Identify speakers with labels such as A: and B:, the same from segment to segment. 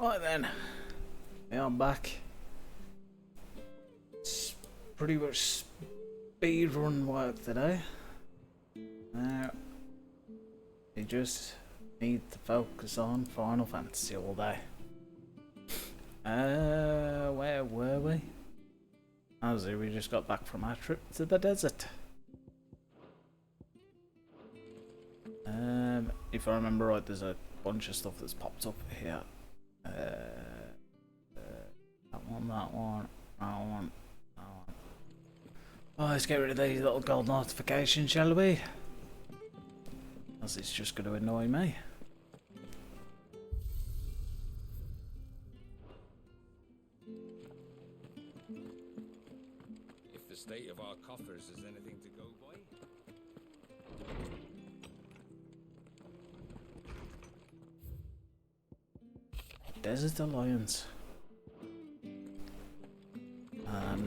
A: Right then, yeah, I'm back. It's pretty much speed run work today. Now, you just need to focus on Final Fantasy all day. Where were we? We just got back from our trip to the desert. If I remember right, there's a bunch of stuff that's popped up here. That one, that one, that one, that one. Oh, let's get rid of these little gold notifications, shall we? As it's just going to annoy me.
B: If the state of our coffers is anything to go by.
A: Desert Alliance.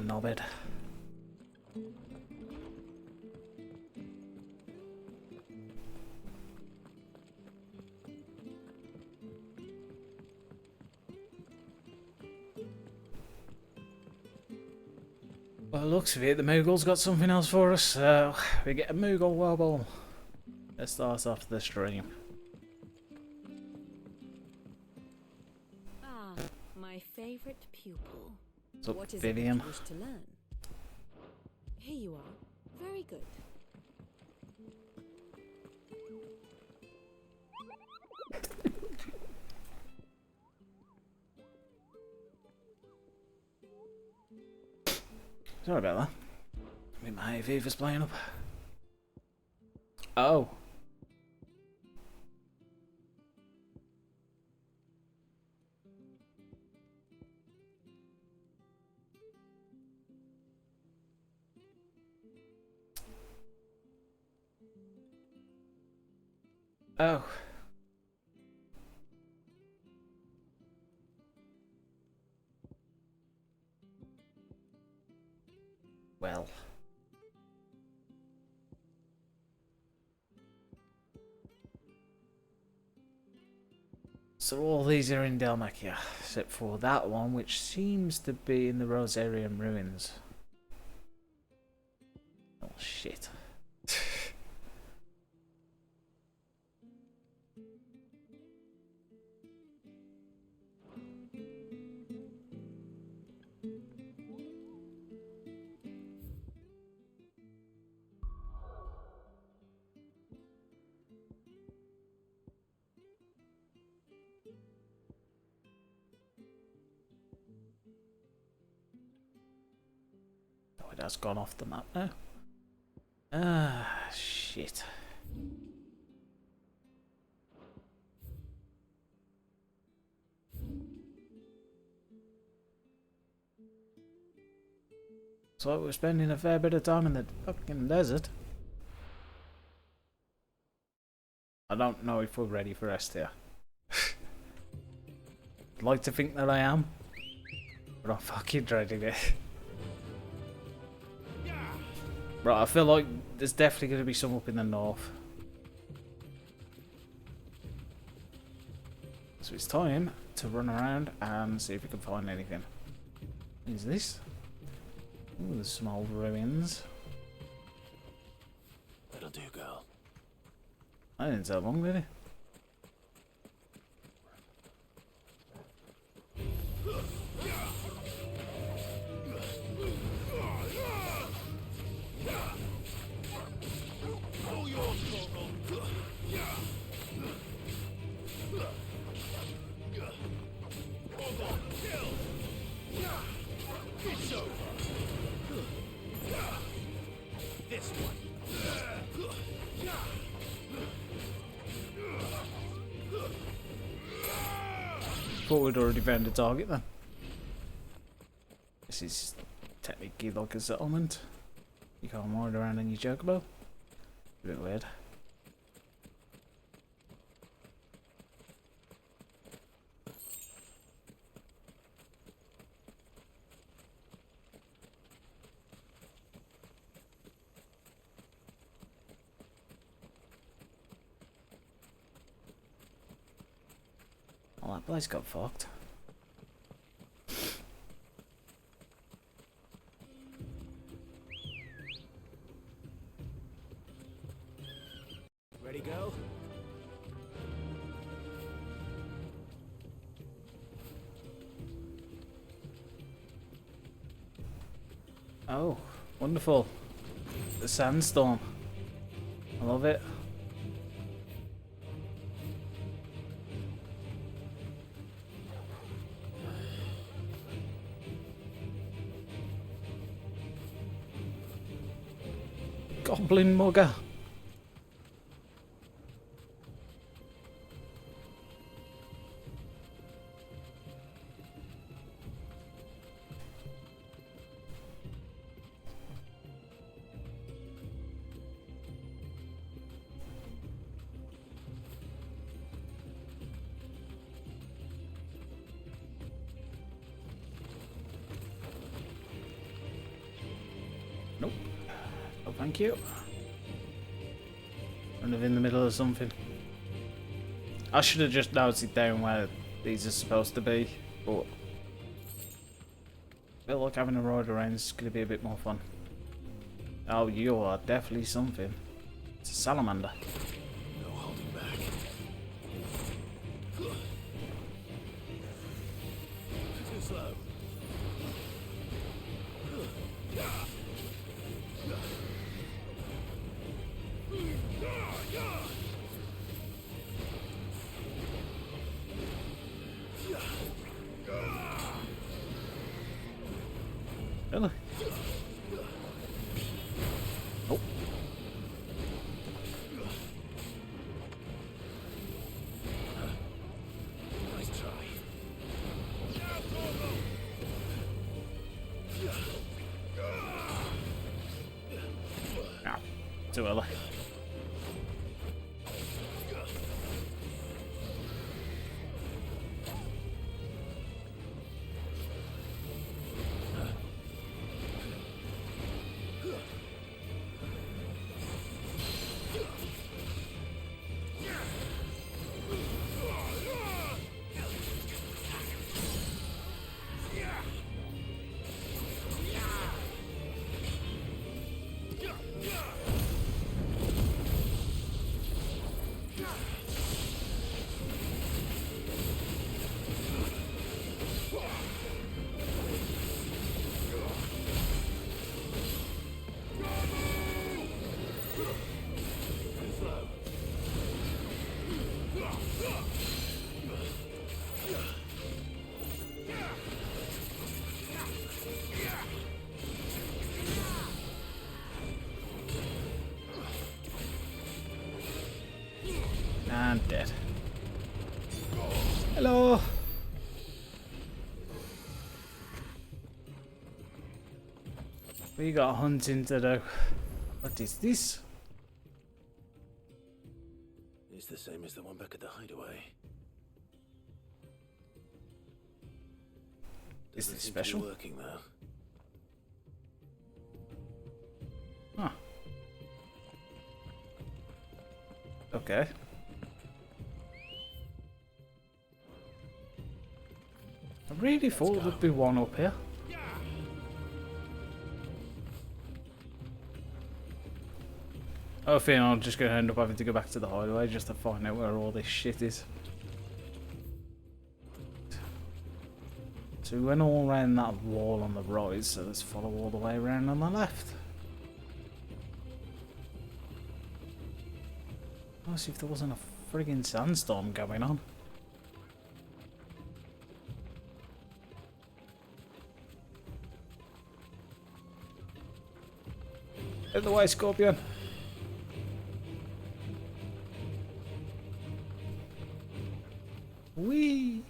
A: Nobbed. Well, looks of it, the Moogle's got something else for us, so we get a Moogle wobble. Let's start off the stream.
C: Ah, my favorite pupil.
A: What's up,
C: What is
A: Vivian?
C: it that you wish to learn? Here you are. Very good.
A: Sorry about that. I mean, my hay fever's playing up. Oh. Oh. Well. So all these are in Dalmacia, except for that one, which seems to be in the Rosarian ruins. Oh shit. Oh, it has gone off the map now. Ah, shit. So we're spending a fair bit of time in the fucking desert. I don't know if we're ready for rest here. I'd like to think that I am, but I'm fucking dreading it. Right, I feel like there's definitely going to be some up in the north. So it's time to run around and see if we can find anything. Is this? Ooh, there's some old ruins.
D: That'll do, girl.
A: I didn't take long, did it? Thought we'd already found a target then. This is technically like a settlement. You can't ride around in your chocobo. A bit weird. Well, that place got fucked.
D: pretty girl.
A: Oh, wonderful. The sandstorm. I love it. Goblin mugger. Nope. Oh, thank you. Kind of in the middle of something. I should have just noted down where these are supposed to be, but I feel like having a ride around is going to be a bit more fun. Oh, you are definitely something. It's a salamander.
D: No holding back. Too slow.
A: Really? Oh.
D: Nice try.
A: Ah, too early. And dead. Hello. We got hunting to do. What is this?
D: It's the same as the one back at the hideaway.
A: Is
D: Doesn't
A: this
D: seem to be
A: special?
D: working though.
A: Huh. Okay. I really thought there'd be one up here. I think I'm just going to end up having to go back to the hideaway just to find out where all this shit is. So we went all around that wall on the right, so let's follow all the way around on the left. Let's see if there wasn't a friggin' sandstorm going on. Out of the way, Scorpion! Whee!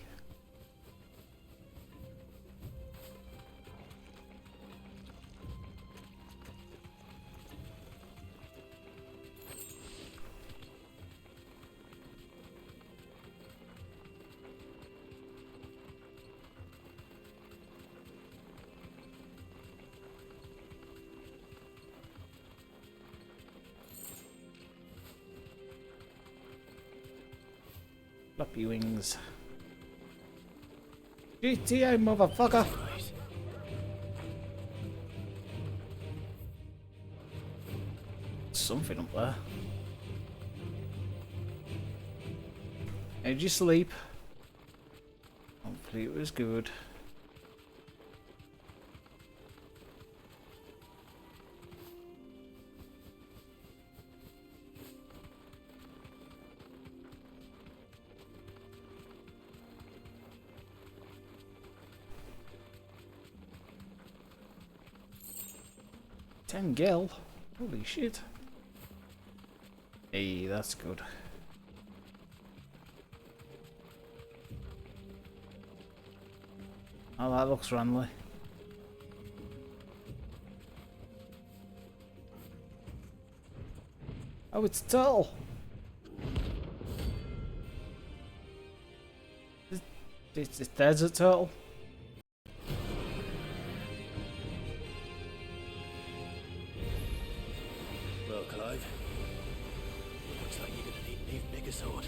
A: Floppy wings. GTA, motherfucker!
D: Right.
A: Something up there. How'd you sleep? Hopefully it was good. $10 gil? Holy shit. Hey, that's good. Oh, that looks friendly. Oh, it's a turtle. It's a desert turtle.
D: Well, Clive, looks like you're gonna need an even bigger sword.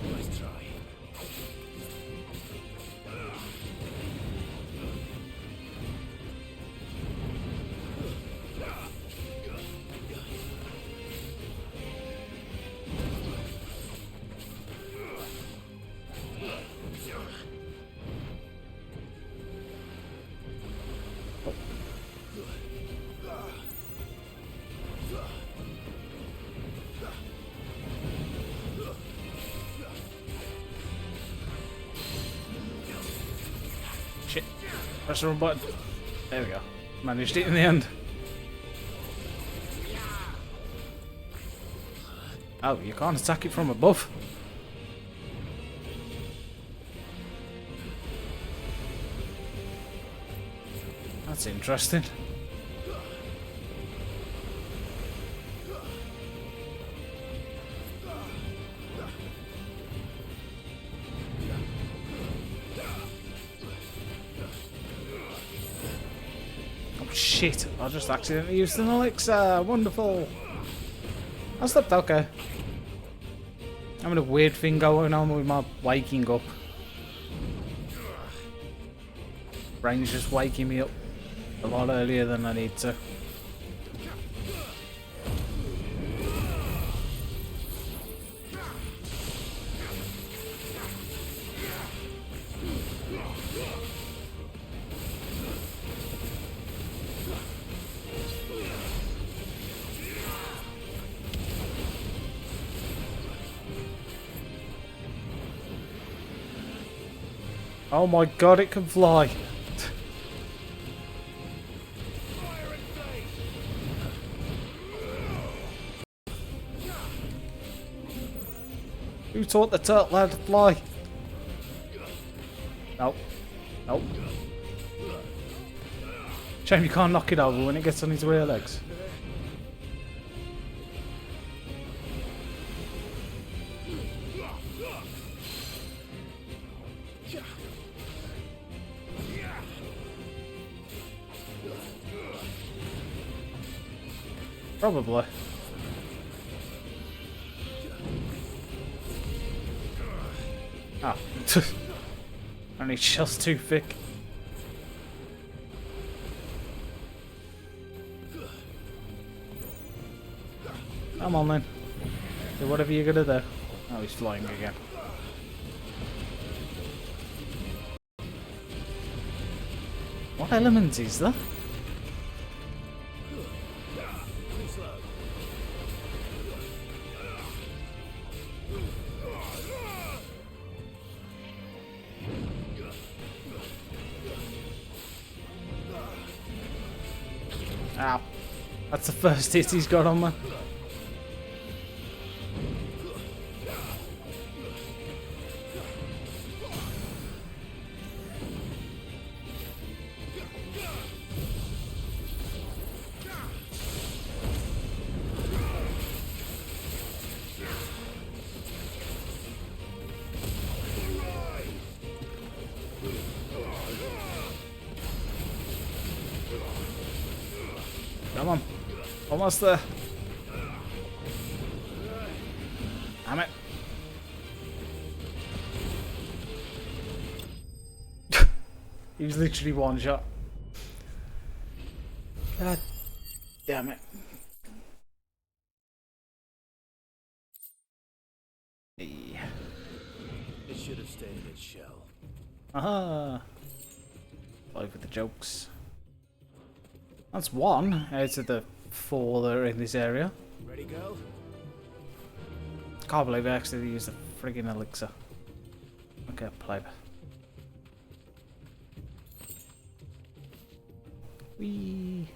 D: Nice try.
A: Shit. Press the wrong button. There we go. Managed it in the end. Oh, you can't attack it from above. That's interesting. Oh shit, I just accidentally used an elixir. Wonderful. I slept okay. I'm having a weird thing going on with my waking up. Brain's just waking me up a lot earlier than I need to. Oh my god, it can fly. Who taught the turtle how to fly? Nope. Nope. Shame you can't knock it over when it gets on its rear legs. Probably. Ah. Only just too thick. Come on then. Do whatever you're gonna do. Oh, he's flying again. What element is that? Ow. That's the first hit he's got on me. Come on. Almost there. Damn it. He was literally one shot. God damn it. Hey.
D: It should have stayed in its shell.
A: Aha. Clive with the jokes. That's one out of the 4 that are in this area.
D: Ready, go?
A: Can't believe I actually used a friggin' elixir. Okay, play. Whee.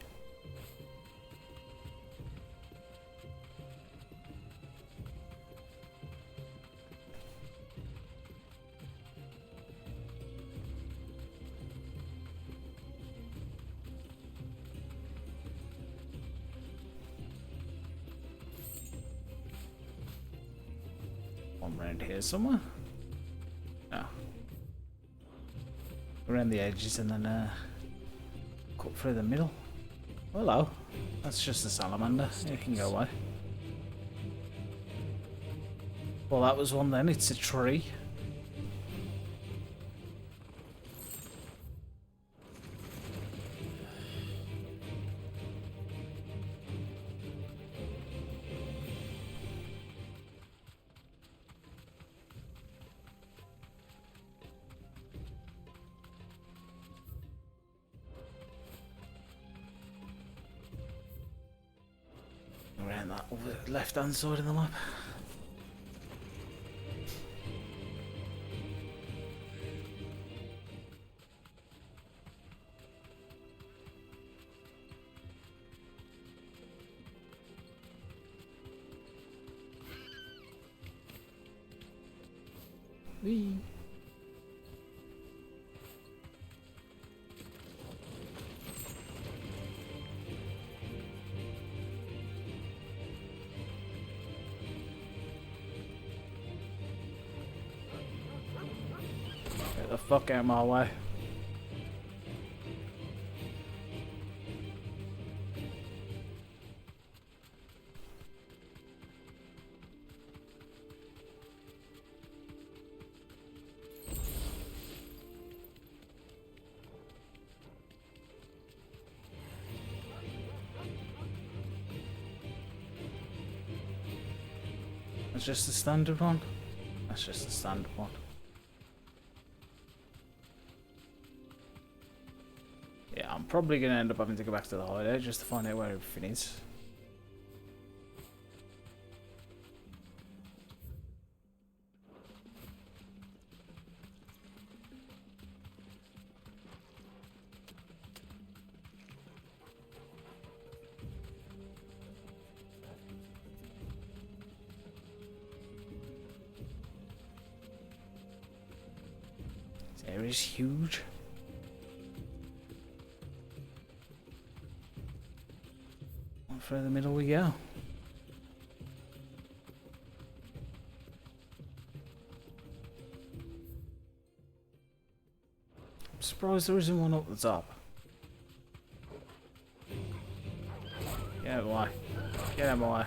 A: One round here somewhere. No. Around the edges and then cut through the middle. Hello. That's just a salamander. You can go away. Well, that was one then. It's a tree. Around that left hand side of the map. Whee. Get the fuck out of my way. That's just the standard one. That's just the standard one. Yeah, I'm probably going to end up having to go back to the hideout just to find out where everything is. This area is huge. Through the middle we go. I'm surprised there isn't one up the top. Get out of my way. Get out of my way.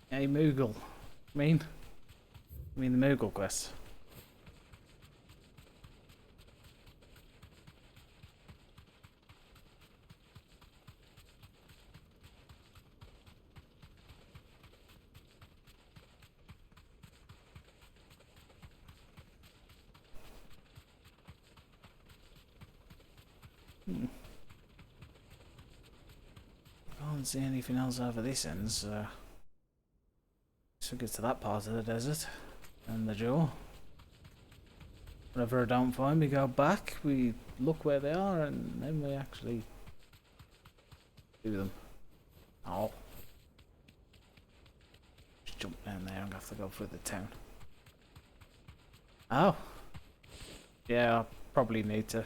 A: Hey Moogle. I mean the Moogle quest. Can't see anything else over this end, so we get to that part of the desert and the jaw. Whatever I don't find, we go back, we look where they are, and then we actually do them. Oh. Just jump down there and have to go through the town. Oh. Yeah, I probably need to.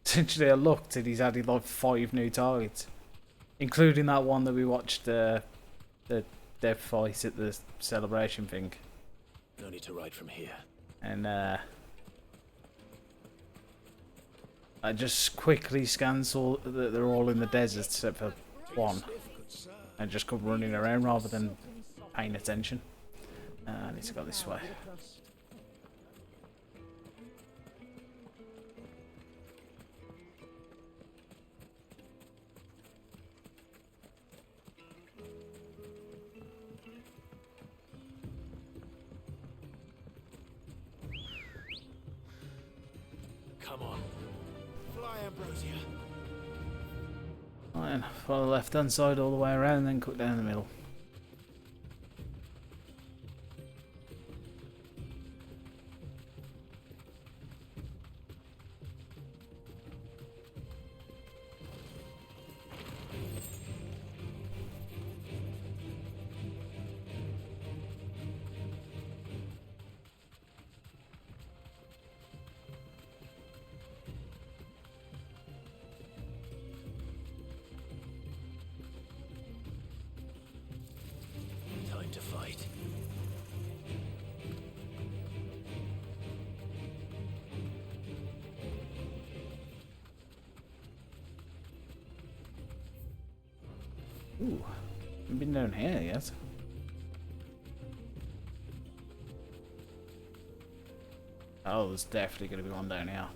A: Essentially, I looked and he's added like 5 new targets. Including that one that we watched, the death fight at the celebration thing.
D: No need to ride from here.
A: And I just quickly scanned so that they're all in the desert except for one. I just come running around rather than paying attention. I need to go this way.
D: Come on. Fly, Ambrosia.
A: Fine, follow the left hand side all the way around, then cut down the middle.
D: Time to fight.
A: Ooh, haven't been down here yet. Oh, there's definitely going to be one down here.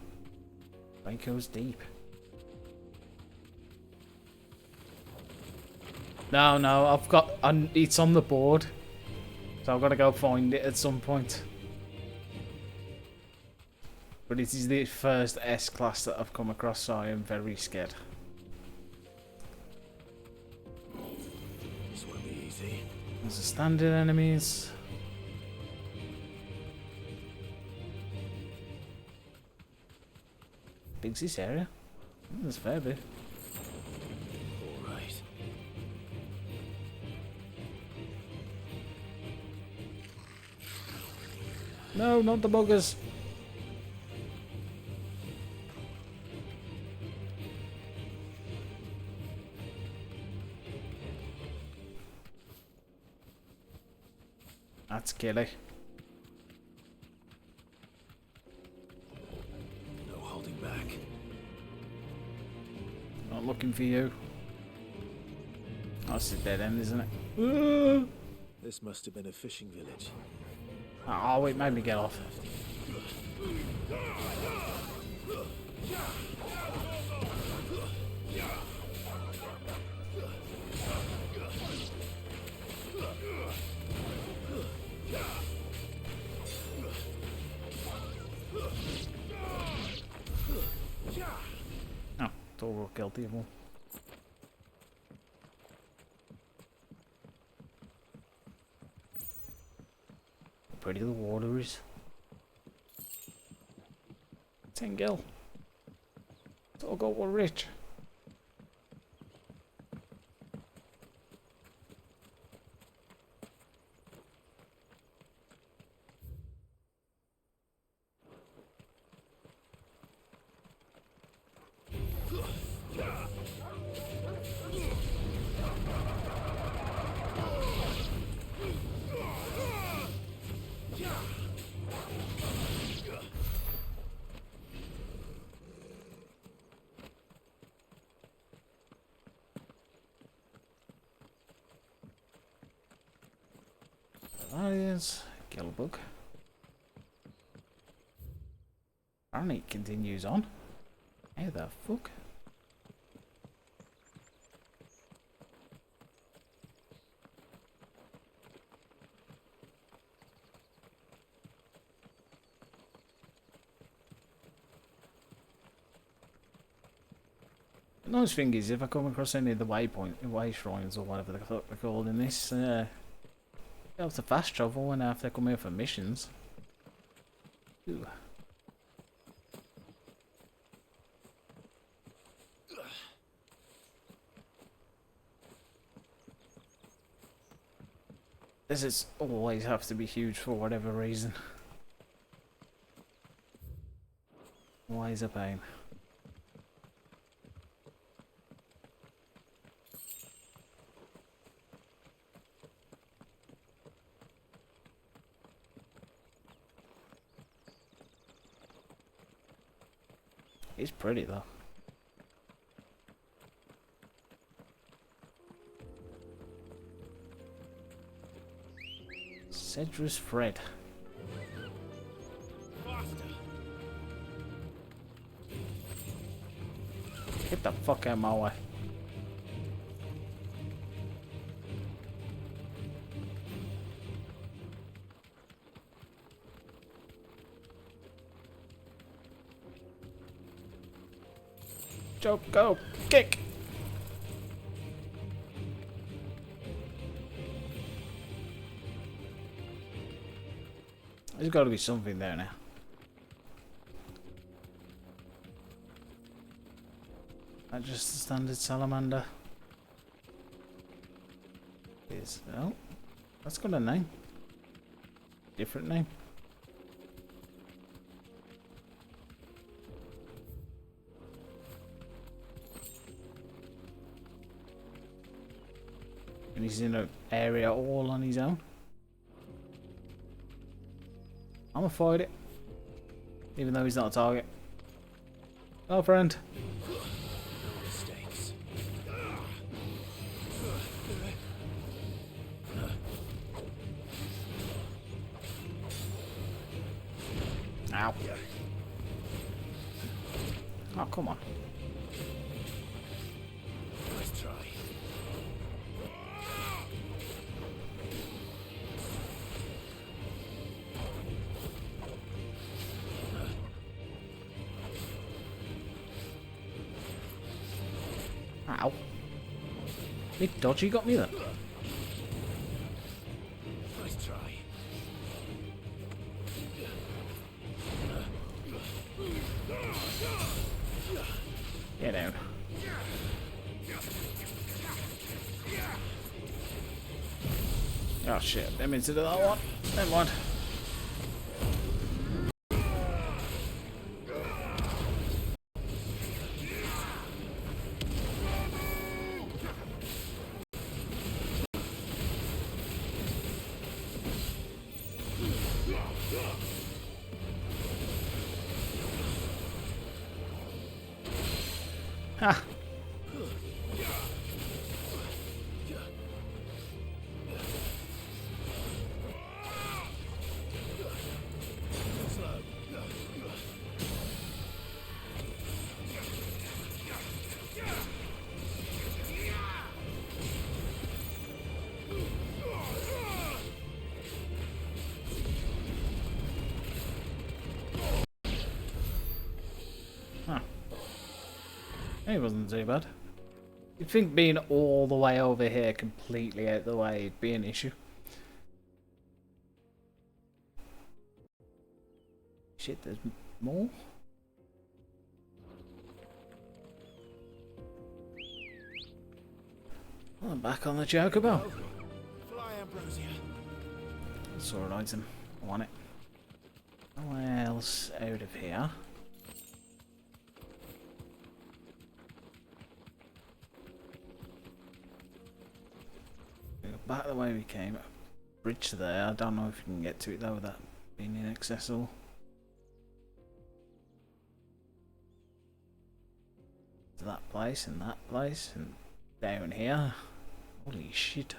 A: It goes deep. No, no, I've got... it's on the board. So I've got to go find it at some point. But it is the first S-class that I've come across, so I am very scared.
D: This won't be easy.
A: There's the standard enemies. Big's this area? There's a fair bit.
D: All right.
A: No, not the buggers. That's killy.
D: No holding back.
A: Not looking for you. That's a dead end, isn't it?
D: This must have been a fishing village.
A: Oh, it made me get off. Oh, total guilty of one. Pretty the water is. 10 gil. It's all got one rich. Aliens, kill book. Apparently it continues on. How the fuck? The nice thing is, if I come across any of the way shrines or whatever they're called in this, I have to fast travel when I have to come here for missions. Ooh. Deserts always have to be huge for whatever reason. Always a pain. It's pretty though. Cedrus Fred. Get the fuck out of my way. Joe, go! Kick! There's got to be something there now. Not just a standard salamander. Is oh, that's got a name. Different name. And he's in an area all on his own. I'm gonna fight it. Even though he's not a target. Oh, friend.
D: No mistakes.
A: Ow. Oh, come on.
D: Nice try.
A: Ow. Big dodgy got me there.
D: Nice try.
A: Get down. Oh shit, I meant to do that one. Never mind. Ha! Huh. It wasn't too bad. You'd think being all the way over here, completely out the way, would be an issue. Shit, there's more? Well, I'm back on the chocobo.
D: Fly Ambrosia.
A: Sword item. I want it. What else out of here? Go back the way we came. Bridge there. I don't know if you can get to it though without being inaccessible. To that place and that place and down here. Holy shit.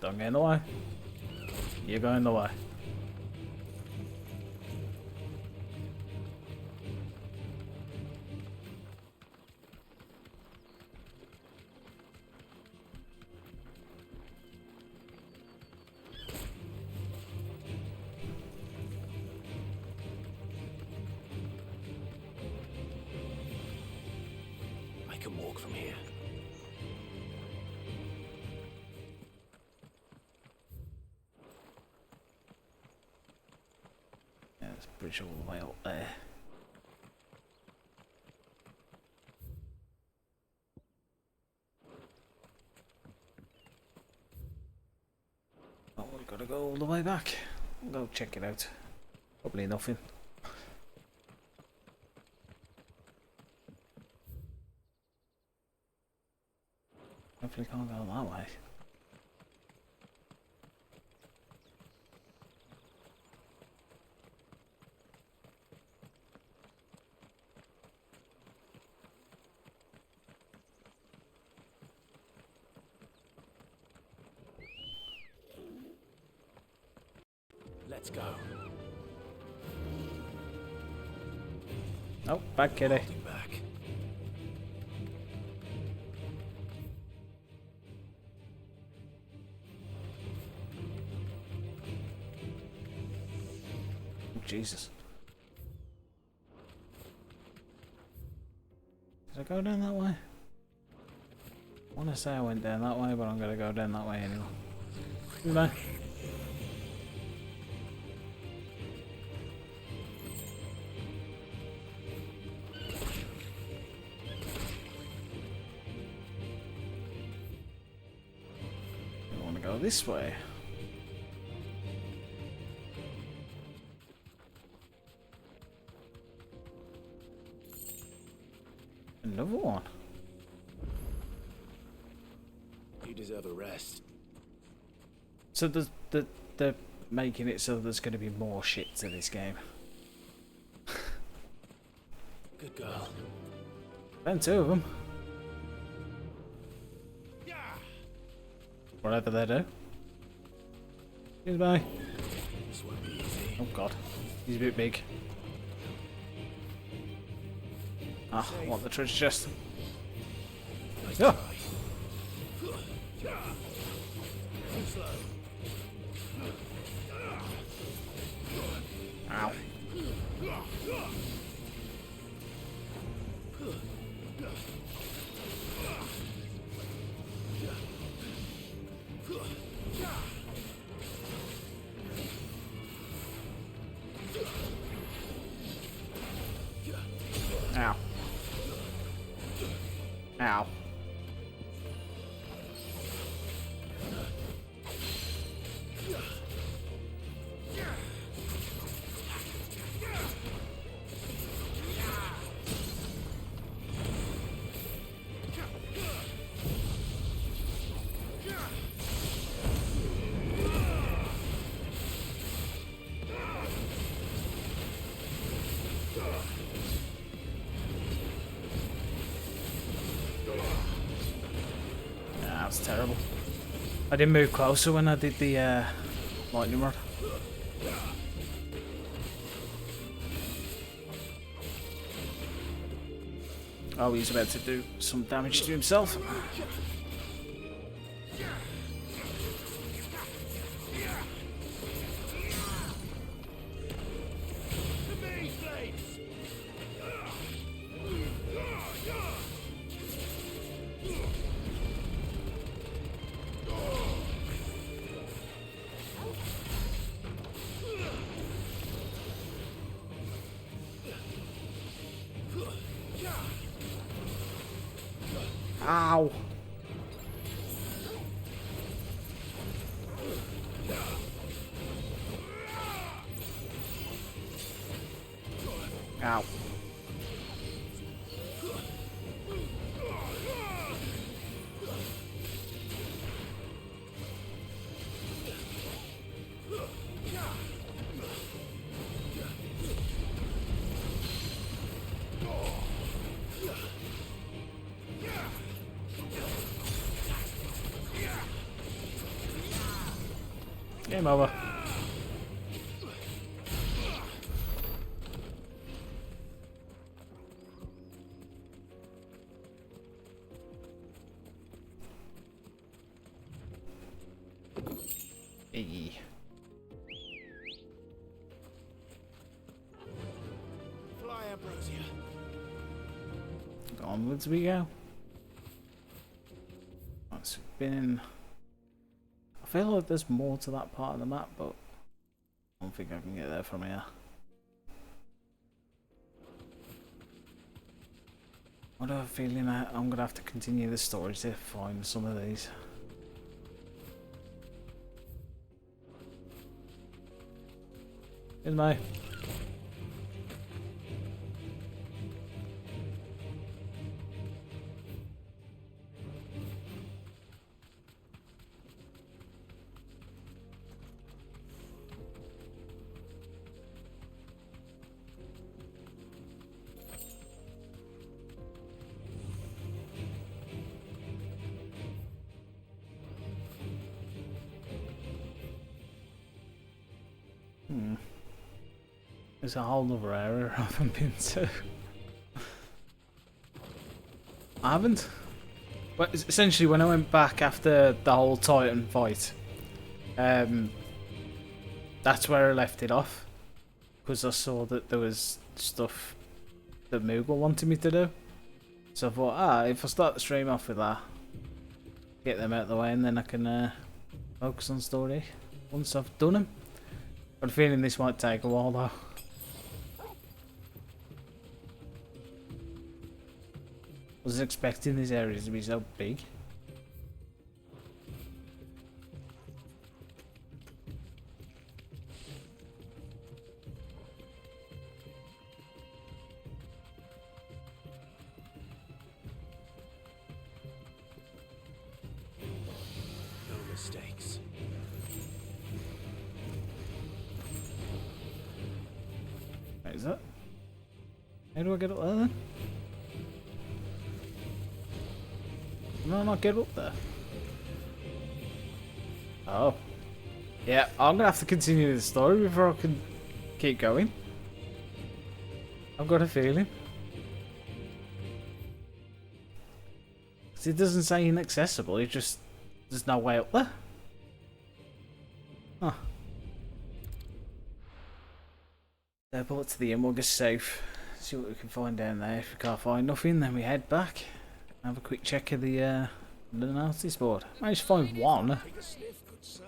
A: Don't get in the way. You're going the way.
D: I can walk from here.
A: Yeah, there's a bridge all the way up there. Oh, we've got to go all the way back. We'll go check it out. Probably nothing. definitely can't go that way.
D: Let's go.
A: Oh, back kitty.
D: Holding back.
A: Oh, Jesus. Did I go down that way? I want to say I went down that way, but I'm going to go down that way anyway. Goodbye. I want to go this way. Another one.
D: You deserve a rest.
A: So they're making it so there's going to be more shit to this game.
D: Good girl.
A: Then two of them. Whatever they do. Goodbye.
D: This won't be easy.
A: Oh god. He's a bit big. Ah, I want the treasure chest.
D: Nice
A: Yeah.
D: try. Slow.
A: Ow. Ow. Ow. That's terrible. I didn't move closer when I did the lightning rod. Oh, he's about to do some damage to himself. Ow! Ow. Game over. Hey.
D: Fly, Ambrosia.
A: Onwards we go. It's been... I feel like there's more to that part of the map, but I don't think I can get there from here. I have a feeling that I'm going to have to continue the story to find some of these. Here's my... There's a whole other area I haven't been to. I haven't. But essentially, when I went back after the whole Titan fight, that's where I left it off. Because I saw that there was stuff that Moogle wanted me to do. So I thought, if I start the stream off with that, get them out of the way, and then I can focus on story once I've done them. I'm feeling this might take a while though. Wasn't expecting these areas to be so big.
D: No mistakes.
A: Wait, is that? How do I get up there then? No, not get up there. Oh. Yeah, I'm gonna have to continue the story before I can keep going. I've got a feeling. 'Cause it doesn't say inaccessible, it just... there's no way up there. Huh. Teleport to the inn, we'll get safe. See what we can find down there. If we can't find nothing, then we head back. Have a quick check of the notice board. Managed to find one. I was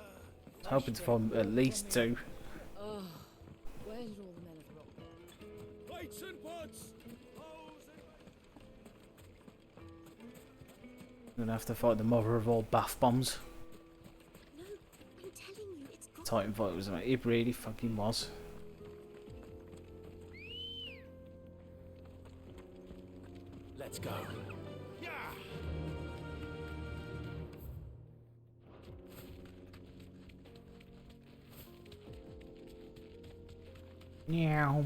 A: hoping to find at least two.
C: Oh, where did all the men have rocked?
B: Lights and pots!
A: I'm gonna have to fight the mother of all bath bombs.
C: No, I'm telling you, it's got...
A: Titan fight was like, it really fucking was.
D: Let's go.
A: Meow.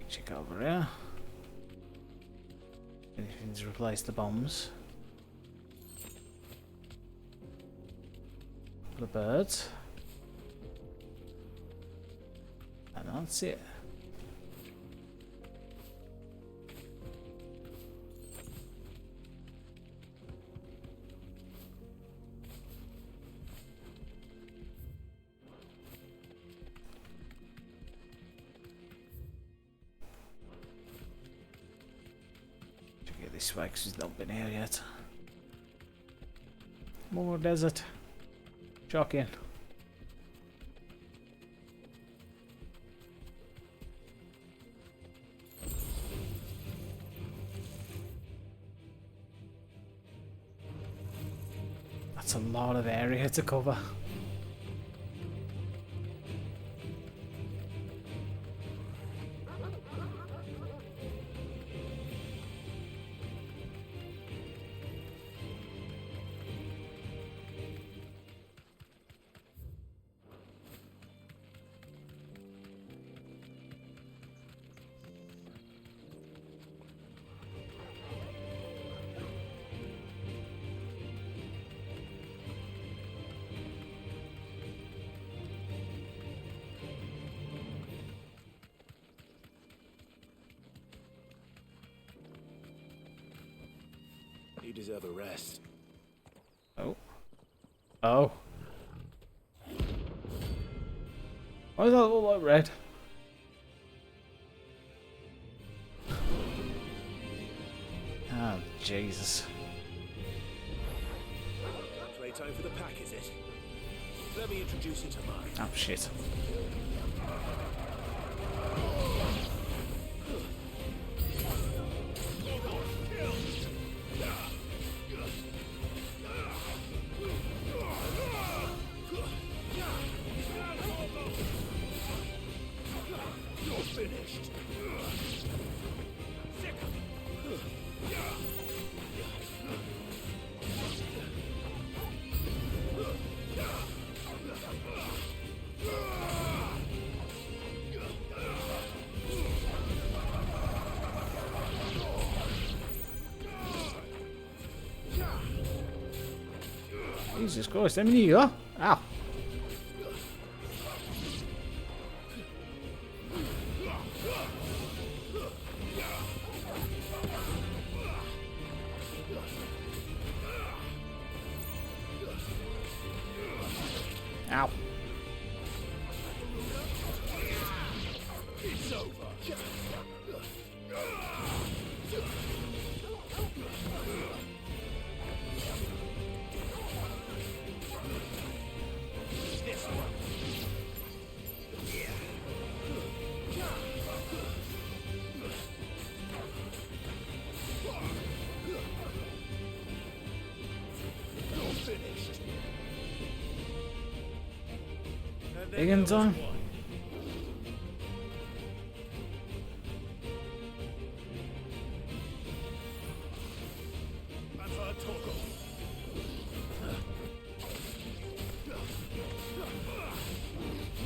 A: Check over here. Anything to replace the bombs. Couple of birds. And that's it. This way because he's not been here yet. More desert. Shocking. That's a lot of area to cover.
D: You deserve a rest.
A: Oh. Oh. Why does that look like red? Oh, Jesus.
D: Playtime for the pack, is it? Let me introduce you to mine.
A: Oh, shit. Jesus Christ, how many you got? Ow. Ow. Higgins on.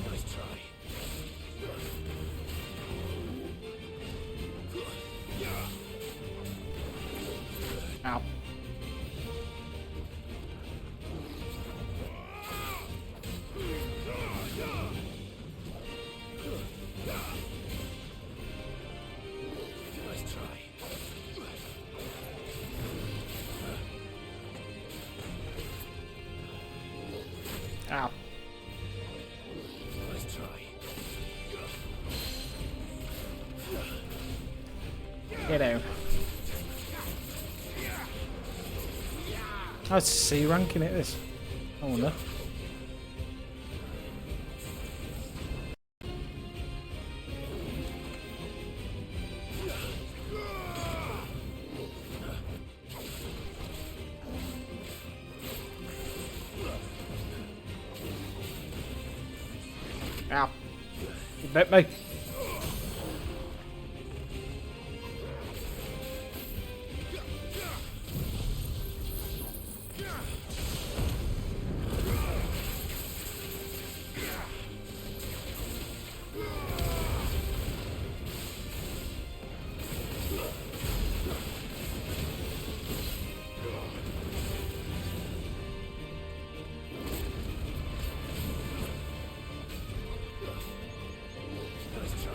D: Nice try.
A: Ow.
D: Nice try.
A: Ow.
D: Nice try.
A: Get out. Oh, it's C ranking it, this. I wonder. Ow. You bit me.
D: Nice try.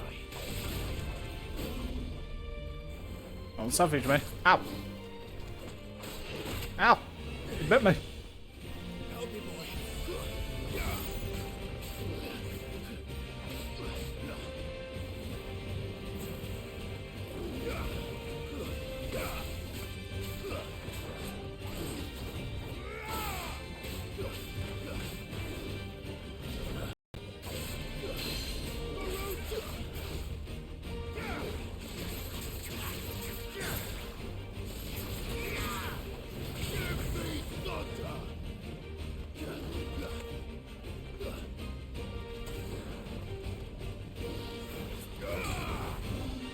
A: Don't savage me. Ow. Ow. You bit me.
D: Help me, boy.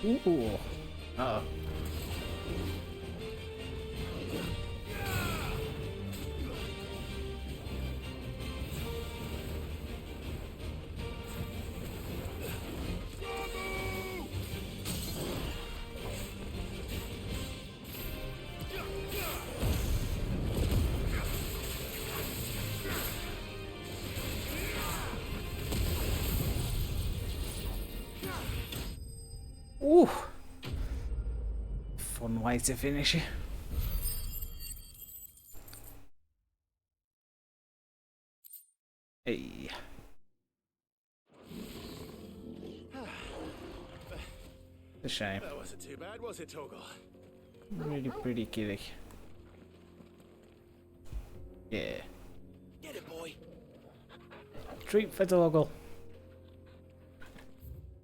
A: Ooh. Uh-oh. Ooh. Fun way to finish it. Hey. A shame.
D: That wasn't too bad, was it, Toggle?
A: Really pretty kitty. Yeah.
D: Get it, boy.
A: Treat for Doggle.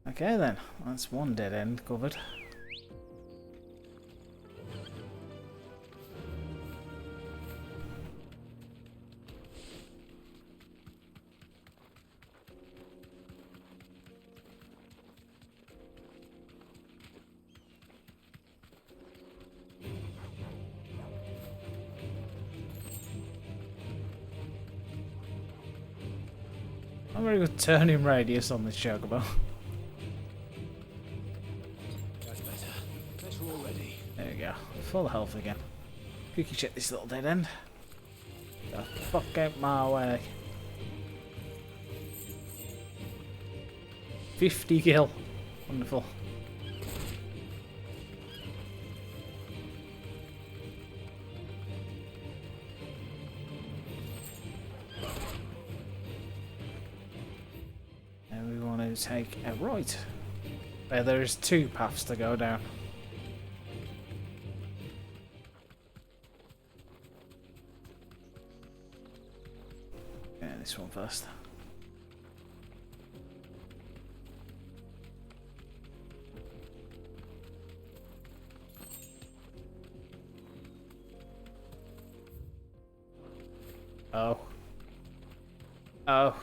A: Okay then, that's one dead end covered. Not very good turning radius on this Chocobo.
D: That's better. Better already.
A: There we go. Full health again. Quickly check this little dead end. The fuck out my way. 50 kill. Wonderful. And we want to take a right. There's 2 paths to go down. Yeah, this one first. Oh. Oh.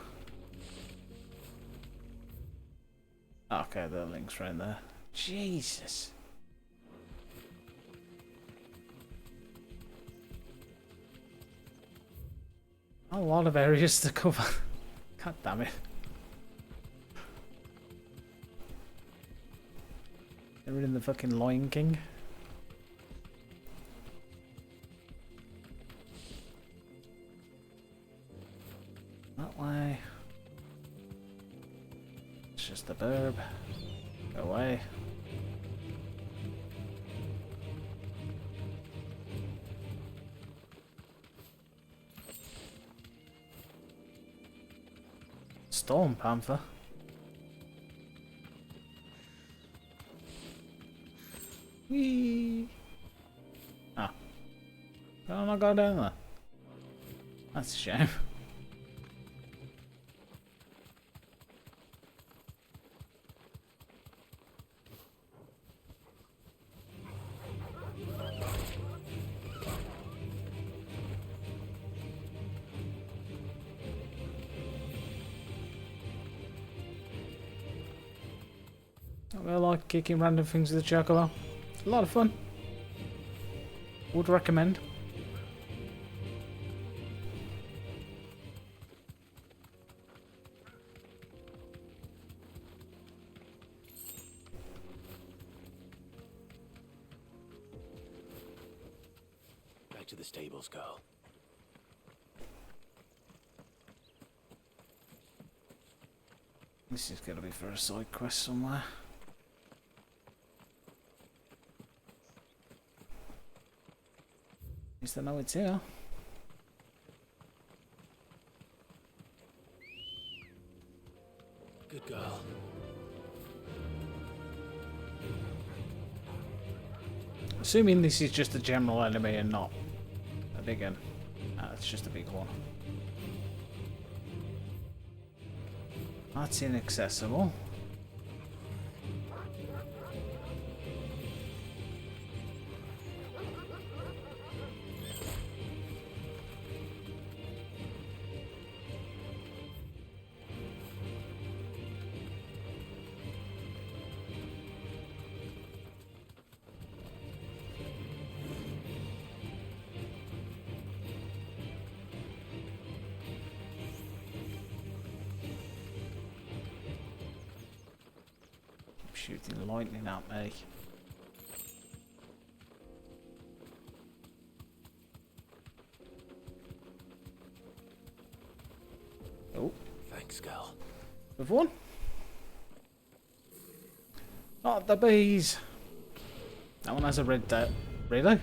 A: Okay, the link's right there. Jesus. A lot of areas to cover. God damn it. They're in the fucking Lion King. That way. It's just the verb. Go away. Storm Panther. Whee! Ah. Can I not go down there? That's a shame. I like kicking random things with the chocobo. A lot of fun. Would recommend.
D: Back to the stables, girl.
A: This is gonna be for a side quest somewhere. At least I know it's here.
D: Good girl.
A: Assuming this is just a general enemy and not a big one. It's just a big one. That's inaccessible. Shooting lightning at me. Oh,
D: Thanks, girl.
A: with one. Not the bees. That one has a red dot. Really?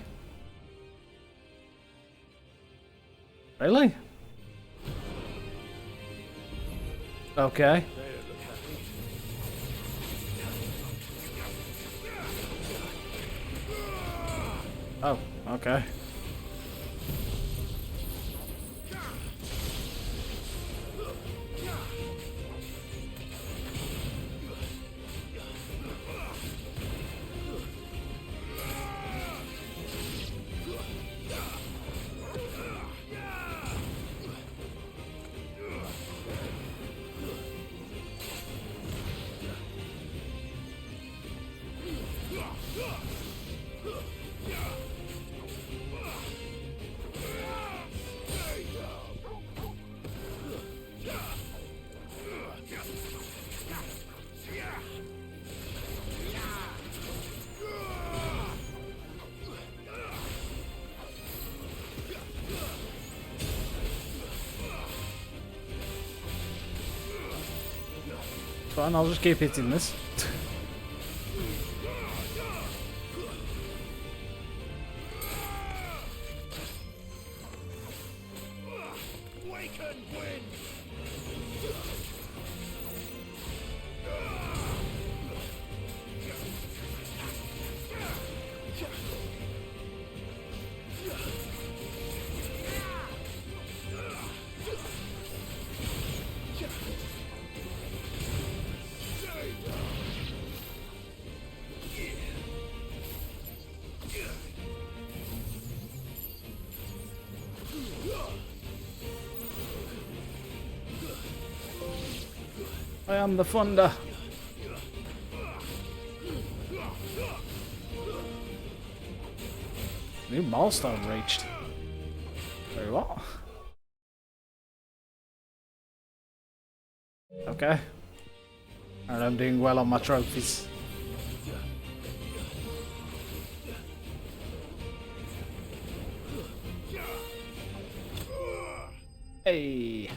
A: Really? Okay. Oh, okay. fine, I'll just keep hitting this. I am the thunder. New milestone reached. Very well. Okay. And I'm doing well on my trophies. Hey.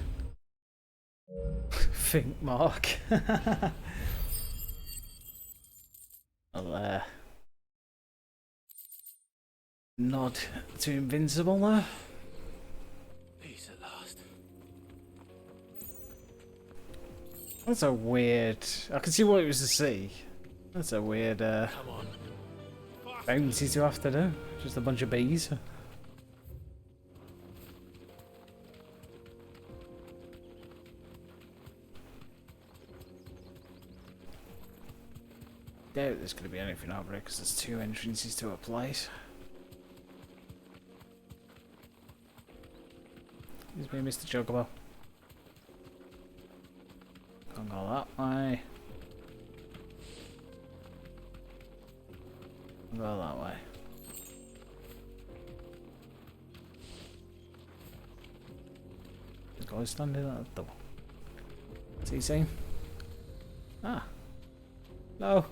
A: Think mark. I'll nod to invincible there.
D: Peace at last.
A: That's a weird. I can see what it was to see. That's a weird
D: Come on.
A: bounty to have to do. Just a bunch of bees. Doubt there's going to be anything over here because there's two entrances to a place. Excuse me, Mr. Chocobo. Can't go that way. Can't go that way. The guy standing at the door. What's he saying? Ah. No.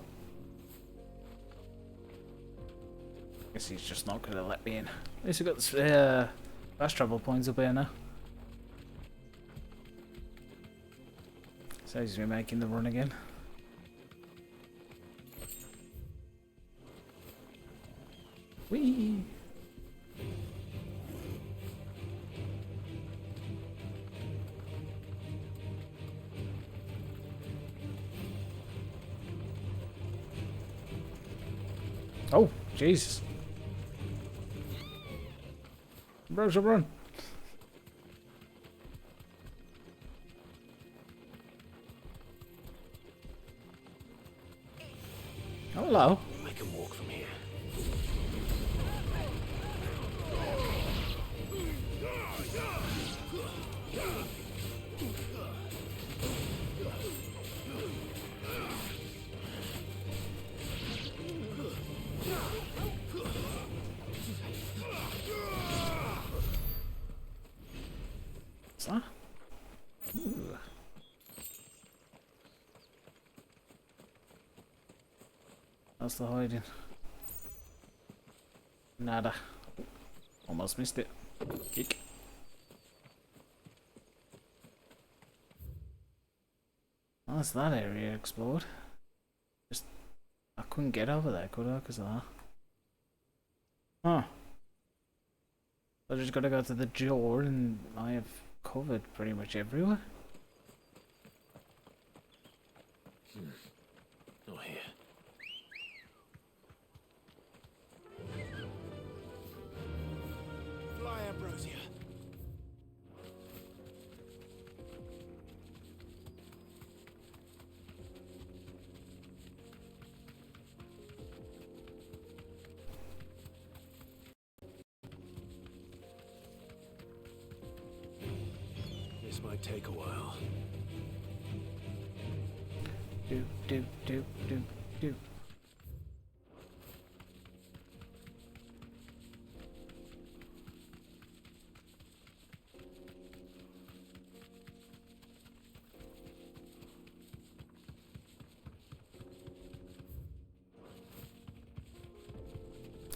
A: Guess he's just not going to let me in. At least we've got the fast travel points up here now. So he's making the run again. Whee! Oh, Jesus. Bros, run. Hello.
D: I can walk from here.
A: What's that? Ooh. That's the hiding. Nada. Almost missed it. Kick. Oh, that's that area explored. Just I couldn't get over there, could I? Because of that. Huh. I just gotta go to the door and I have covered pretty much everywhere.
D: Not here. Fly, Ambrosia. This might take a while.
A: Do, do, do, do, do.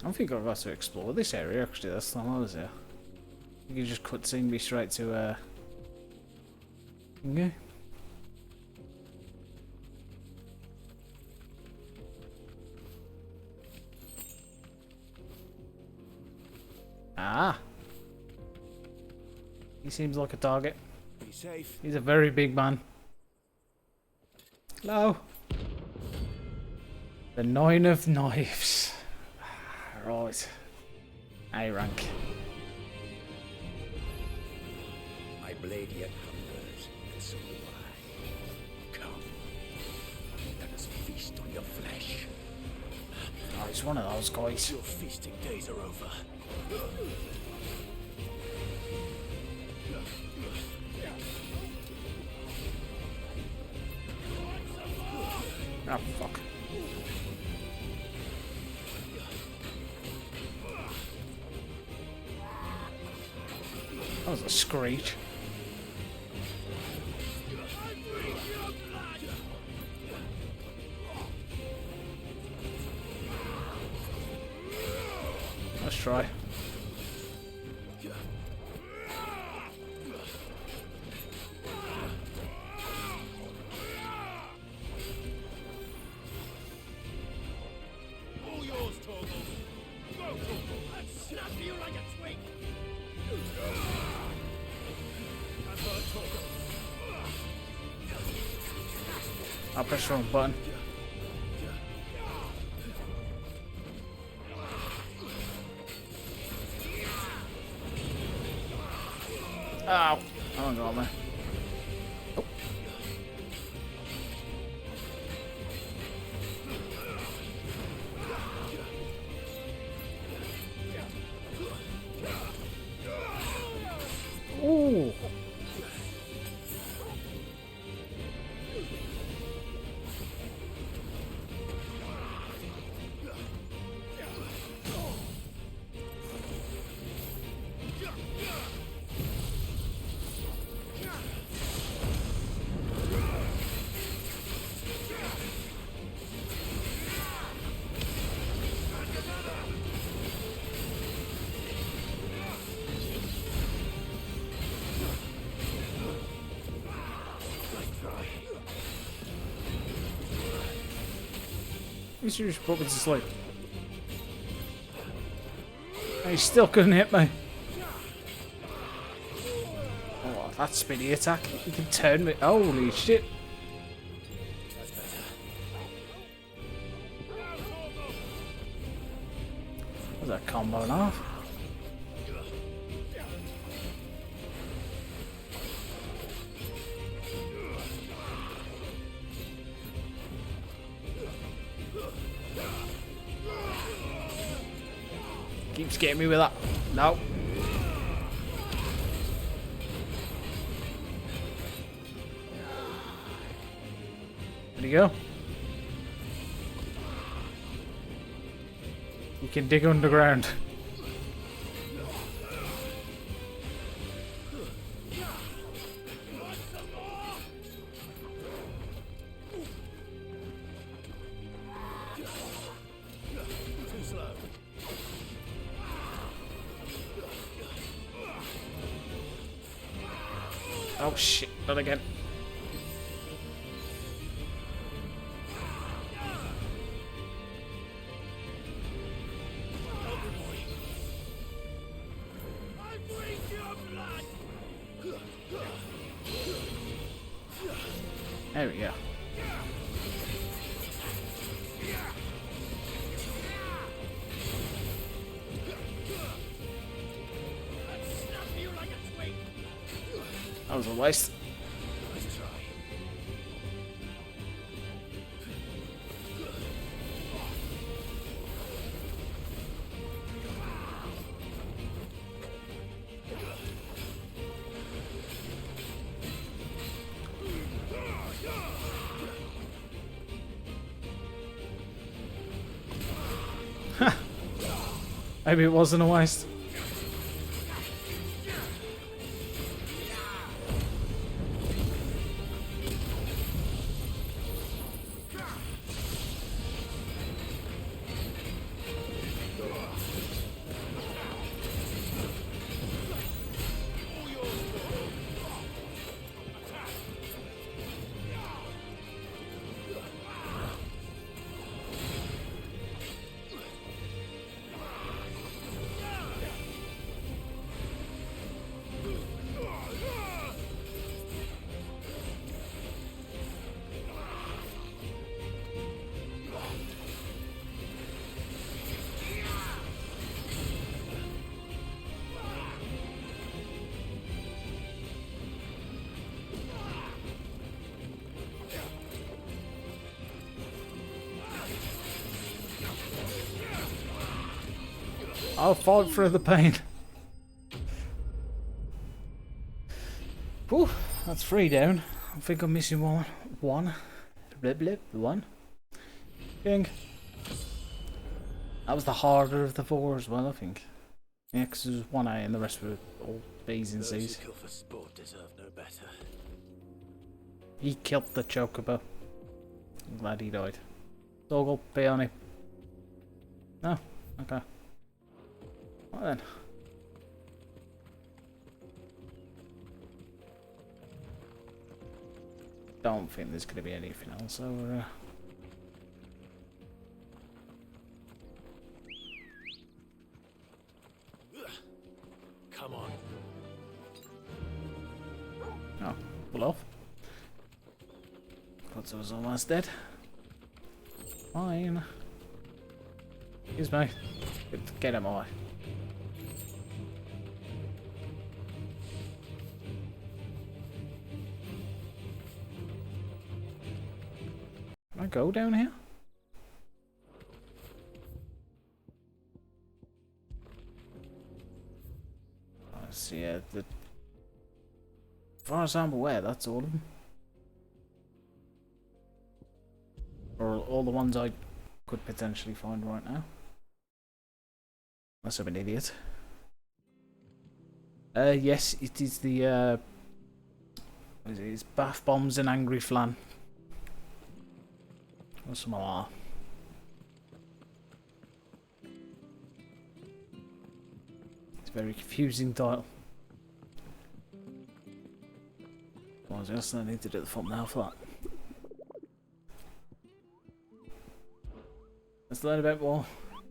A: I think I've got to explore this area actually, that's the time I was there. You can just cutscene me straight to okay. Ah. He seems like a target.
D: Be safe.
A: He's a very big man. Hello. The 9 of knives. Right. A rank.
D: My blade yet hungers, and so do I. Come. Let us feast on your flesh.
A: Oh, he's one of those guys.
D: Your feasting days are over.
A: Oh, fuck. That was a screech. Let's try.
B: All yours, Torgal. Go, Torgal. I'll snap you like a twig. I've heard Torgal.
A: I'll press the wrong button. Ow! Oh, got me. Oh. Ooh. You should just put me to sleep. He still couldn't hit me. Oh, that spinny attack. He can turn me. Holy shit. That's a combo and a half. Keeps getting me with that. No. There you go. You can dig underground.
D: Too slow.
A: Oh shit, not again. There we go. That was a waste.
D: Let's try.
A: Maybe it wasn't a waste. I'll fight through the pain. Whew, that's 3 down. I think I'm missing one. Blip blip, one. Bing. That was the harder of the 4 as well, I think. Yeah, because there was 1 A and the rest were all B's and C's.
B: Kill for sport deserve no better.
A: He killed the chocobo. I'm glad he died. Doggle, pay on him. No? Okay. What then? Don't think there's going to be anything else over there.
B: Come on.
A: Oh, pull off. Thought I was almost dead. Fine. Excuse me. Get him away. Can I go down here? I see as far as I'm aware, that's all of them. Or all the ones I could potentially find right now. Unless I'm an idiot. Yes, it is the what is it? It's bath bombs and angry flan. Or something like that. It's a very confusing title. Well, I guess I need to do the thumbnail for that. Let's learn about more.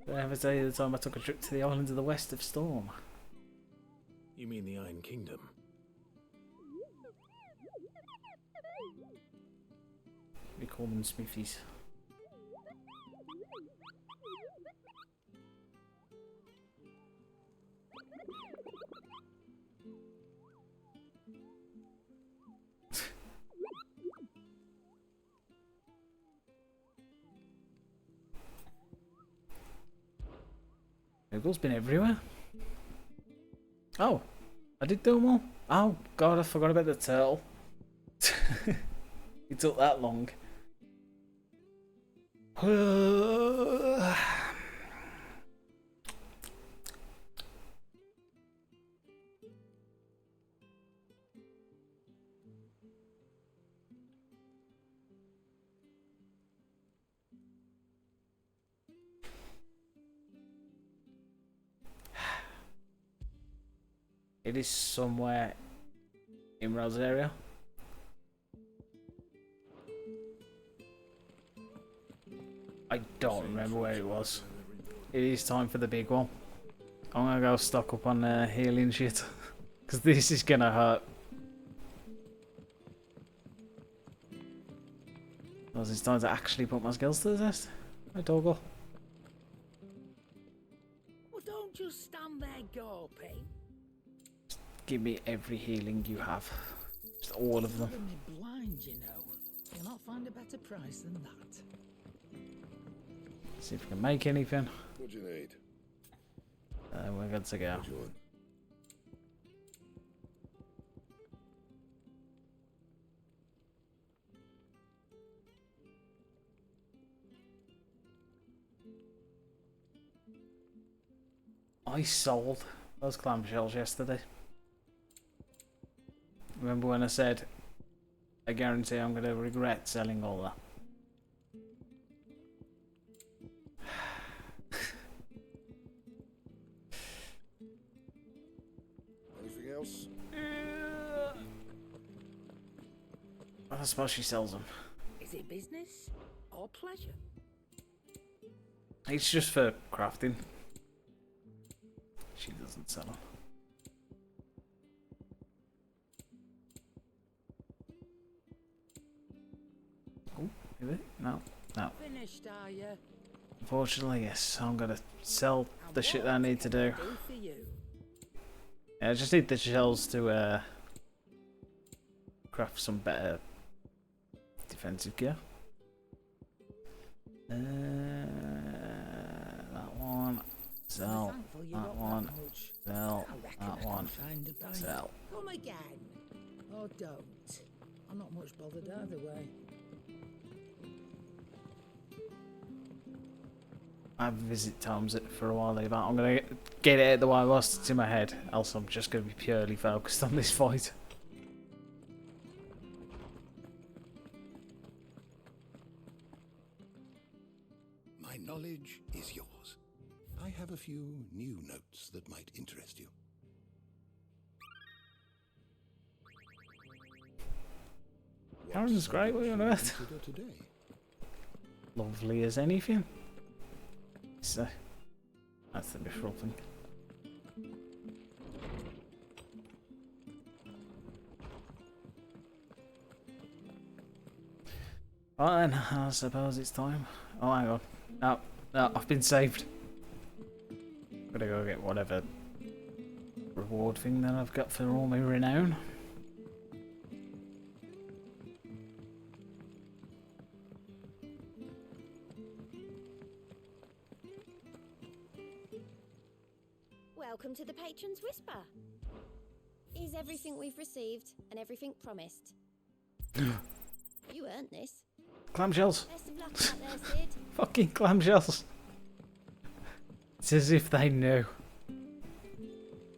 A: Did I ever tell you the time I took a trip to the islands of the west of Storm?
B: You mean the Iron Kingdom?
A: We call them smithies. Google's been everywhere. Oh, I did do them all. Oh god, I forgot about the turtle. It took that long. It is somewhere in Rose area. I don't remember where it was. It is time for the big one. I'm gonna go stock up on healing shit. Because this is gonna hurt. Because it's time to actually put my skills to the test. Hi, Toggle.
E: Well, don't just stand there gawping.
A: Give me every healing you have. Just all of them.
E: You're me blind, you know. You'll not find a better price than that.
A: See if we can make anything.
F: What do you need?
A: We're good to go.
F: What do you want?
A: I sold those clamshells yesterday. Remember when I said I guarantee I'm going to regret selling all that?
F: Anything else?
A: I suppose she sells them.
E: Is it business or pleasure?
A: It's just for crafting. She doesn't sell them. Oh, is it? No, no.
E: Finished, are you?
A: Unfortunately, yes. I'm gonna sell the shit that I need to do.
E: For you.
A: Yeah, I just need the shells to craft some better defensive gear. That one. Sell
E: Thankful you
A: that
E: got
A: one.
E: much.
A: Sell
E: I reckon
A: that
E: I
A: one.
E: can find a buyer.
A: Sell.
E: Come again. Or don't. I'm not much bothered either way.
A: I haven't visited Tom's for a while, but I'm gonna get it out the way whilst it's in my head, else I'm just gonna be purely focused on this fight.
D: My knowledge is yours. I have a few new notes that might interest you.
A: Karen's great, what on earth?
D: Consider today.
A: Lovely as anything. So, that's the Bishop thing. Right then, I suppose it's time. Oh, hang on. No, no, I've been saved. Gotta go get whatever reward thing that I've got for all my renown.
G: Welcome to the Patron's Whisper. Is everything we've received and everything promised? You earned this.
A: Clamshells.
G: Best of luck out there, Sid.
A: Fucking clamshells. It's as if they knew.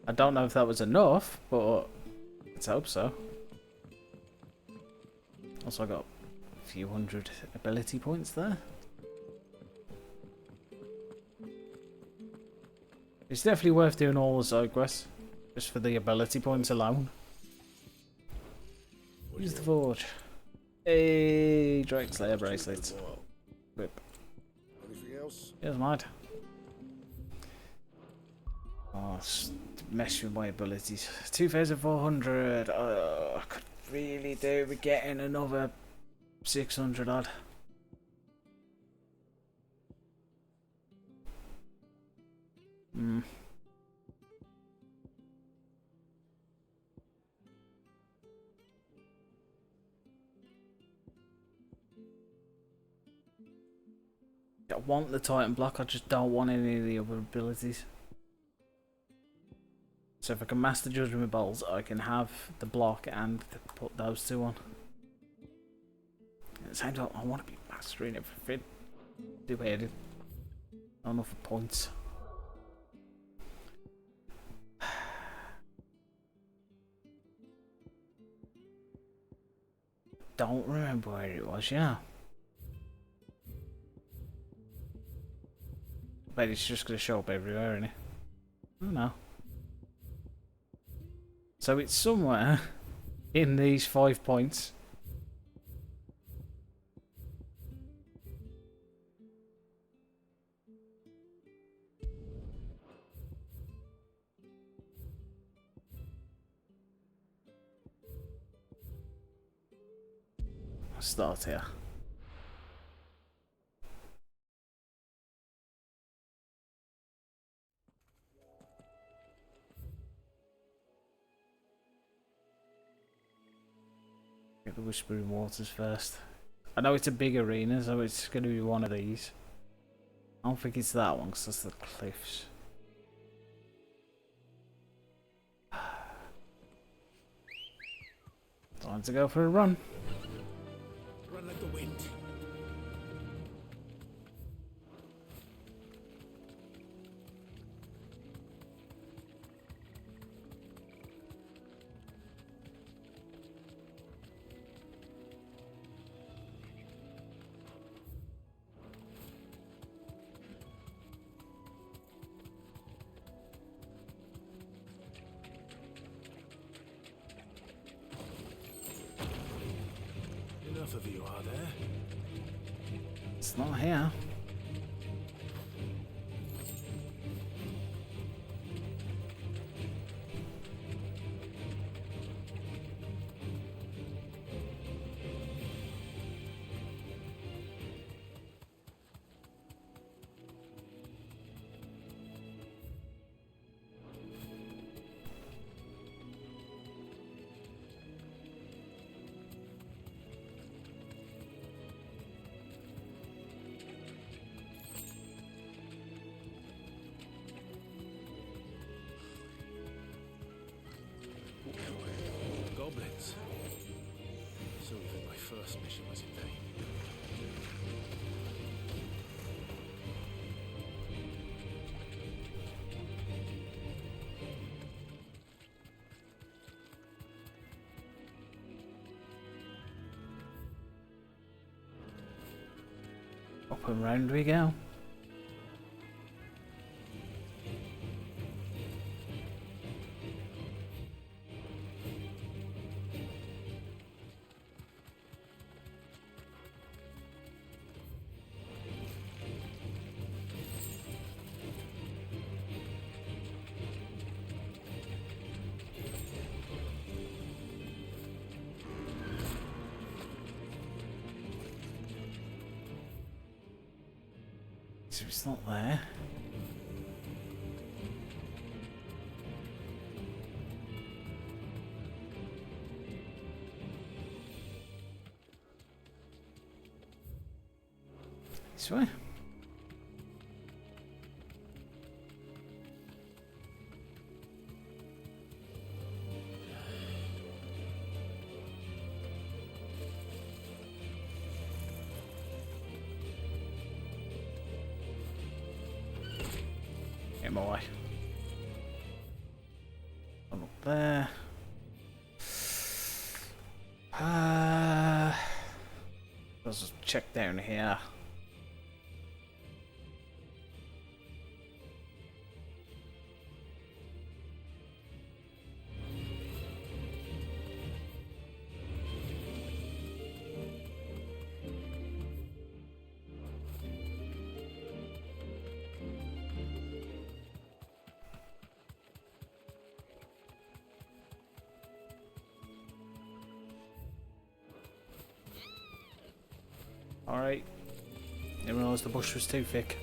A: I don't know if that was enough, but let's hope so. Also, I got a few hundred ability points there. It's definitely worth doing all the side quests, just for the ability points alone. Use the forge. Hey, Drake Slayer bracelets. Whip.
F: Anything else?
A: Here's mine. Oh, mess with my abilities. 2,400. I could really do with getting another 600 odd. Hmm. I want the Titan block, I just don't want any of the other abilities. So if I can master Judgment Bolts, I can have the block and put those two on. At the same time, I want to be mastering everything. Two-headed. Not enough points. Don't remember where it was, yeah. But it's just going to show up everywhere, isn't it? Oh no. So it's somewhere in these 5 points. I'll start here. Get the Whispering Waters first. I know it's a big arena, so it's going to be one of these. I don't think it's that one, because that's the cliffs. Time to go for a run.
D: Run like the wind. Enough of you, are there?
A: It's not here.
D: first mission was in vain.
A: Up and round we go. So it's not there. This way. Get my way. I'm up there. Let's just check down here. Alright. Didn't realise the bush was too thick.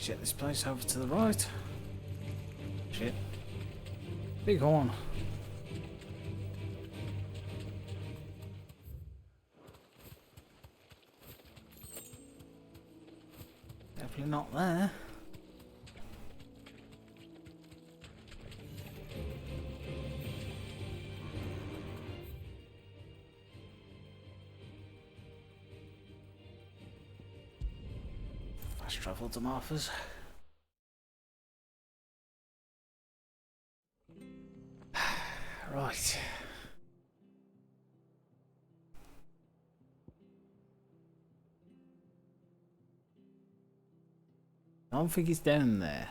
A: Check this place over to the right. Shit. Big horn. Definitely not there. Fast travel to Martha's. Right. I don't think it's down there.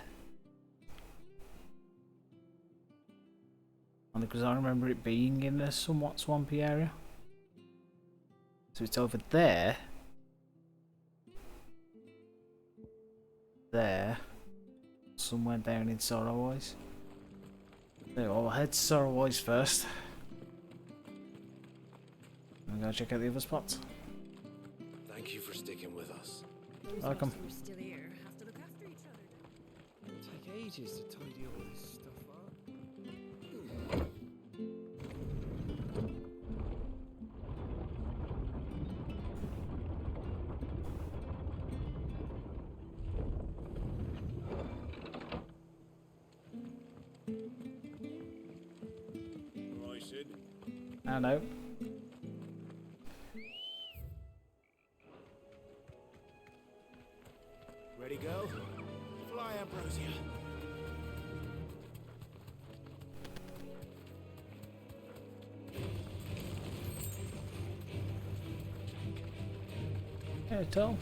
A: Only because I remember it being in a somewhat swampy area. So it's over there. There. Somewhere down in Sorrowwise. So I'll head to Sorrowwise first. I'm gonna check out the other spots.
D: Thank you for sticking with us.
A: Welcome.
C: We're still here. Have to look after each other.
H: It'll take ages to tidy all this stuff up.
F: Right, Sid.
A: I know.
D: Ready, go? Fly, Ambrosia.
A: Yeah, tell.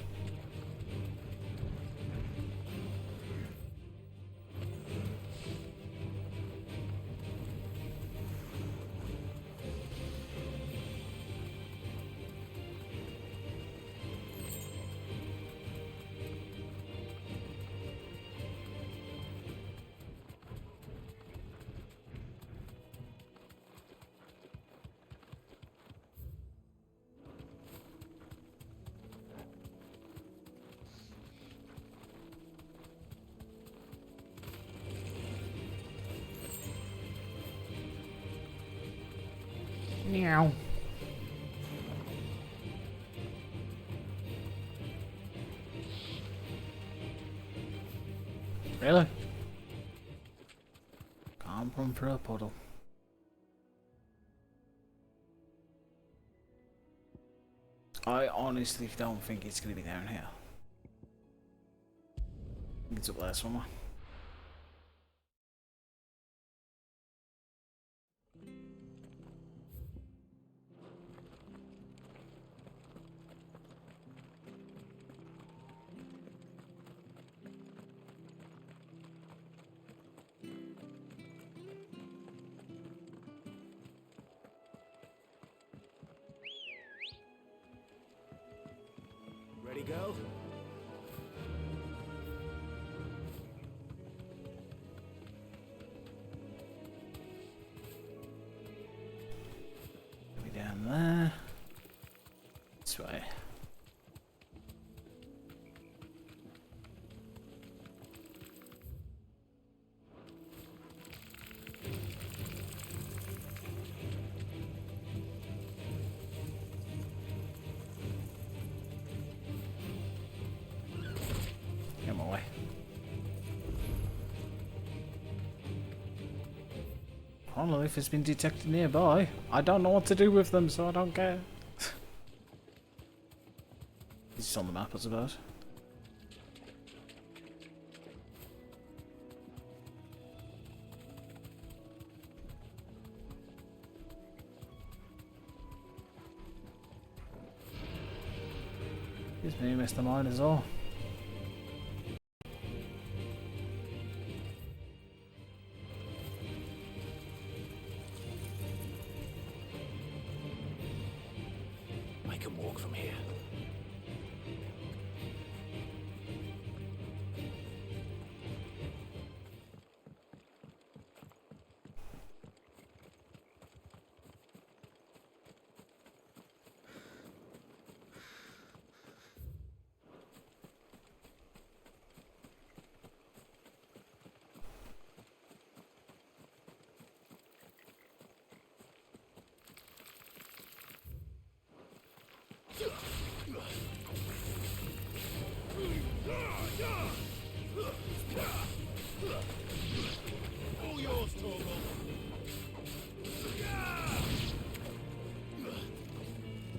A: Meow. Really? Can't run through a puddle. I honestly don't think it's gonna be down here. I think it's up there somewhere.
D: Ready, go?
A: Maybe down there. This way. Get my way. If has been detected nearby. I don't know what to do with them, so I don't care. It's on the map, I suppose. Excuse me, Mr. Mine as well.
D: I can walk from here.
B: All yours, Torgal.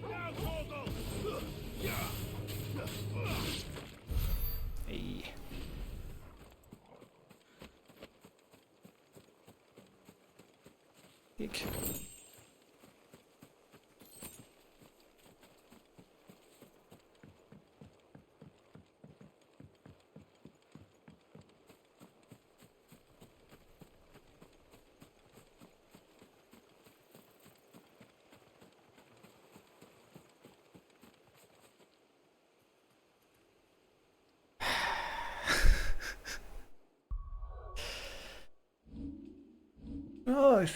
B: Now, Torgal.
A: Hey. Kick. Right.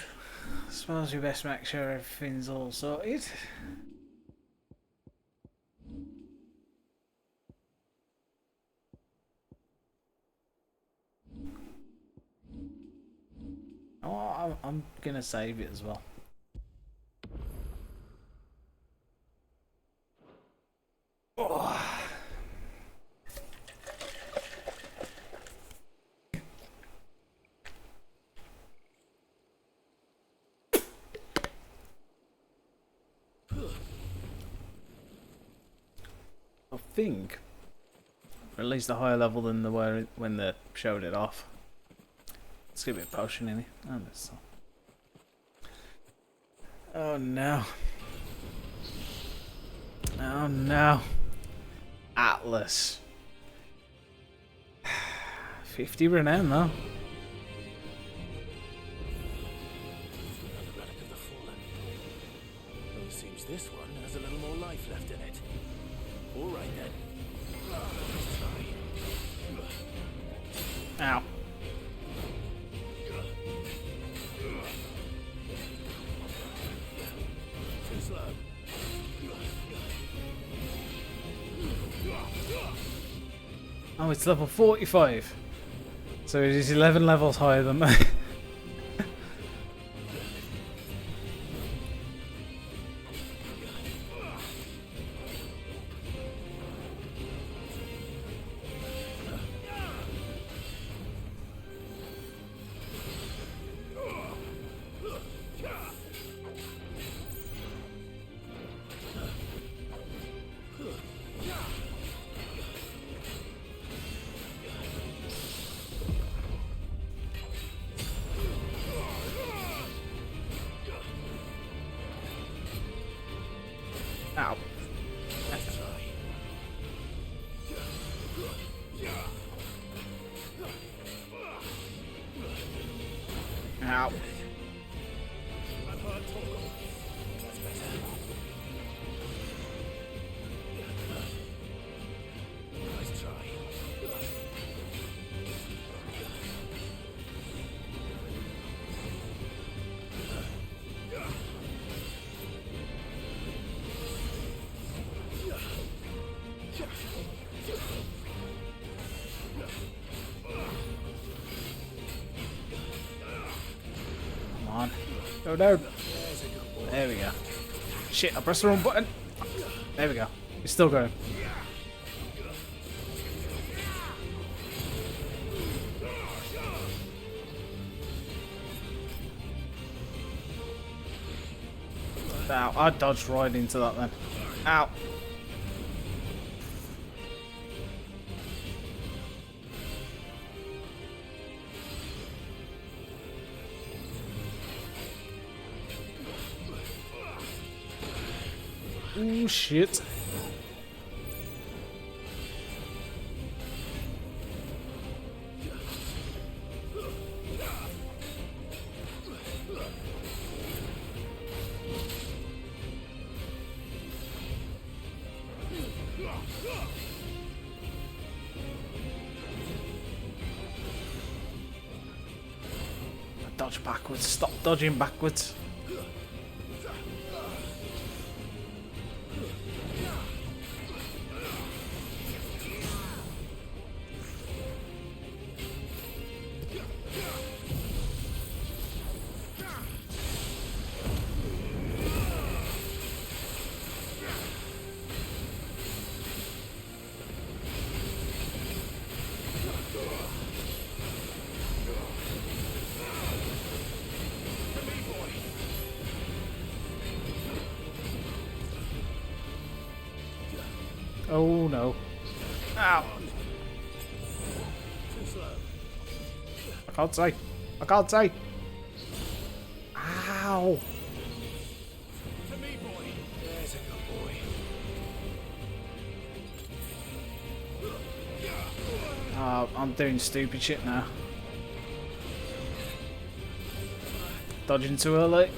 A: I suppose we best make sure everything's all sorted. Oh, I'm gonna save it as well. Oh. I think, or at least a higher level than they were when they showed it off. Let's give it a potion in it. And this. Oh no. Oh no. Atlas. 50 renown though.
D: Another relic of the fallen. Well, it seems this one has a little more life left in it. All right then. Let's try.
A: Ow.
D: Too slow.
A: Oh, it's level 45. So it is 11 levels higher than me. Ow.
B: I've heard talk of. That's better. Nice try.
A: Come on. Go down. There we go. Shit, I pressed the wrong button. There we go. It's still going. Ow, I dodged right into that then. Ow. Ooh, shit. Dodge backwards. Stop dodging backwards. Oh no. Ow. I can't say. I can't say. Ow.
B: To me, boy. There's a good boy.
A: Oh, I'm doing stupid shit now. Dodging too early.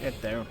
A: Get down.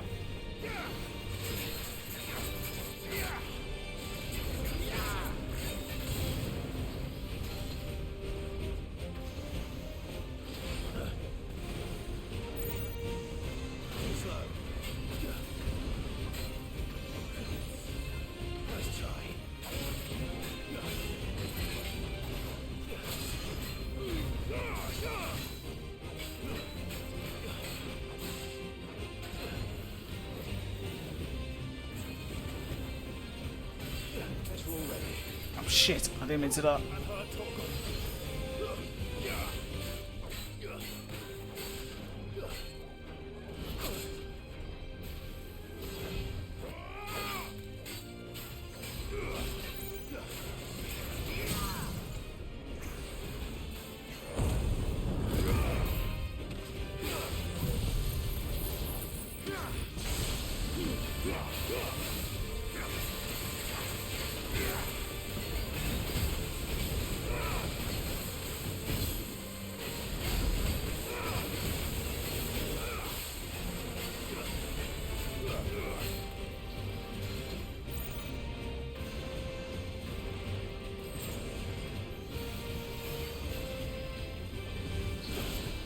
A: Oh shit, I didn't mean to that.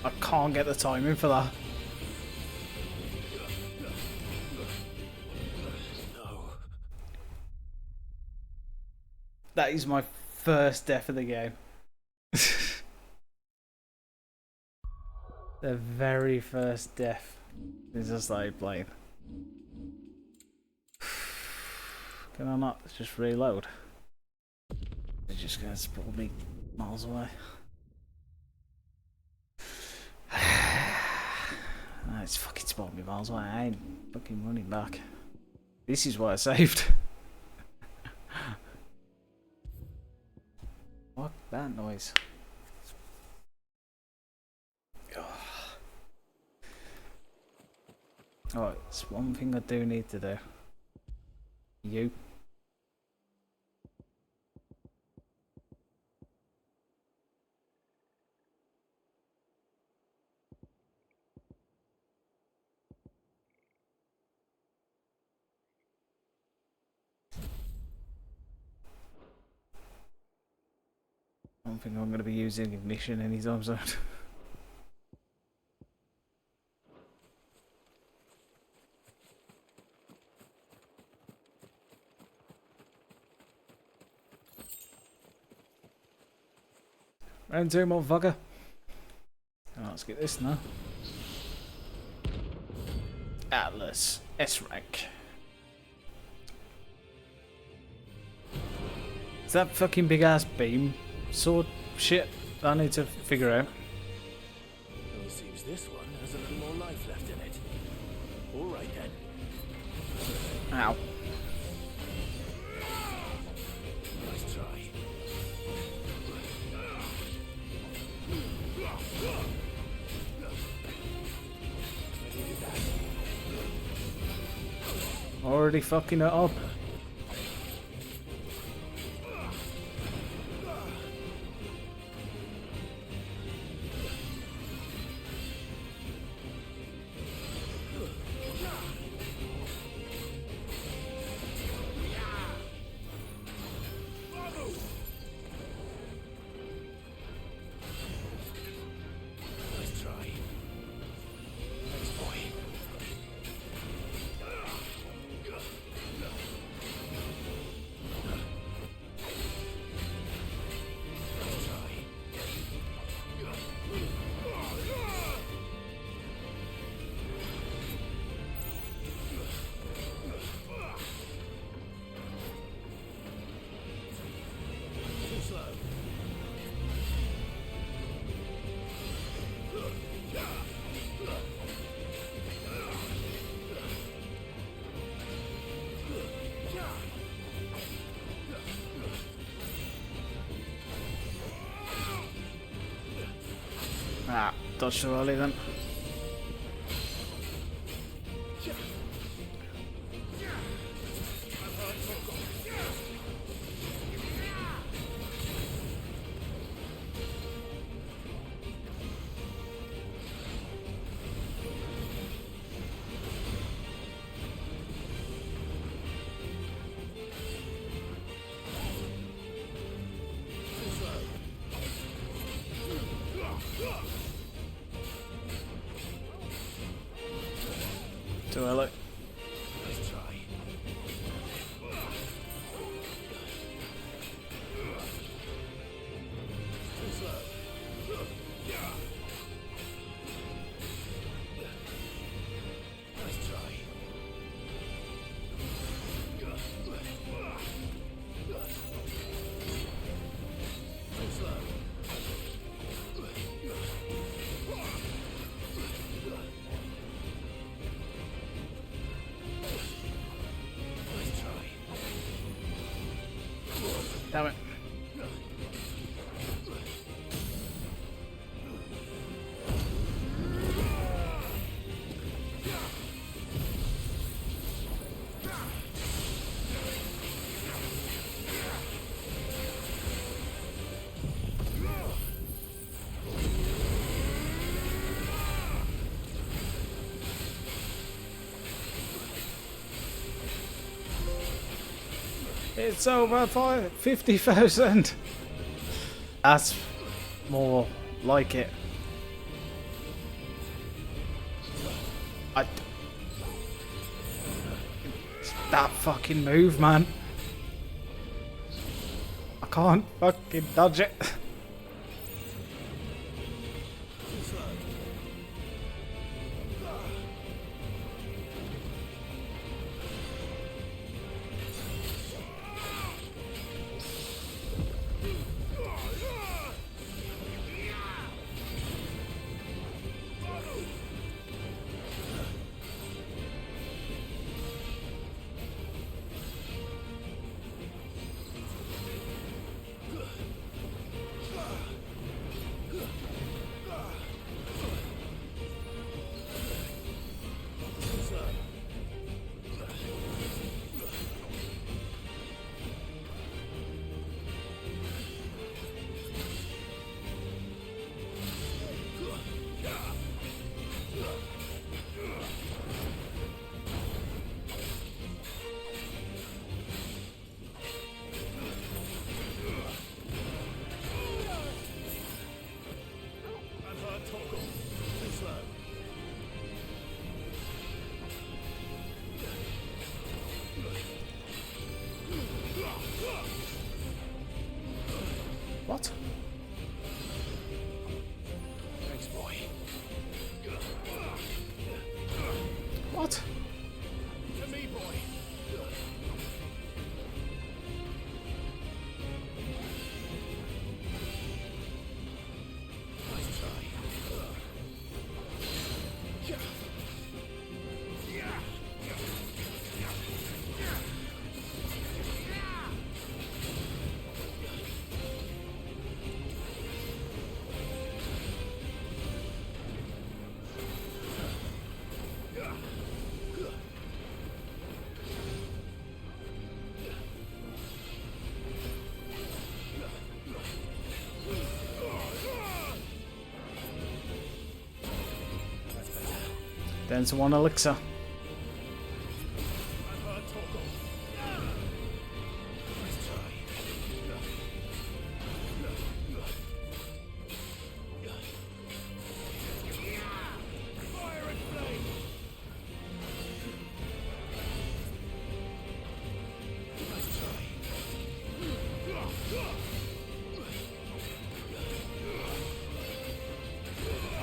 A: I can't get the timing for that. That is my first death of the game. The very first death is just like playing. Can I not just reload? They're just gonna spawn me miles away. It's fucking spawned me miles away. I ain't fucking running back. This is what I saved. Fuck that noise. Alright, there's one thing I do need to do. You. I don't think I'm going to be using ignition anytime soon. Round 2, motherfucker. Oh, let's get this now. Atlas S rank. Is that fucking big ass beam sword shit that I need to figure out?
D: Well, it seems this one has a little more life left in it. All right then.
A: Ow.
D: Nice try.
A: Already fucking it up.
D: Nice try. Thanks, boy. Nice try. Too slow.
A: Ah, dodge too early then. Too early.
D: Nice try. Too slow. Nice try. Too slow. Nice try.
A: Damn it. It's over 50,000. That's more like it. That fucking move, man. I can't fucking dodge it. What?
D: Thanks, boy.
A: What?
D: To me, boy. Nice try.
A: Then to one elixir.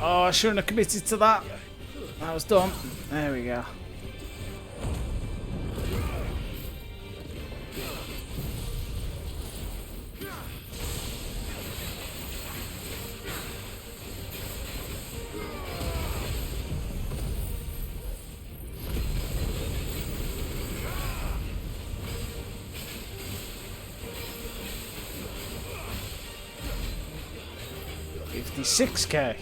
A: Oh, I shouldn't have committed to that. That was dumb. There we go. $56K.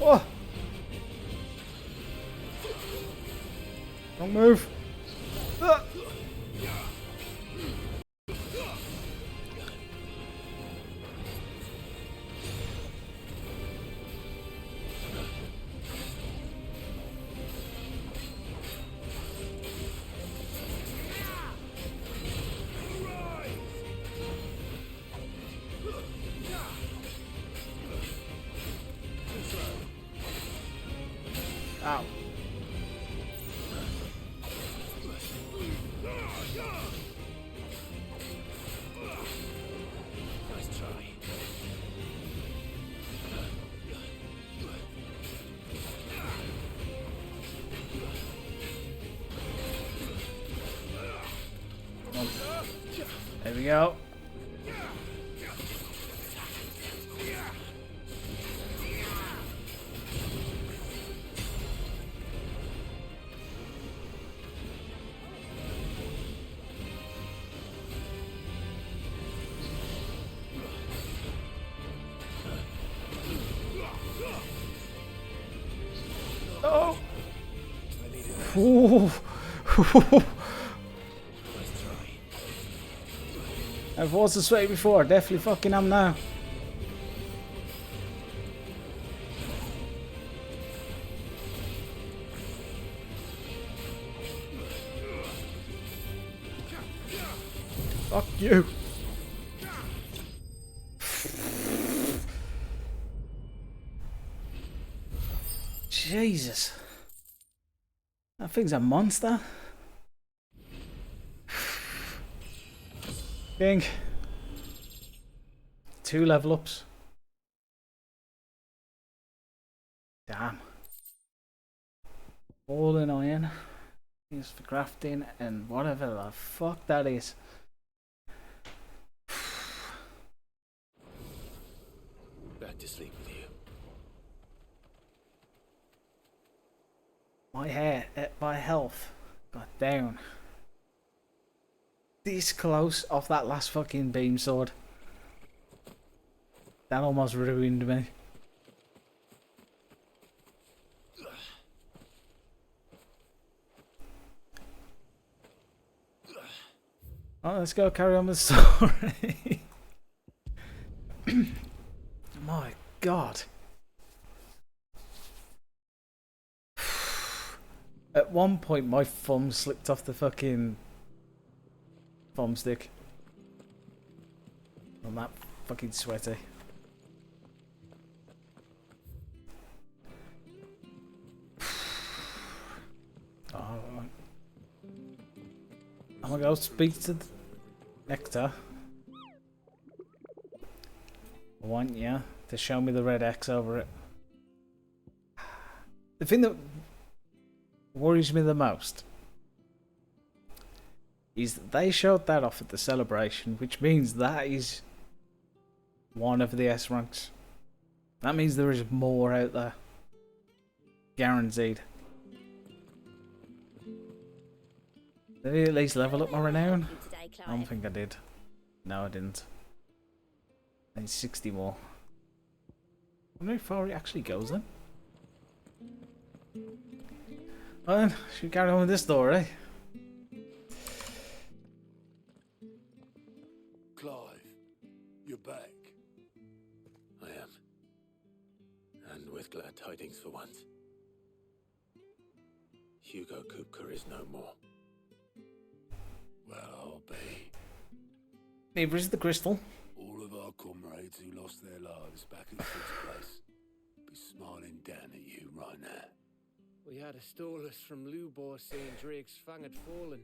A: Oh! Don't move. Ah. Ow.
D: Nice try.
A: There we go. Oh! Ooh. I've was this way before, definitely fucking am now. Fuck you. Jesus. That thing's a monster. King. 2 level ups. Damn. All in iron. Used for crafting and whatever the fuck that is.
D: Back to sleep with you.
A: My hair, my health got down. This close off that last fucking beam sword. That almost ruined me. Oh, let's go carry on with the story. My God. At one point, my thumb slipped off the fucking thumbstick. I'm that fucking sweaty. Oh, I'm gonna go speak to Nectar. I want you to show me the red X over it. The thing that worries me the most is that they showed that off at the celebration, which means that is one of the S ranks. That means there is more out there. Guaranteed. Did I at least level up my renown? I don't think I did. No, I didn't. I need 60 more. I wonder how far it actually goes then. Well then, should we carry on with this story?
D: Clive, you're back. I am. And with glad tidings for once. Hugo Kupka is no more. Well, I'll be.
A: Neither is the crystal.
D: All of our comrades who lost their lives back at Sixth Place be smiling down at you right now.
H: We had a stolus from Lubor saying Drake's fang had fallen.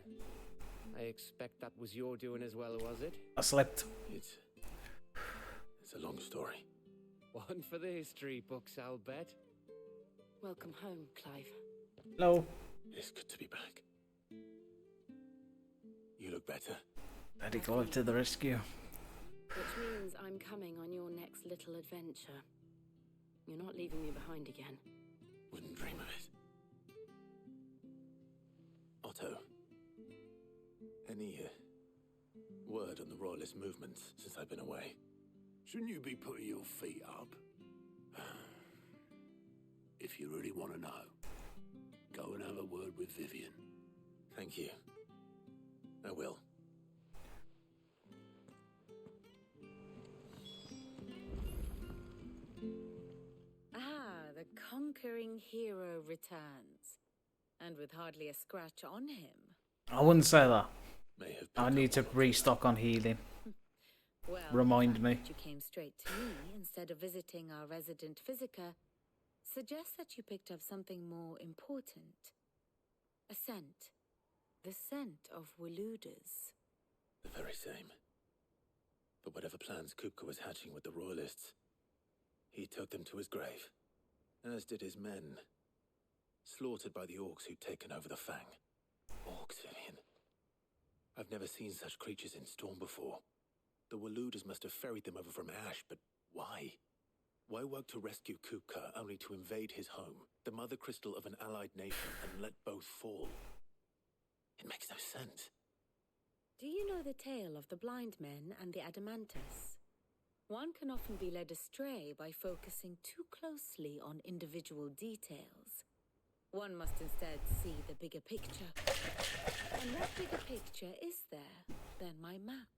H: I expect that was your doing as well, was it?
A: I slept.
D: It's a long story.
H: One for the history books, I'll bet.
C: Welcome home, Clive.
A: Hello.
D: It's good to be back. You look better.
A: Daddy Clive to the rescue.
C: Which means I'm coming on your next little adventure. You're not leaving me behind again.
D: Wouldn't dream of it. Otto, any word on the Royalist movement since I've been away? Shouldn't you be putting your feet up? If you really want to know, go and have a word with Vivian. Thank you. I will.
C: Ah, the conquering hero returns. And with hardly a scratch on him.
A: I wouldn't say that.
D: May have
A: I
D: picked
A: need
D: up
A: to
D: one or two.
A: restock on healing.
C: Well,
A: Remind
C: the
A: me.
C: fact that you came straight to me instead of visiting our resident physiker suggests that you picked up something more important. A scent. The scent of Waludas.
D: The very same. But whatever plans Kupka was hatching with the Royalists, he took them to his grave, as did his men, slaughtered by the orcs who'd taken over the Fang. Orcs, Vivian. I've never seen such creatures in Storm before. The Waludas must have ferried them over from Ash, but why? Why work to rescue Kupka only to invade his home, the mother crystal of an allied nation, and let both fall? It makes no sense.
C: Do you know the tale of the blind men and the Adamantus? One can often be led astray by focusing too closely on individual details. One must instead see the bigger picture. And what bigger picture is there than my map?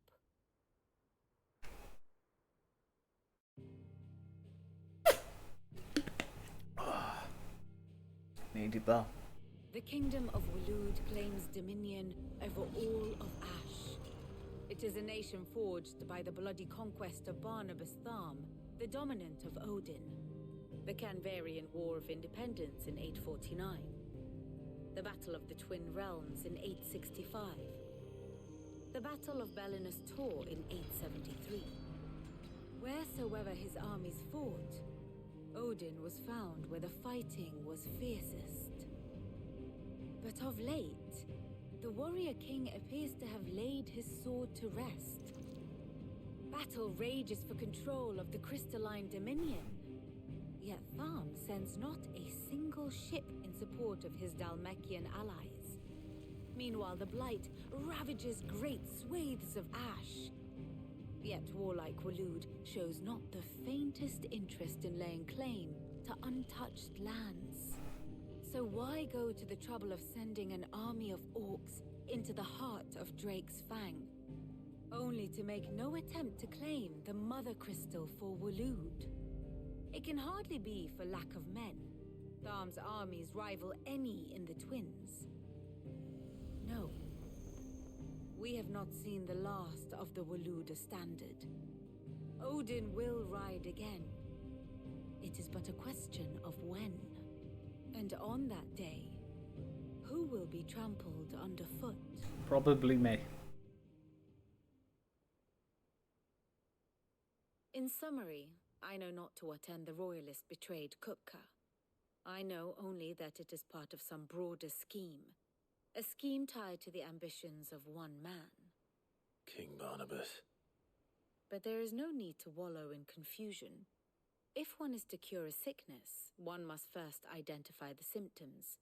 A: Needed that.
C: The kingdom of Walud claims dominion over all of Ash. It is a nation forged by the bloody conquest of Barnabas Tharm, the dominant of Odin. the Canvarian War of Independence in 849, the Battle of the Twin Realms in 865, the Battle of Belinus Tor in 873. Wheresoever his armies fought, Odin was found where the fighting was fiercest. But of late, the warrior king appears to have laid his sword to rest. Battle rages for control of the crystalline dominion. Yet Tharm sends not a single ship in support of his Dhalmekian allies. Meanwhile, the Blight ravages great swathes of ash. Yet warlike Waloed shows not the faintest interest in laying claim to untouched lands. So why go to the trouble of sending an army of orcs into the heart of Drake's Fang, only to make no attempt to claim the Mother Crystal for Waloed? It can hardly be for lack of men. Tharm's armies rival any in the Twins. No. We have not seen the last of the Waloed standard. Odin will ride again. It is but a question of when. And on that day, who will be trampled underfoot?
A: Probably me.
C: In summary, I know not to what end the royalist betrayed Kupka. I know only that it is part of some broader scheme. A scheme tied to the ambitions of one man.
D: King Barnabas.
C: But there is no need to wallow in confusion. If one is to cure a sickness, one must first identify the symptoms.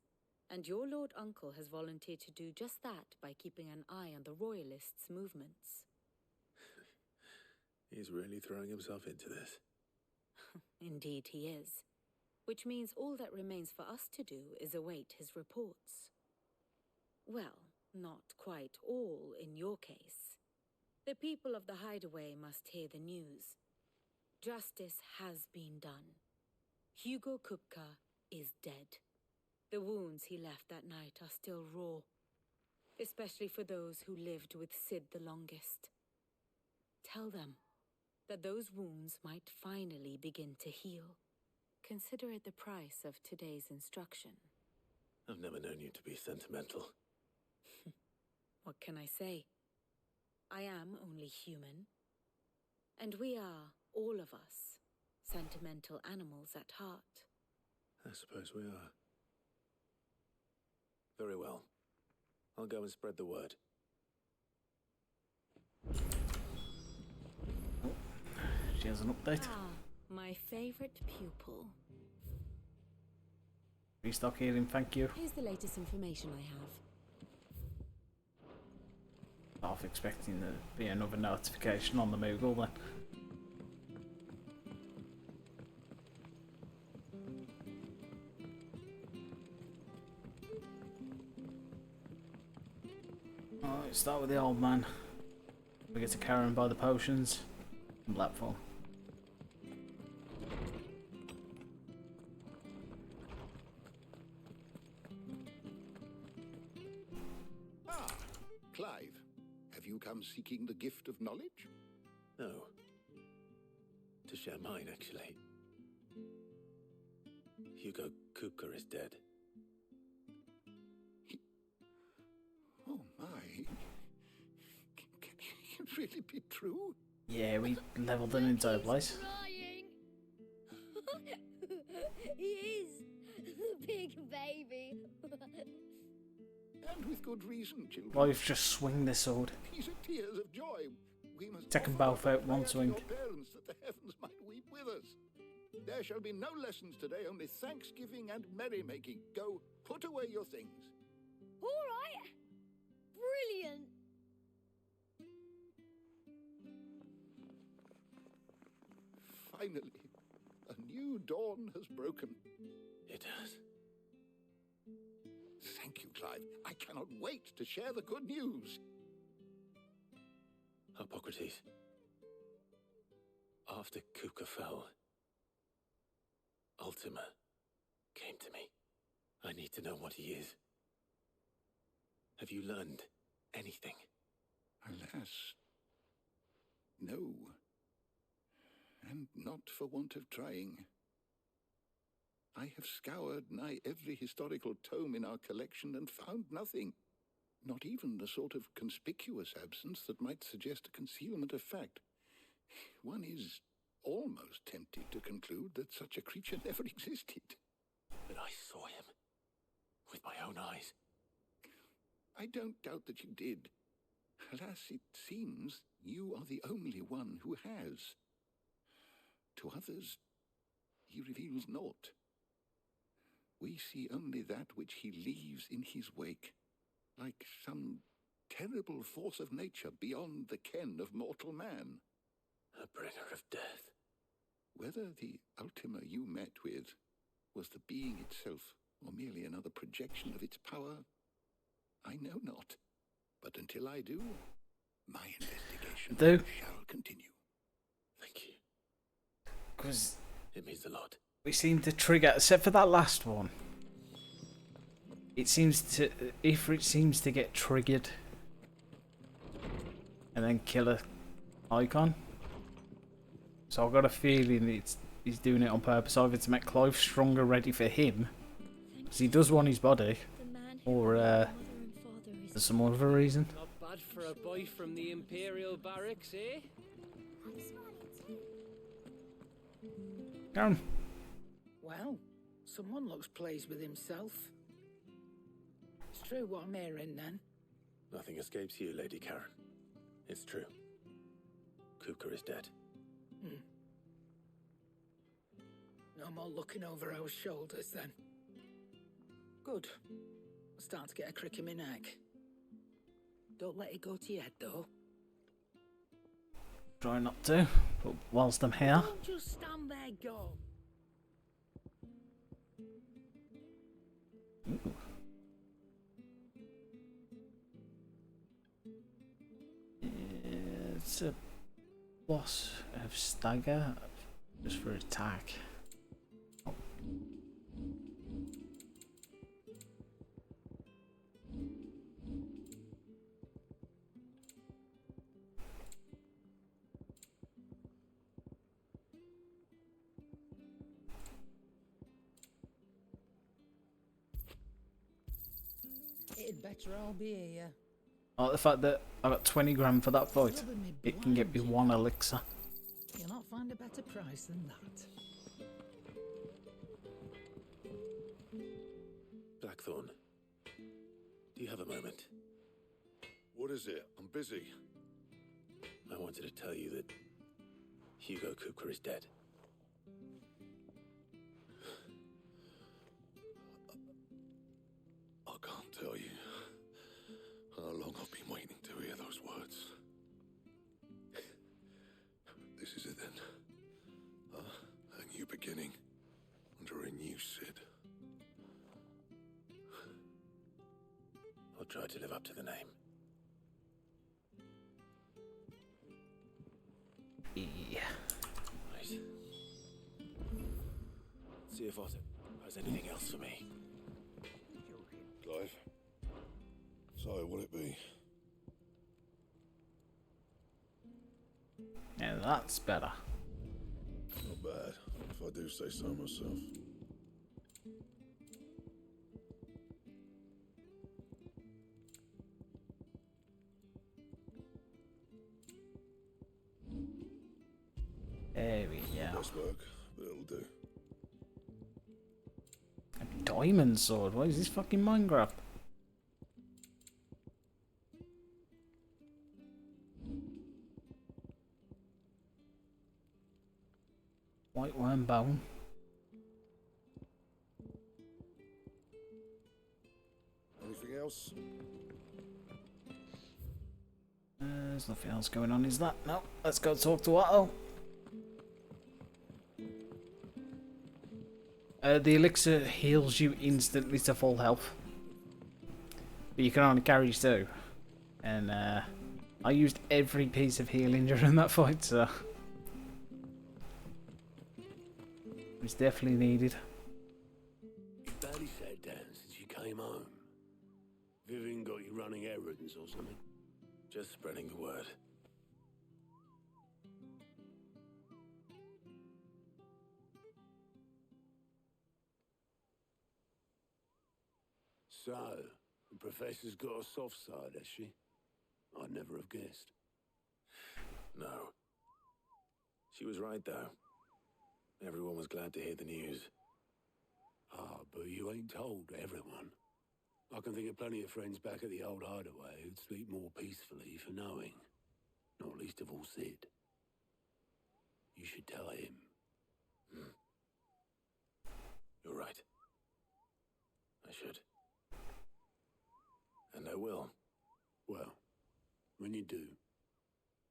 C: And your Lord Uncle has volunteered to do just that by keeping an eye on the royalists' movements.
D: He's really throwing himself into this.
C: Indeed he is. Which means all that remains for us to do is await his reports. Well, not quite all in your case. The people of the Hideaway must hear the news. Justice has been done. Hugo Kupka is dead. The wounds he left that night are still raw, especially for those who lived with Sid the longest. Tell them that those wounds might finally begin to heal. Consider it the price of today's instruction.
D: I've never known you to be sentimental.
C: What can I say? I am only human. And we are, all of us, sentimental animals at heart.
D: I suppose we are. Very well. I'll go and spread the word.
A: She has an update.
C: Ah, my favorite pupil.
A: Restock hearing, thank you.
C: Here's the latest information I have.
A: Half expecting there to be another notification on the Moogle then. Alright, start with the old man. We get to Karen by the potions and platform.
F: Ah, Clive. Have you come seeking the gift of knowledge?
D: No. To share mine, actually. Hugo Kupka is dead.
F: Oh my. Can it really be true?
A: Yeah, we leveled an entire place.
G: Crying. He is the big baby.
F: And with good reason, children.
A: Clive, just swing this sword.
F: These are tears of joy. We must
A: Take 'em
F: offer
A: both out, one
F: prayer to
A: swing.
F: your parents that the heavens might weep with us. There shall be no lessons today, only thanksgiving and merrymaking. Go, put away your things.
G: All right. Brilliant.
F: Finally, a new dawn has broken.
D: It has.
F: Thank you, Clive. I cannot wait to share the good news.
D: Hippocrates. After Kupka fell, Ultima came to me. I need to know what he is. Have you learned anything?
F: Alas, no. And not for want of trying. I have scoured nigh every historical tome in our collection and found nothing. Not even the sort of conspicuous absence that might suggest a concealment of fact. One is almost tempted to conclude that such a creature never existed.
D: But I saw him. With my own eyes.
F: I don't doubt that you did. Alas, it seems you are the only one who has. To others, he reveals naught. We see only that which he leaves in his wake, like some terrible force of nature beyond the ken of mortal man.
D: A bringer of death.
F: Whether the Ultima you met with was the being itself, or merely another projection of its power, I know not. But until I do, my investigation shall continue.
D: Thank you.
A: Because
D: It means a lot.
A: we seem to trigger, except for that last one. It seems to, Ifrit seems to get triggered and then kill a icon. So I've got a feeling he's doing it on purpose, either to make Clive stronger, ready for him, because he does want his body, or for some other reason.
H: Not bad for a boy from the Imperial Barracks, eh?
A: Karen.
E: Well, someone looks pleased with himself. It's true what I'm hearing, then.
D: Nothing escapes you, Lady Karen. It's true. Kupka is dead.
E: No more looking over our shoulders, then. Good. I'm starting to get a crick in my neck. Don't let it go to your head, though.
A: Try not to, but whilst I'm here.
E: Don't just stand there, go.
A: It's a boss of stagger, just for attack. Oh.
E: It'd better all be here.
A: Oh, the fact that I got 20 grand for that fight, it can get me one elixir.
E: You'll not find a better price than that.
D: Blackthorn, do you have a moment?
F: What is it? I'm busy.
D: I wanted to tell you that Hugo Kupka is dead.
F: I can't tell you how long I've been waiting to hear those words. This is it then. A new beginning under a new Sid.
D: I'll try to live up to the name.
A: Yeah.
D: Right. See if Otto has anything else for me.
F: Clive. So, will it be?
A: Yeah, that's better.
F: Not bad, if I do say so myself.
A: There we go.
F: Less work, but it'll do.
A: A diamond sword? What is this fucking Minecraft? White worm bone.
F: Anything else?
A: There's nothing else going on, is that? No, let's go talk to Otto. The elixir heals you instantly to full health. But you can only carry two. And I used every piece of healing during that fight, so it's definitely needed.
B: You've barely sat down since you came home. Vivian got you running errands or something.
D: Just spreading the word.
B: So, the Professor's got a soft side, has she? I'd never have guessed.
D: No. She was right, though. Everyone was glad to hear the news.
B: Ah, but you ain't told everyone. I can think of plenty of friends back at the old hideaway who'd sleep more peacefully for knowing. Not least of all Sid. You should tell him.
D: You're right. I should. And I will.
B: Well, when you do,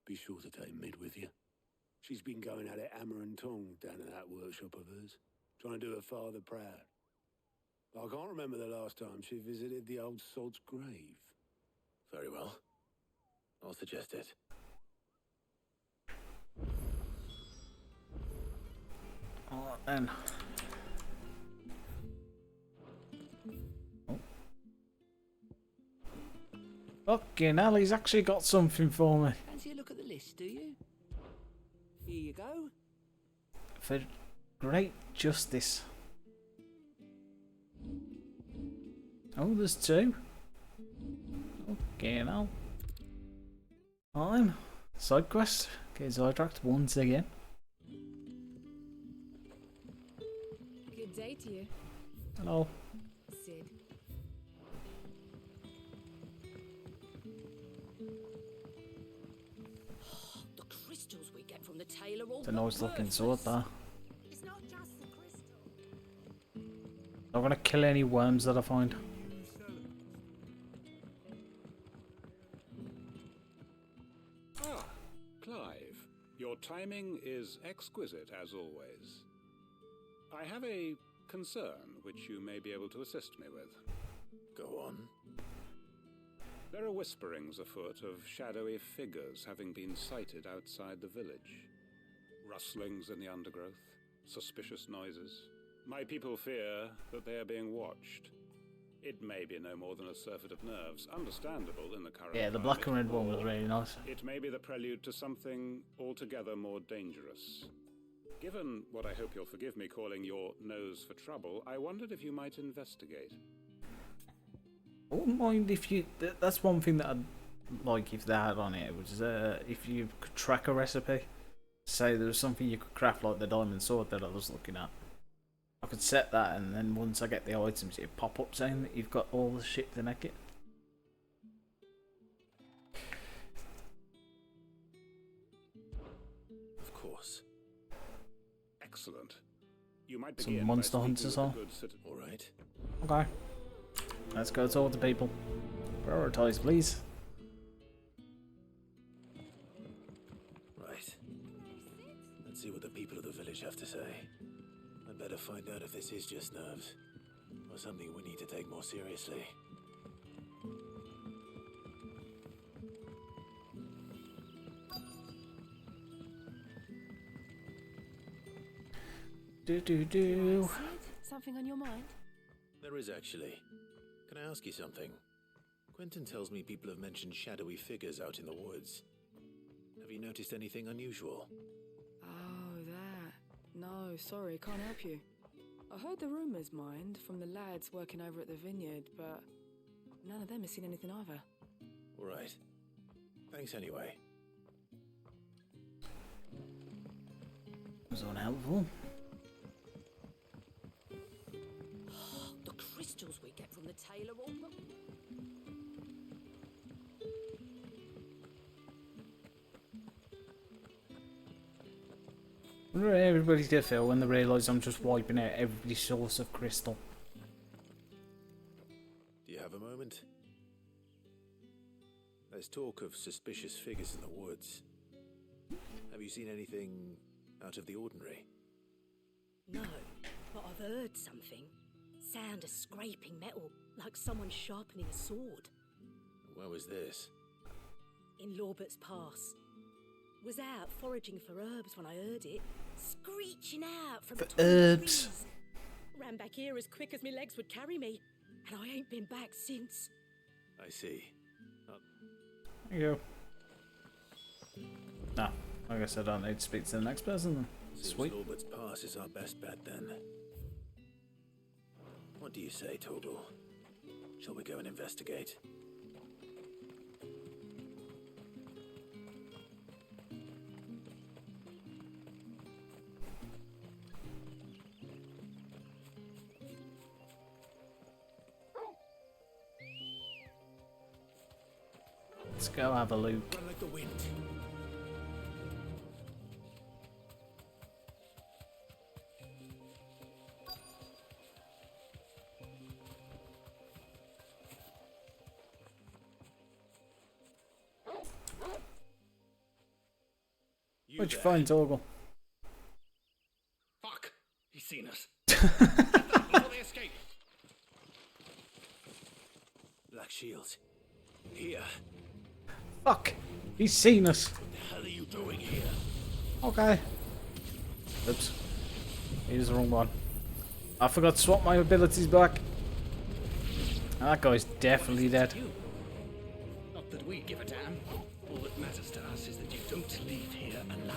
B: be sure to take Mid with you. She's been going at it hammer and tongs down in that workshop of hers, trying to do her father proud. I can't remember the last time she visited the old sod's grave.
D: Very well. I'll suggest it.
A: Alright then. Oh. Fucking hell, he's actually got something for me.
E: Fancy a look at the list, do you? Here you go.
A: For great justice. Oh, there's two. Okay, now. Fine. Side quest. Okay, sidetracked once again.
I: Good day to you,
A: Hello.
I: Sid.
C: The crystals we get from the tailor all
A: It's a nice looking sword, that.
G: It's not just the crystal.
A: Not gonna kill any worms that I find.
J: Ah, Clive. Your timing is exquisite, as always. I have a concern which you may be able to assist me with.
D: Go on.
J: There are whisperings afoot of shadowy figures having been sighted outside the village. Rustlings in the undergrowth, suspicious noises. My people fear that they are being watched. It may be no more than a surfeit of nerves, understandable in the current
A: Yeah, the
J: climate,
A: black and red one was
J: or
A: really nice.
J: it may be the prelude to something altogether more dangerous. Given what I hope you'll forgive me calling your nose for trouble, I wondered if you might investigate.
A: I wouldn't mind if you. That's one thing that I'd like if they had on it, which is if you could track a recipe. Say there was something you could craft like the diamond sword that I was looking at. I could set that, and then once I get the items, it pop up saying that you've got all the shit to make it.
D: Of course.
J: Excellent. You might
A: Some
J: begin
A: monster
J: by
A: hunters
J: speaking
A: are.
J: with a good citizen.
D: All right.
A: Okay. Let's go talk to people. Prioritize, please.
D: Right. Let's see what the people of the village have to say. I'd better find out if this is just nerves, or something we need to take more seriously.
A: Do.
I: Sid, something on your mind?
D: There is actually. Can I ask you something? Quentin tells me people have mentioned shadowy figures out in the woods. Have you noticed anything unusual?
I: Oh, that. No, sorry, can't help you. I heard the rumours, mind, from the lads working over at the vineyard, but none of them has seen anything either.
D: All right. Thanks anyway.
A: Was unhelpful.
C: The crystals we get from the tailor all...
A: I wonder how everybody's gonna feel when they realise I'm just wiping out every source of crystal.
D: Do you have a moment? There's talk of suspicious figures in the woods. Have you seen anything out of the ordinary?
C: No, but I've heard something. Sound of scraping metal, like someone sharpening a sword.
D: Where was this?
C: In Lorbert's Pass. Was out foraging for herbs when I heard it, screeching out from between the
A: herbs.
C: trees. Ran back here as quick as my legs would carry me, and I ain't been back since.
D: I see.
A: There you go. No, I guess I don't need to speak to the next person then.
D: Seems
A: Sweet.
D: Lorbert's Pass is our best bet then. What do you say, Torgal? Shall we go and investigate?
A: Let's go have a look.
D: Run like the wind.
A: What'd you find, Torgal?
F: Fuck! He's seen us. Before they escape.
D: Black shields. Here.
A: Fuck! He's seen us.
D: What the hell are you doing here?
A: Okay. Oops. Here's the wrong one. I forgot to swap my abilities back. That guy's definitely dead.
F: Not that we give a damn. All that matters to us is that you don't leave here alive.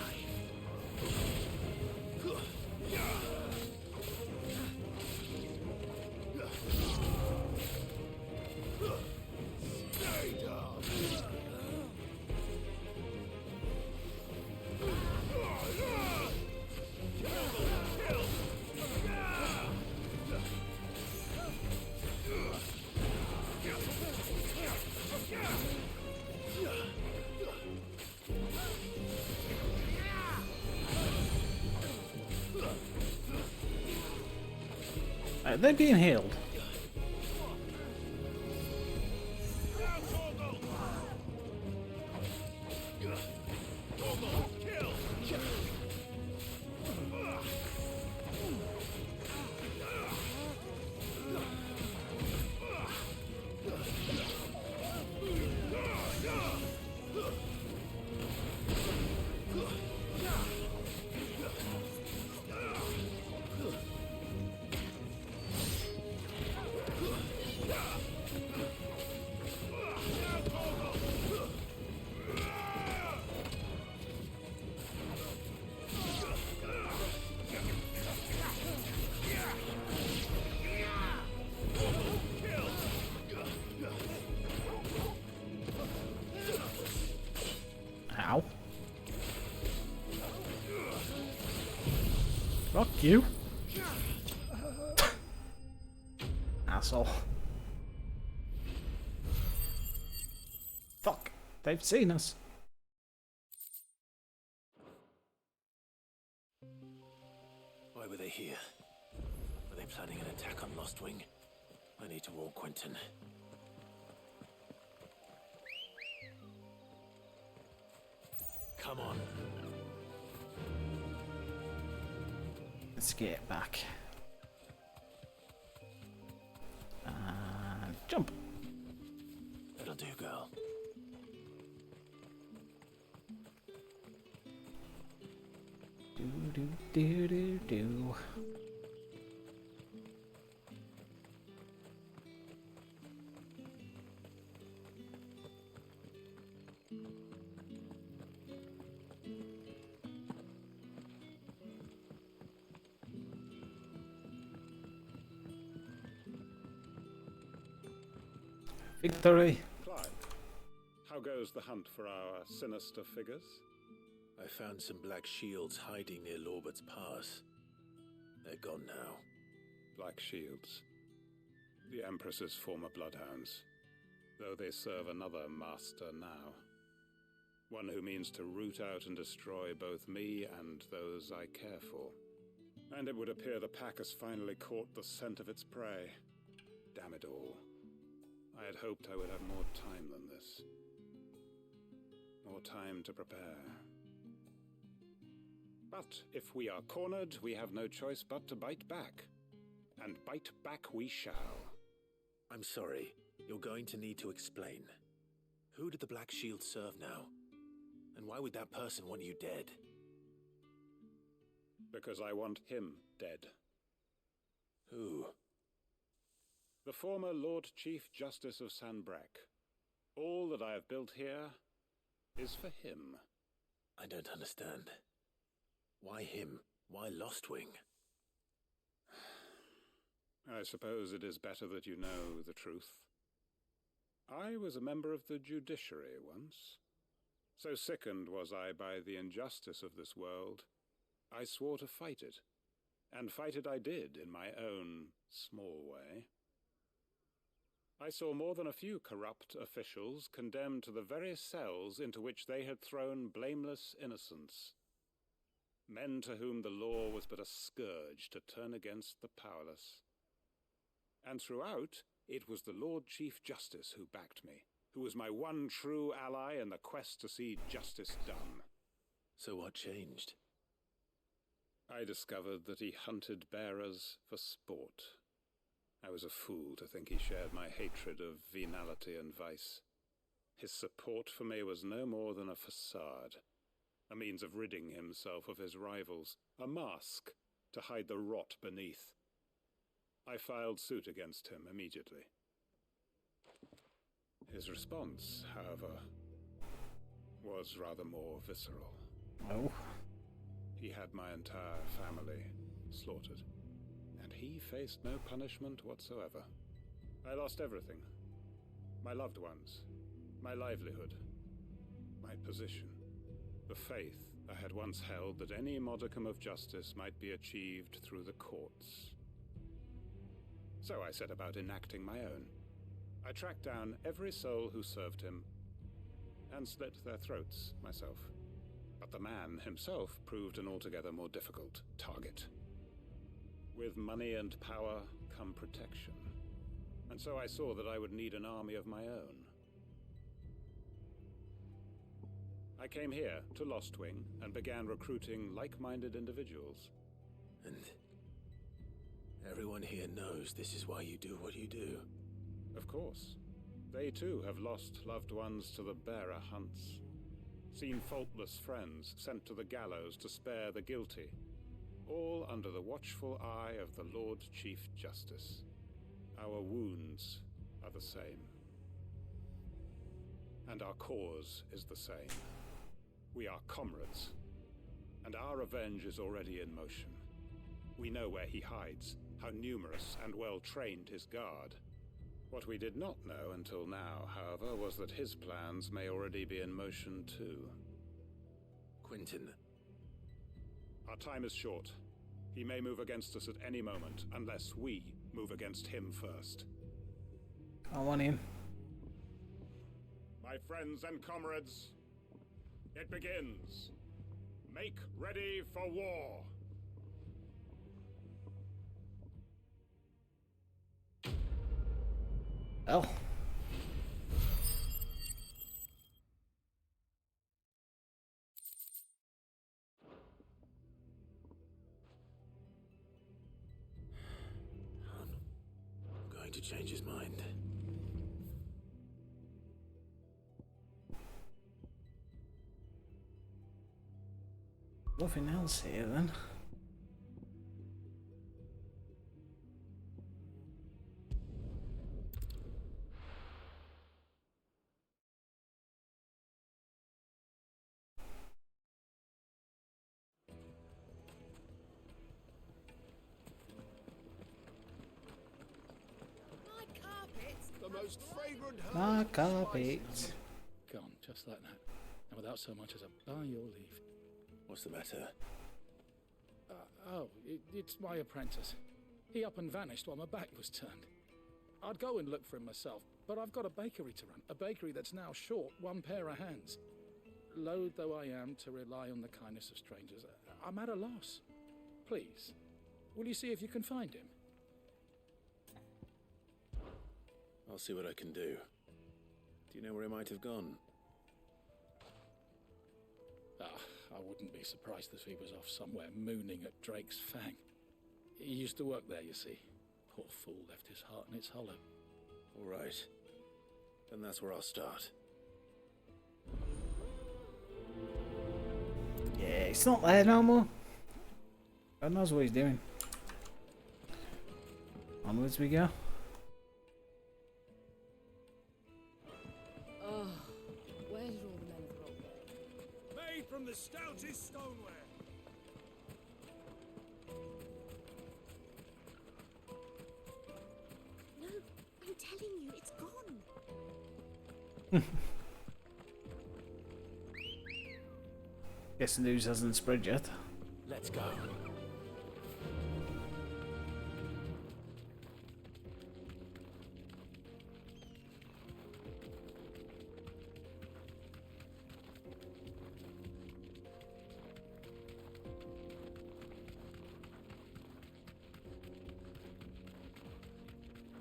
A: They're being healed. Ow. Fuck you. Asshole. Fuck. They've seen us.
D: Why were they here? Were they planning an attack on Lost Wing? I need to warn Quentin. Come on.
A: Let's get back. Jump.
D: That'll do, girl.
A: Do do do do do. Victory.
J: Clive, how goes the hunt for our sinister figures?
D: I found some black shields hiding near Lorbert's Pass. They're gone now.
J: Black Shields. The Empress's former bloodhounds. Though they serve another master now. One who means to root out and destroy both me and those I care for. And it would appear the pack has finally caught the scent of its prey. Damn it all. I had hoped I would have more time than this. More time to prepare. But if we are cornered, we have no choice but to bite back. And bite back we shall.
D: I'm sorry. You're going to need to explain. Who did the Black Shield serve now? And why would that person want you dead?
J: Because I want him dead.
D: Who?
J: The former Lord Chief Justice of Sanbreque. All that I have built here is for him.
D: I don't understand. Why him? Why Lost Wing?
J: I suppose it is better that you know the truth. I was a member of the judiciary once. So sickened was I by the injustice of this world, I swore to fight it. And fight it I did in my own small way. I saw more than a few corrupt officials condemned to the very cells into which they had thrown blameless innocents. Men to whom the law was but a scourge to turn against the powerless. And throughout, it was the Lord Chief Justice who backed me, who was my one true ally in the quest to see justice done.
D: So what changed?
J: I discovered that he hunted bearers for sport. I was a fool to think he shared my hatred of venality and vice. His support for me was no more than a facade, a means of ridding himself of his rivals, a mask to hide the rot beneath. I filed suit against him immediately. His response, however, was rather more visceral.
A: Oh.
J: He had my entire family slaughtered, and he faced no punishment whatsoever. I lost everything. My loved ones, my livelihood, my position, the faith I had once held that any modicum of justice might be achieved through the courts. So I set about enacting my own. I tracked down every soul who served him, and slit their throats myself. But the man himself proved an altogether more difficult target. With money and power come protection, and so I saw that I would need an army of my own. I came here to Lostwing and began recruiting like-minded individuals.
D: And everyone here knows this is why you do what you do.
J: Of course. They too have lost loved ones to the bearer hunts. Seen faultless friends sent to the gallows to spare the guilty. All under the watchful eye of the Lord Chief Justice. Our wounds are the same. And our cause is the same. We are comrades. And our revenge is already in motion. We know where he hides, how numerous and well-trained his guard. What we did not know until now, however, was that his plans may already be in motion too.
D: Quentin.
J: Our time is short. He may move against us at any moment, unless we move against him first.
A: I want him.
J: My friends and comrades, it begins. Make ready for war.
A: Oh.
D: I'm going to change his mind.
A: Nothing else here then.
E: The most fragrant
A: My carpet.
E: Gone, just like that. And without so much as a by your leave.
D: What's the matter?
E: It's my apprentice. He up and vanished while my back was turned. I'd go and look for him myself, but I've got a bakery to run. A bakery that's now short one pair of hands. Loath though I am to rely on the kindness of strangers, I'm at a loss. Please, will you see if you can find him?
D: I'll see what I can do. Do you know where he might have gone?
E: I wouldn't be surprised if he was off somewhere mooning at Drake's Fang. He used to work there, you see. Poor fool left his heart in its hollow.
D: All right. Then that's where I'll start.
A: Yeah, it's not there no more. God knows what he's doing. Onwards we go.
I: Oh, where did all the men go?
B: Made from the stoutest stoneware.
G: No, I'm telling you, it's gone.
A: Guess the news hasn't spread yet.
H: Let's go.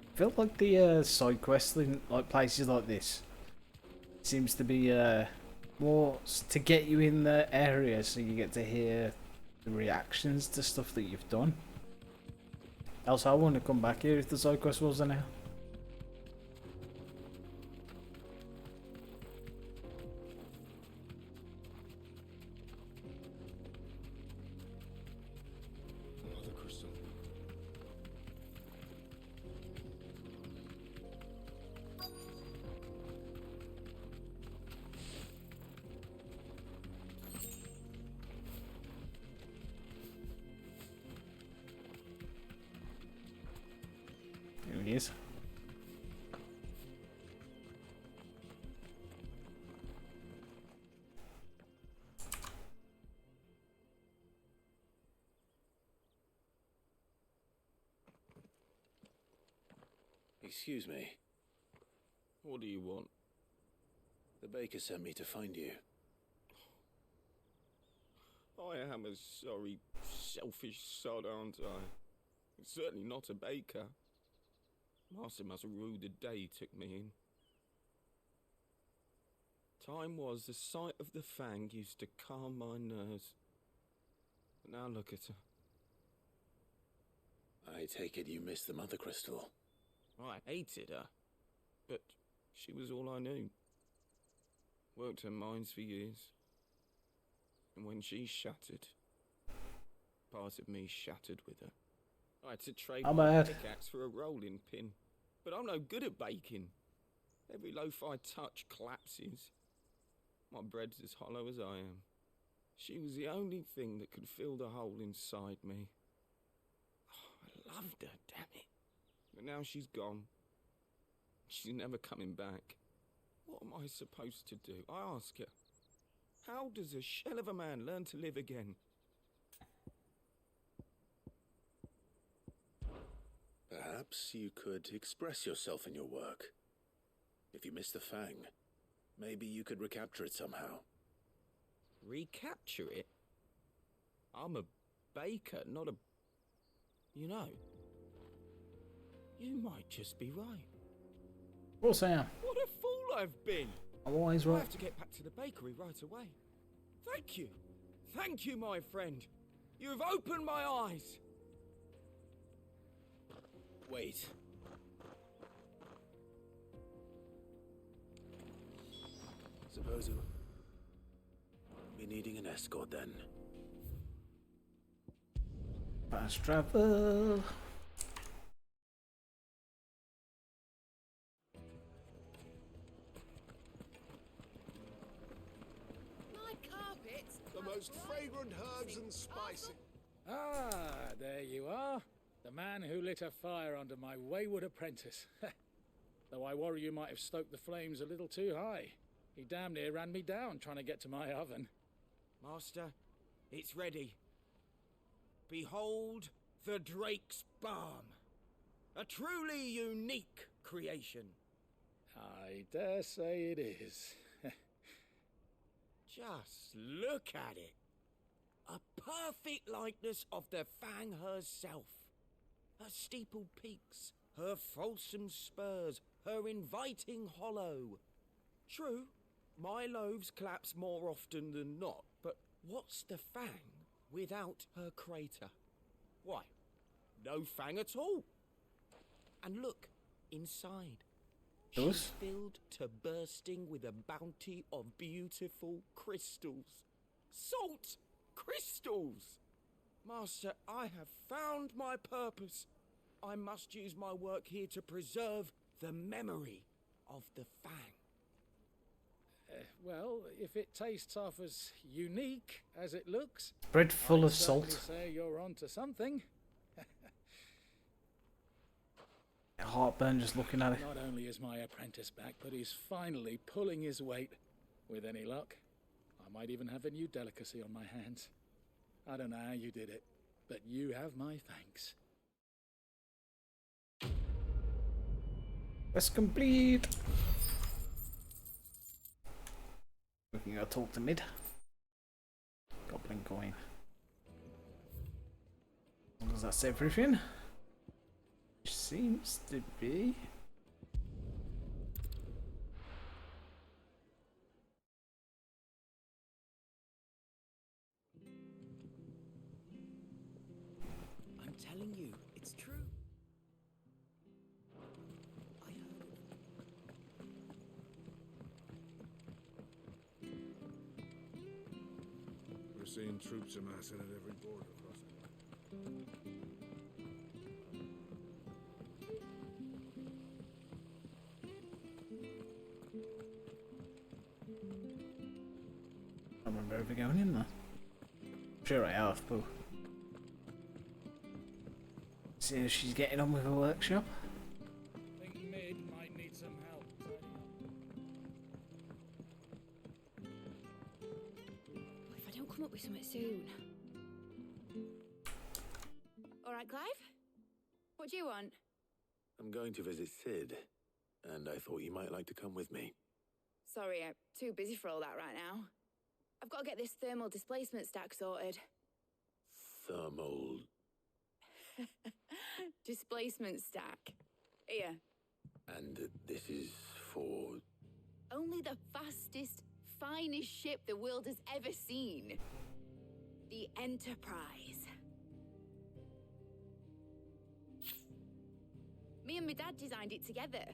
A: I feel like the side quests in like places like this seems to be more to get you in the area so you get to hear the reactions to stuff that you've done. Else I want to come back here if the side quest wasn't here.
K: Another crystal.
A: Here he is.
D: Excuse me.
K: What do you want?
D: The baker sent me to find you.
K: I am a sorry, selfish sod, aren't I? Certainly not a baker. Master must have ruled the day he took me in. Time was the sight of the fang used to calm my nerves. But now look at her.
D: I take it you missed the mother crystal.
K: I hated her, but she was all I knew. Worked her mines for years. And when she shattered, part of me shattered with her. I had to trade
A: I'm
K: my
A: bad.
K: pickaxe for a rolling pin. But I'm no good at baking. Every loaf I touch collapses. My bread's as hollow as I am. She was the only thing that could fill the hole inside me. Oh, I loved her, damn it. But now she's gone. She's never coming back. What am I supposed to do? I ask her. How does a shell of a man learn to live again?
D: Perhaps you could express yourself in your work. If you miss the fang, maybe you could recapture it somehow.
K: Recapture it? I'm a baker, not a... You know, you might just be right.
A: Of course I am.
K: What a fool I've been!
A: I'm always
K: I
A: right.
K: have to get back to the bakery right away. Thank you. Thank you, my friend. You've opened my eyes.
D: Wait. Suppose you'll be needing an escort then.
A: Fast travel.
G: My carpets.
L: The most fragrant herbs and spices.
E: Ah, there you are. The man who lit a fire under my wayward apprentice. Though I worry you might have stoked the flames a little too high. He damn near ran me down trying to get to my oven.
K: Master, it's ready. Behold the Drake's Balm. A truly unique creation.
E: I dare say it is.
K: Just look at it. A perfect likeness of the Fang herself. Her steeple peaks, her fulsome spurs, her inviting hollow. True, my loaves collapse more often than not, but what's the Fang without her crater? Why, no Fang at all. And look, inside. She's filled to bursting with a bounty of beautiful crystals. Salt crystals! Master, I have found my purpose. I must use my work here to preserve the memory of the Fang.
E: Well, if it tastes half as unique as it looks,
A: Bread full
E: I'd
A: of salt.
E: certainly say you're onto something.
A: Heartburn just looking at it.
E: Not only is my apprentice back, but he's finally pulling his weight. With any luck, I might even have a new delicacy on my hands. I don't know how you did it, but you have my thanks.
A: Quest complete. We can go talk to Mid. Goblin coin. As long as that's everything. Which seems to be.
K: I'm telling you, it's true. I heard it.
L: We're seeing troops amassing at every border crossing.
A: I don't remember ever going in there. Sure I have, but see how she's getting on with her workshop.
E: Think Mid might need some help
G: If I don't come up with something soon. All right, Clive. What do you want?
D: I'm going to visit Sid, and I thought you might like to come with me.
G: Sorry, I'm too busy for all that right now. I've got to get this thermal displacement stack sorted.
D: Thermal...
G: Displacement stack. Here.
D: And this is for...
G: Only the fastest, finest ship the world has ever seen. The Enterprise. Me and my dad designed it together.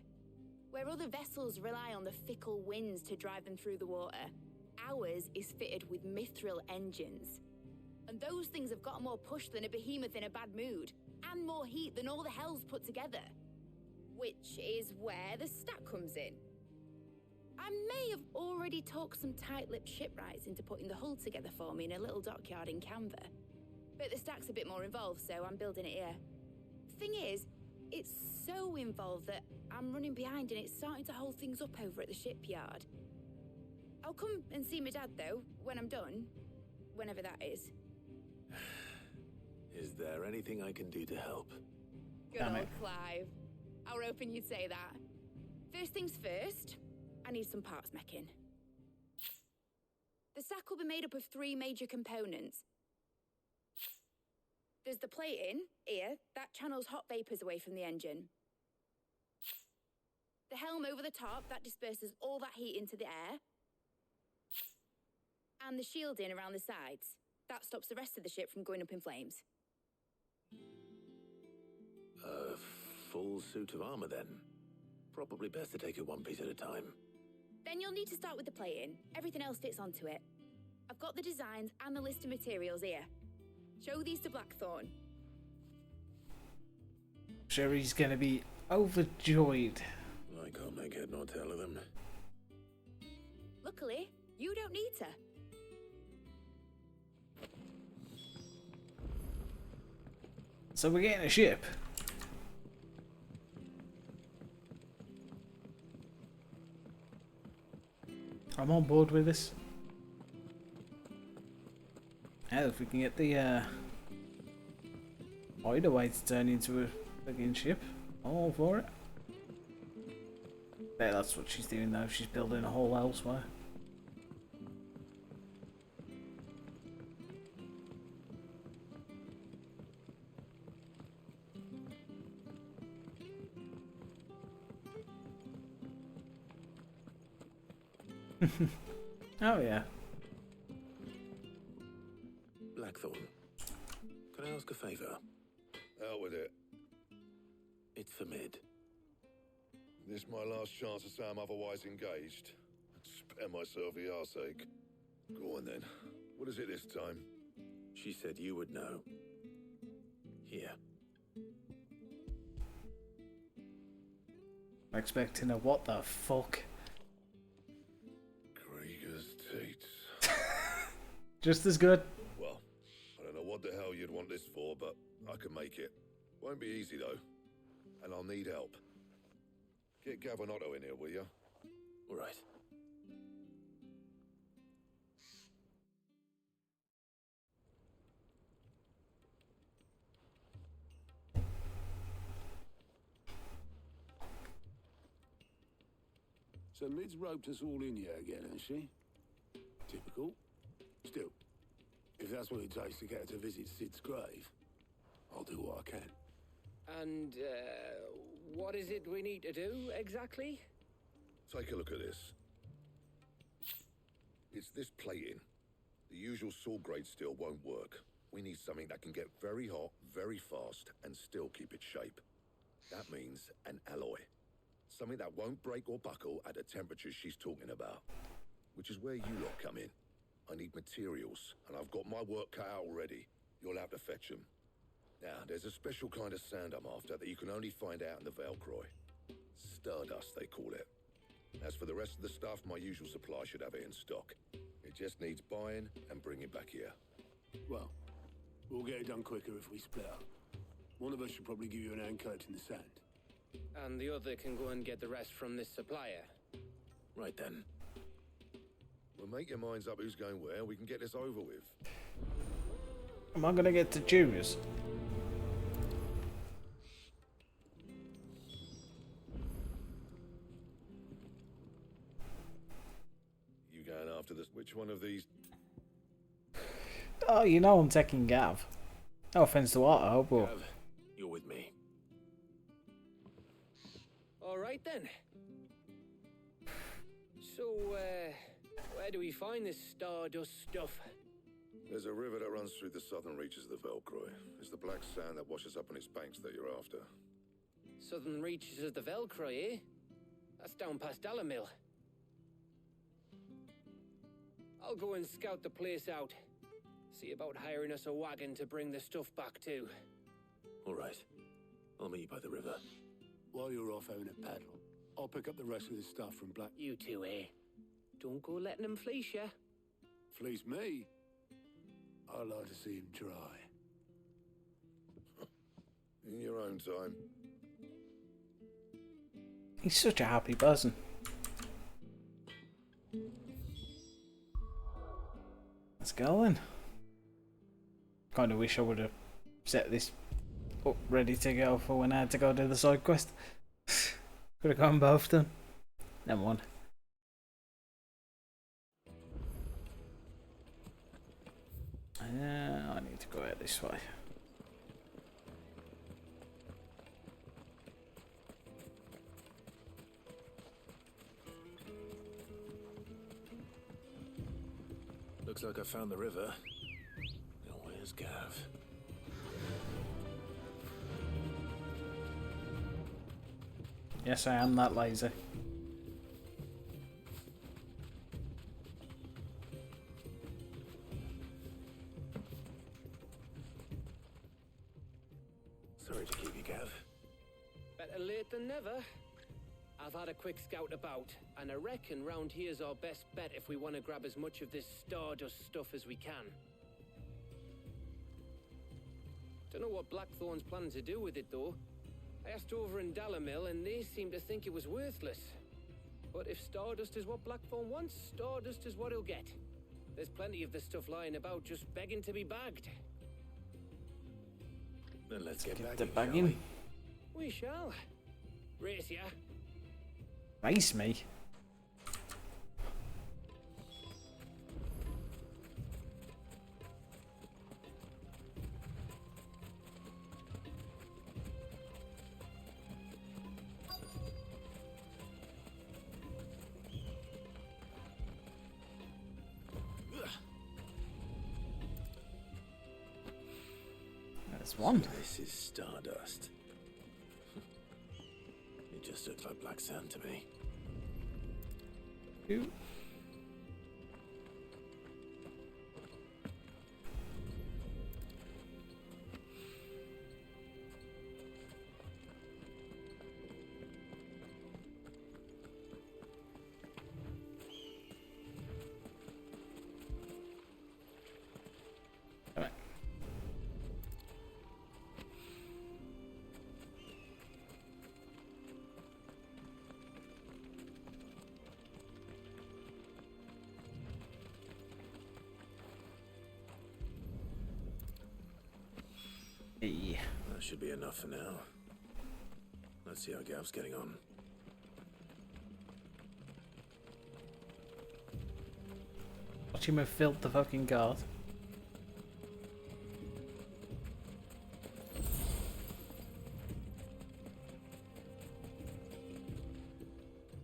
G: Where other vessels rely on the fickle winds to drive them through the water, ours is fitted with mithril engines. And those things have got more push than a behemoth in a bad mood, and more heat than all the hells put together. Which is where the stack comes in. I may have already talked some tight-lipped shipwrights into putting the hull together for me in a little dockyard in Canva. But the stack's a bit more involved, so I'm building it here. Thing is, it's so involved that I'm running behind and it's starting to hold things up over at the shipyard. I'll come and see my dad, though, when I'm done. Whenever that is.
D: Is there anything I can do to help?
G: Good old Clive. I were hoping you'd say that. First things first, I need some parts meching. The stack will be made up of 3 major components. There's the plating, here, that channels hot vapours away from the engine. The helm over the top, that disperses all that heat into the air. And the shielding around the sides. That stops the rest of the ship from going up in flames.
D: A full suit of armor, then? Probably best to take it one piece at a time.
G: Then you'll need to start with the plating. Everything else fits onto it. I've got the designs and the list of materials here. Show these to Blackthorn.
A: Sherry's gonna be overjoyed.
D: I can't make head nor tail of them.
G: Luckily, you don't need to.
A: So we're getting a ship. I'm on board with this. Yeah, if we can get the hideaway to turn into a friggin' ship, I'm all for it. Yeah, that's what she's doing now. She's building a hole elsewhere. Oh yeah.
D: Blackthorn, can I ask a favor?
L: Out with it.
D: It's for Mid.
L: This my last chance to say I'm otherwise engaged. Spare myself the arseache. Go on then. What is it this time?
D: She said you would know. Here.
A: I'm expecting a what the fuck?
L: Krieger's teats.
A: Just as good.
L: Well, I don't know what the hell you'd want this for, but I can make it. Won't be easy though. and I'll need help. Get Gav and Otto in here, will you?
D: All right.
B: So Mid's roped us all in here again, hasn't she? Typical. Still, if that's what it takes to get her to visit Sid's grave, I'll do what I can.
H: And, what is it we need to do, exactly?
L: Take a look at this. It's this plating. The usual saw grade steel won't work. We need something that can get very hot, very fast, and still keep its shape. That means an alloy. Something that won't break or buckle at the temperatures she's talking about. Which is where you lot come in. I need materials, and I've got my work cut out already. You'll have to fetch them. Now, there's a special kind of sand I'm after that you can only find out in the Velcroy. Stardust, they call it. As for the rest of the stuff, my usual supply should have it in stock. It just needs buying and bringing back here.
B: Well, we'll get it done quicker if we split up. One of us should probably give you an hand coat in the sand.
H: And the other can go and get the rest from this supplier.
D: Right then.
L: Well, make your minds up who's going where. We can get this over with.
A: Am I gonna get to choose?
L: You going after this? Which one of these?
A: Oh, you know I'm taking Gav. No offense to Otto, but
D: Gav, you're with me.
H: All right then. So, where do we find this Stardust stuff?
L: There's a river that runs through the southern reaches of the Velcroy. It's the black sand that washes up on its banks that you're after.
H: Southern reaches of the Velcroy, eh? That's down past Dalamil. I'll go and scout the place out. See about hiring us a wagon to bring the stuff back to.
D: All right. I'll meet you by the river.
B: While you're off having a paddle, I'll pick up the rest of the stuff from Black...
H: You two, eh? Don't go letting them fleece ya.
B: Fleece me? I'd like to see him try.
L: In your own time.
A: he's such a happy person. Let's go then. Kind of wish I would have set this up ready to go for when I had to go do the side quest. Could have gone both done. Never mind. I need to go out this way.
D: Looks like I found the river. Now where's Gav?
A: Yes, I am that lazy.
D: Sorry to keep you, Gav.
H: Better late than never. I've had a quick scout about, and I reckon round here's our best bet if we want to grab as much of this Stardust stuff as we can. Don't know what Blackthorn's planning to do with it, though. I asked over in Dalamil, and they seem to think it was worthless. But if Stardust is what Blackthorn wants, Stardust is what he'll get. There's plenty of this stuff lying about, just begging to be bagged.
D: Then let's get back
A: The
D: in,
A: bagging.
H: We shall. Race ya.
A: Race me. There's one.
D: This is Stardust. It just looks like black sand to me.
A: Ooh. Come on. Hey.
D: That should be enough for now. Let's see how Gav's getting on.
A: Watch him filth the fucking guard.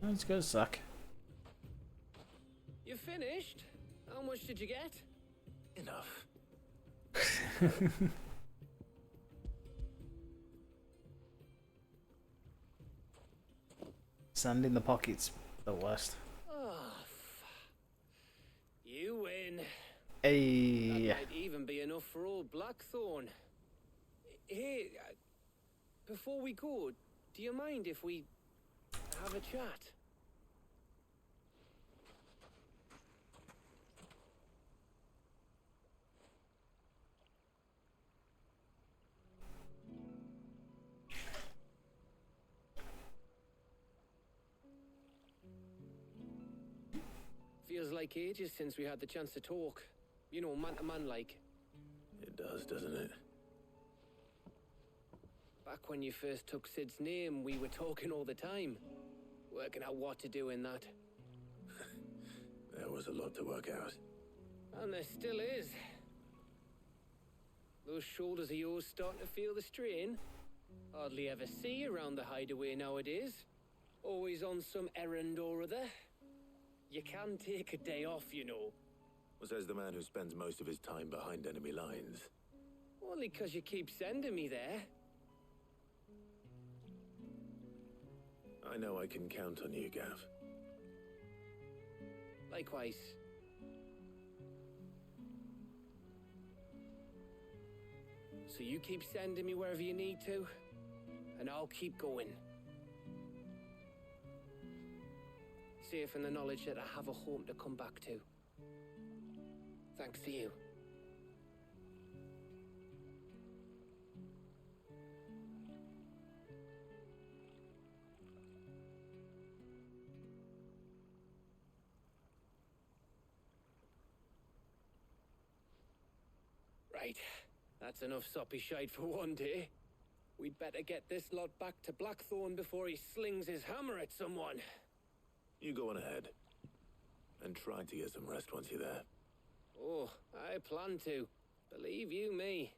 A: Let's go, suck.
H: You finished? How much did you get?
D: Enough.
A: Sand in the pockets, the worst.
H: Oh, you win.
A: Hey.
H: That might even be enough for old Blackthorn. Hey, before we go, do you mind if we have a chat? Feels like ages since we had the chance to talk. You know, man to man like.
D: It does, doesn't it?
H: Back when you first took Sid's name, we were talking all the time. Working out what to do in that.
D: There was a lot to work out.
H: And there still is. Those shoulders of yours starting to feel the strain. Hardly ever see you around the hideaway nowadays. Always on some errand or other. You can take a day off, you know.
D: Well, says the man who spends most of his time behind enemy lines.
H: Only 'cause you keep sending me there.
D: I know I can count on you, Gav.
H: Likewise. So you keep sending me wherever you need to, and I'll keep going. Safe in the knowledge that I have a home to come back to. Thanks to you. Right, that's enough soppy shite for one day. We'd better get this lot back to Blackthorn before he slings his hammer at someone.
D: You go on ahead. And try to get some rest once you're there.
H: Oh, I plan to. Believe you me.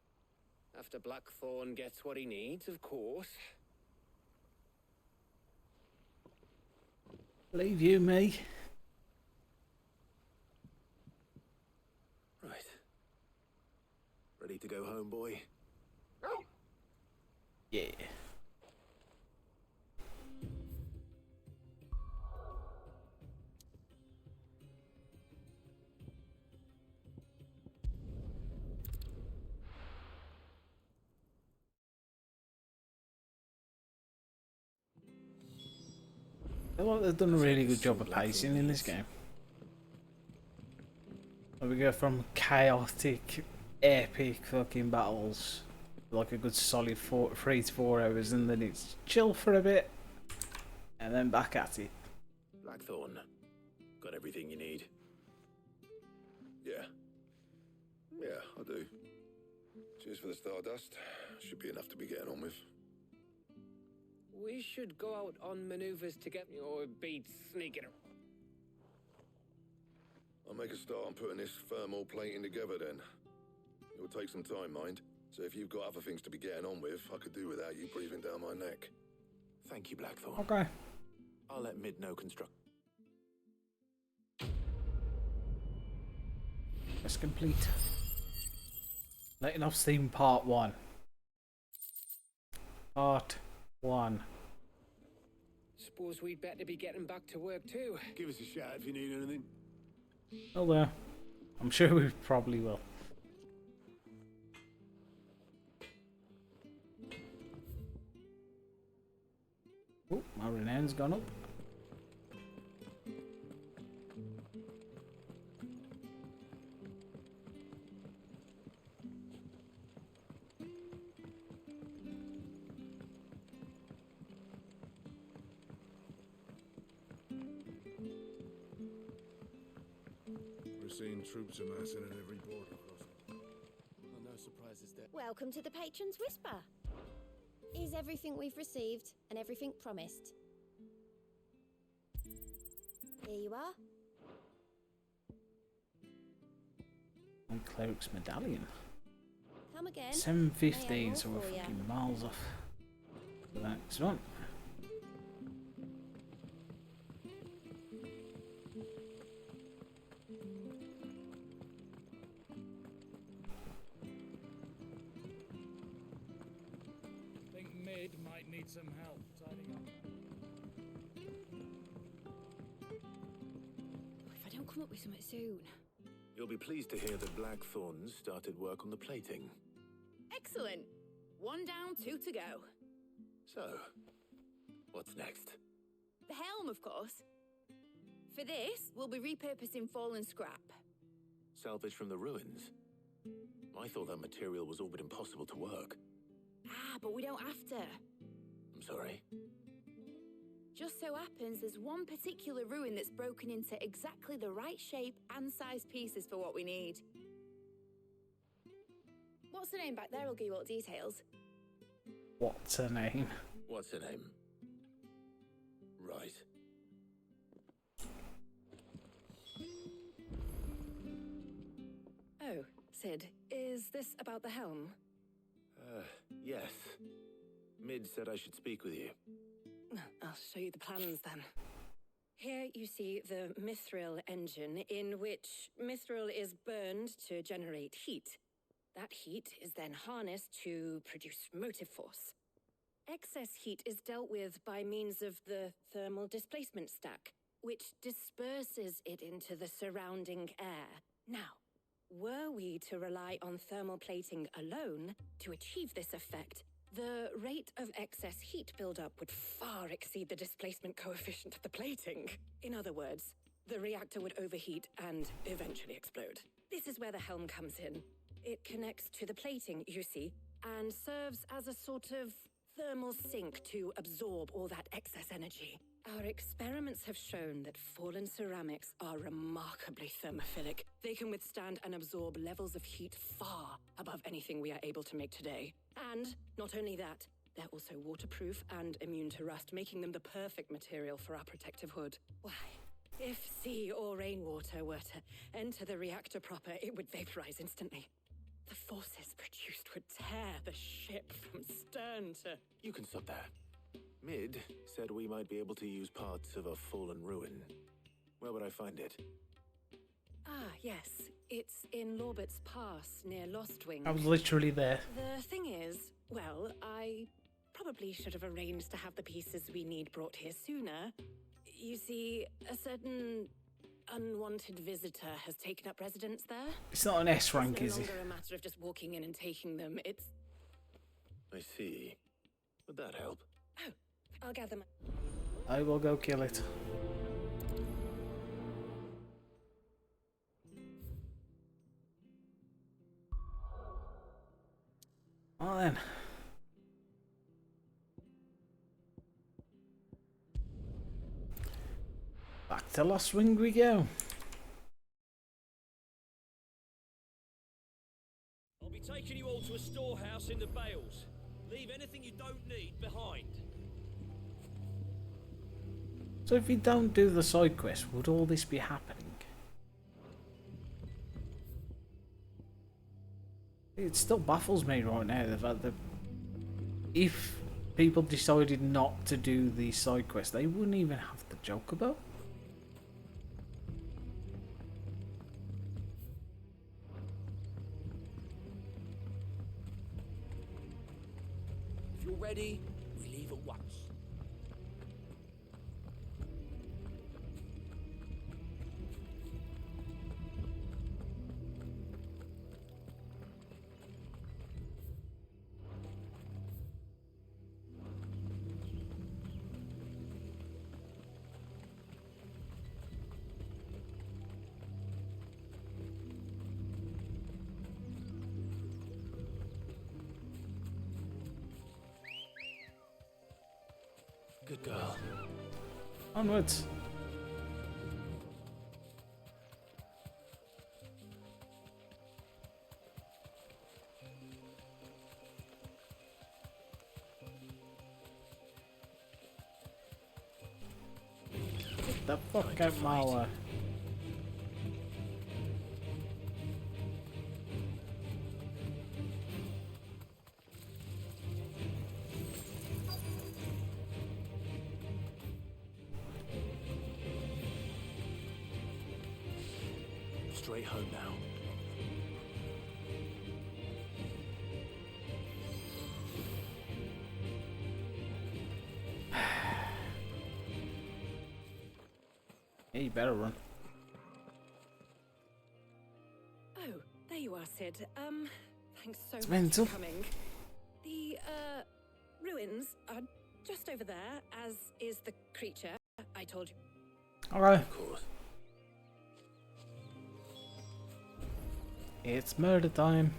H: After Blackthorn gets what he needs, of course.
A: Believe you me.
D: Right. Ready to go home, boy?
A: Yeah. Well, they've done a really good job of pacing in this game. We go from chaotic, epic fucking battles, like a good solid 3 to 4 hours, and then it's chill for a bit, and then back at it.
D: Blackthorn. Got everything you need?
L: Yeah. Yeah, I do. Cheers for the Stardust. Should be enough to be getting on with.
H: We should go out on maneuvers to get your beats sneaking around.
L: I'll make a start on putting this thermal plating together then. It will take some time, mind. So if you've got other things to be getting on with, I could do without you breathing down my neck.
D: Thank you, Blackthorn.
A: Okay.
D: I'll let Mid know construct.
A: That's complete. Letting off steam part 1. Part 1.
H: Suppose we'd better be getting back to work too.
B: Give us a shout if you need anything.
A: Oh there. I'm sure we probably will. Oh, my renown's gone up.
M: We're seeing troops amassing at every border crossing.
K: Oh, no surprises there.
G: Well,
M: Welcome to the Patron's Whisper. Is everything we've received and everything promised? Here you are.
A: And Cleric's Medallion.
M: Come again.
A: 7:15, so we're fucking miles off the next one.
E: Think Mid might need some help tidying up.
G: If I don't come up with something soon.
D: You'll be pleased to hear that Blackthorn started work on the plating.
G: Excellent. 1 down, 2 to go.
D: So, what's next?
G: The helm, of course. For this, we'll be repurposing fallen scrap.
D: Salvage from the ruins? I thought that material was all but impossible to work.
G: Ah, but we don't have to.
D: I'm sorry.
G: Just so happens there's one particular ruin that's broken into exactly the right shape and size pieces for what we need. What's the name back there? I'll give you all the details.
A: What's her name?
D: What's her name? Right.
N: Oh, Sid, is this about the helm?
D: Yes. Mid said I should speak with you.
N: I'll show you the plans then. Here you see the mithril engine, in which mithril is burned to generate heat. That heat is then harnessed to produce motive force. Excess heat is dealt with by means of the thermal displacement stack, which disperses it into the surrounding air. Now, were we to rely on thermal plating alone to achieve this effect, the rate of excess heat buildup would far exceed the displacement coefficient of the plating. In other words, the reactor would overheat and eventually explode. This is where the helm comes in. It connects to the plating, you see, and serves as a sort of thermal sink to absorb all that excess energy. Our experiments have shown that fallen ceramics are remarkably thermophilic. They can withstand and absorb levels of heat far above anything we are able to make today. And not only that, they're also waterproof and immune to rust, making them the perfect material for our protective hood. Why, if sea or rainwater were to enter the reactor proper, it would vaporize instantly. The forces produced would tear the ship from stern to...
D: You can stop there. Mid said we might be able to use parts of a fallen ruin. Where would I find it?
N: Ah, yes. It's in Lorbert's Pass, near Lostwing.
A: I was literally there.
N: The thing is, well, I probably should have arranged to have the pieces we need brought here sooner. You see, a certain unwanted visitor has taken up residence there.
A: It's not an S rank, is it?
N: It's no longer a matter of just walking in and taking them. It's...
D: I see. Would that help?
N: Oh, I'll gather my...
A: I will go kill it. Well then. Back to Lostwing we go.
K: I'll be taking you all to a storehouse in the Bales. Leave anything you don't need behind.
A: So if you don't do the side quest, would all this be happening? It still baffles me right now, the fact that if people decided not to do the side quest, they wouldn't even have the Chocobo.
K: If you're ready, we leave at once.
D: Good girl.
A: Onwards. the fuck out my way.
K: Straight home now.
A: Yeah, you better run.
N: Oh, there you are, Sid. Thanks so
A: It's
N: much
A: mental.
N: for coming. The, ruins are just over there, as is the creature I told you.
A: Alright.
D: Of course.
A: It's murder time.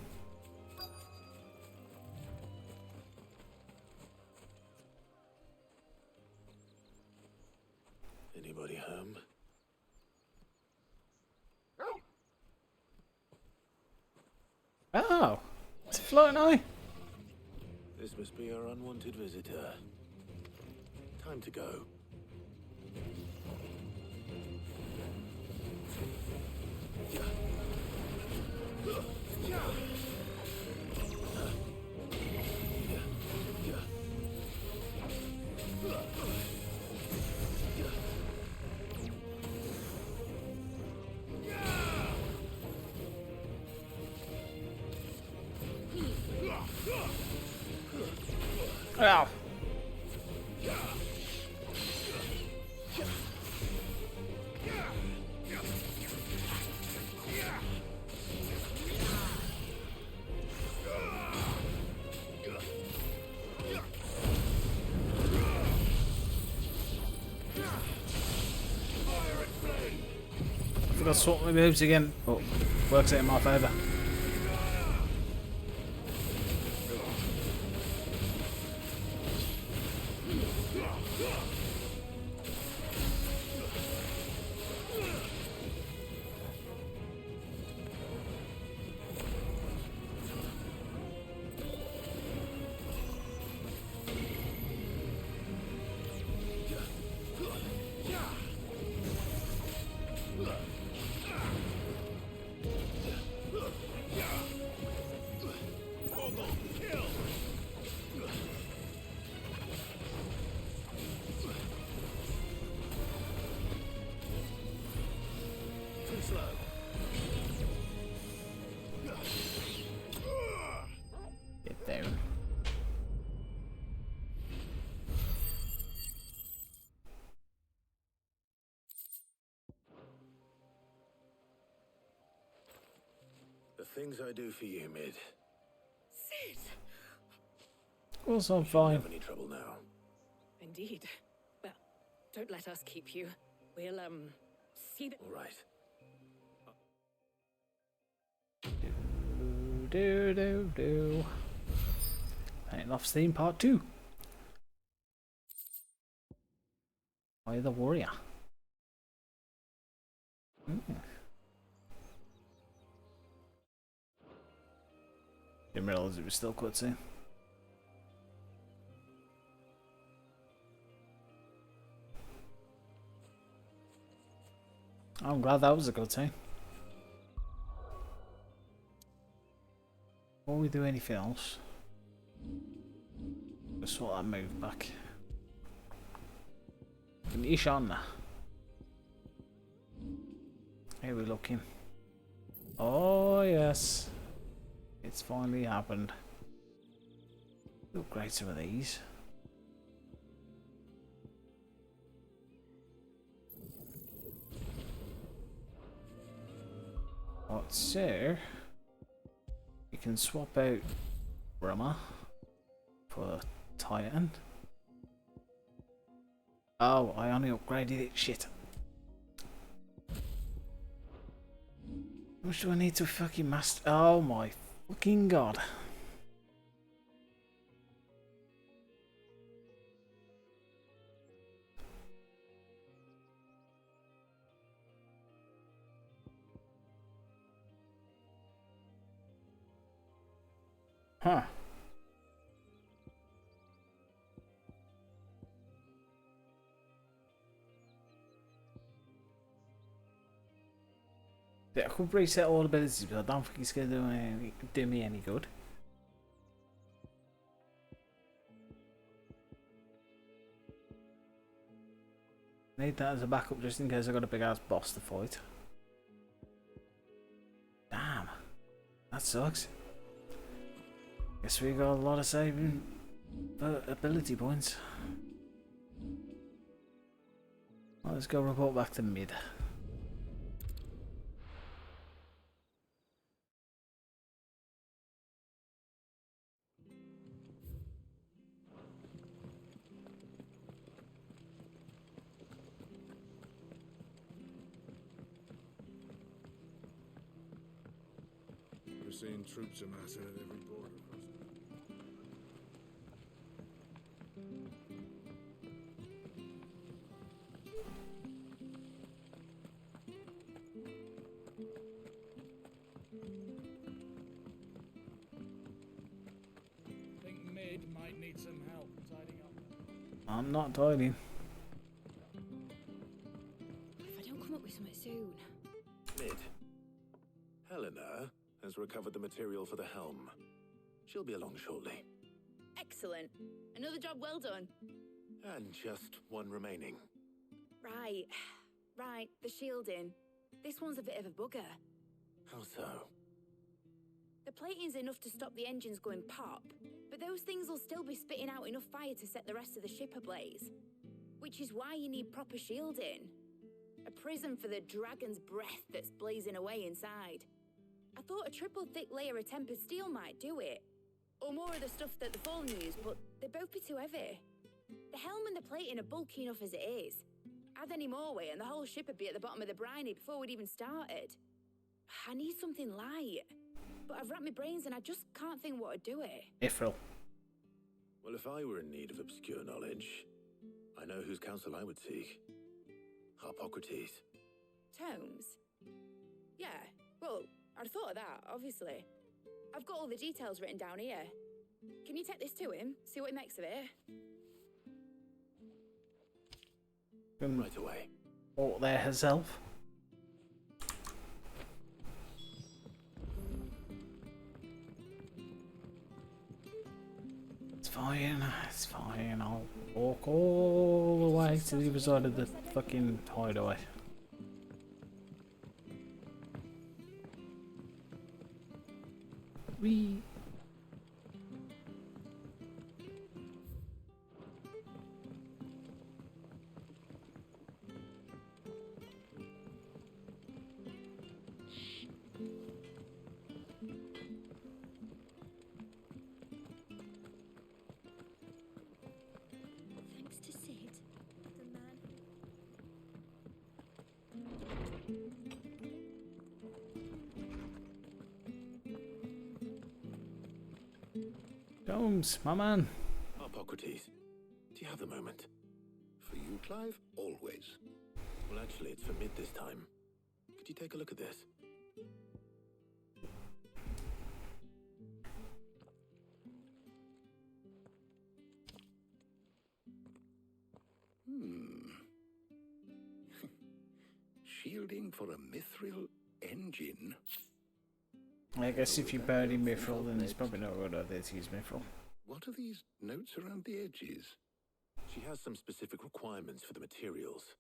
D: Anybody home?
A: Oh, it's a floating eye.
D: This must be our unwanted visitor. Time to go.
A: Ow. I forgot to swap my moves again. Oh, works out in my favour. Get down.
D: The things I do for you, Mid.
N: Sid!
A: Of course I'm
D: Don't
A: fine.
D: have any trouble now.
N: Indeed. Well, don't let us keep you. We'll, see the...
D: All right.
A: Do. Ain't off Steam Part 2. Why the warrior? Didn't realise it was still cutscene. I'm glad that was a good thing. Before we do anything else, let's sort that move back. Ishana. Here we're looking. Oh yes. It's finally happened. Upgrade some of these. What's there? You can swap out Brahma for Titan. Oh, I only upgraded it. Shit. How much do I need to fucking master? Oh my fucking god. Huh. I could reset all abilities, but I don't think it's going to do me any good. Need that as a backup just in case I got a big ass boss to fight. Damn, that sucks. Guess we got a lot of saving ability points. Well, let's go report back to mid.
O: We're seeing troops amassing at every border crossing.
E: I think Mid might need some help tidying up.
A: I'm not tidying.
G: If I don't come up with something soon.
D: Mid. Helena has recovered the material for the helm. She'll be along shortly.
G: Excellent. Another job well done.
D: And just one remaining.
G: Right. Right, the shielding. This one's a bit of a bugger.
D: How so?
G: The plating's enough to stop the engines going pop, but those things will still be spitting out enough fire to set the rest of the ship ablaze. Which is why you need proper shielding. A prison for the dragon's breath that's blazing away inside. I thought a triple thick layer of tempered steel might do it. Or more of the stuff that the Fallen use, but they'd both be too heavy. The helm and the plating are bulky enough as it is. Add any more weight and the whole ship would be at the bottom of the briny before we'd even started. I need something light. But I've racked my brains and I just can't think what would do it.
A: Ifril.
D: Well, if I were in need of obscure knowledge, I know whose counsel I would seek. Hippocrates.
G: Tomes? Yeah, well, I'd thought of that, obviously. I've got all the details written down here. Can you take this to him? See what he makes of it?
D: Right away.
A: Out there herself. It's fine, it's fine. I'll walk all the way to the other side of the fucking hideaway. Wee.
M: Thanks to Sid, the man.
A: Jones, my man.
D: Hippocrates, do you have a moment?
F: For you, Clive, always.
D: Well, actually, it's for mid this time. Could you take a look at this?
F: Shielding for a mithril engine.
A: I guess if you bury mithril, then it's probably not a good idea to use mithril.
F: What are these notes around the edges?
D: She has some specific requirements for the materials.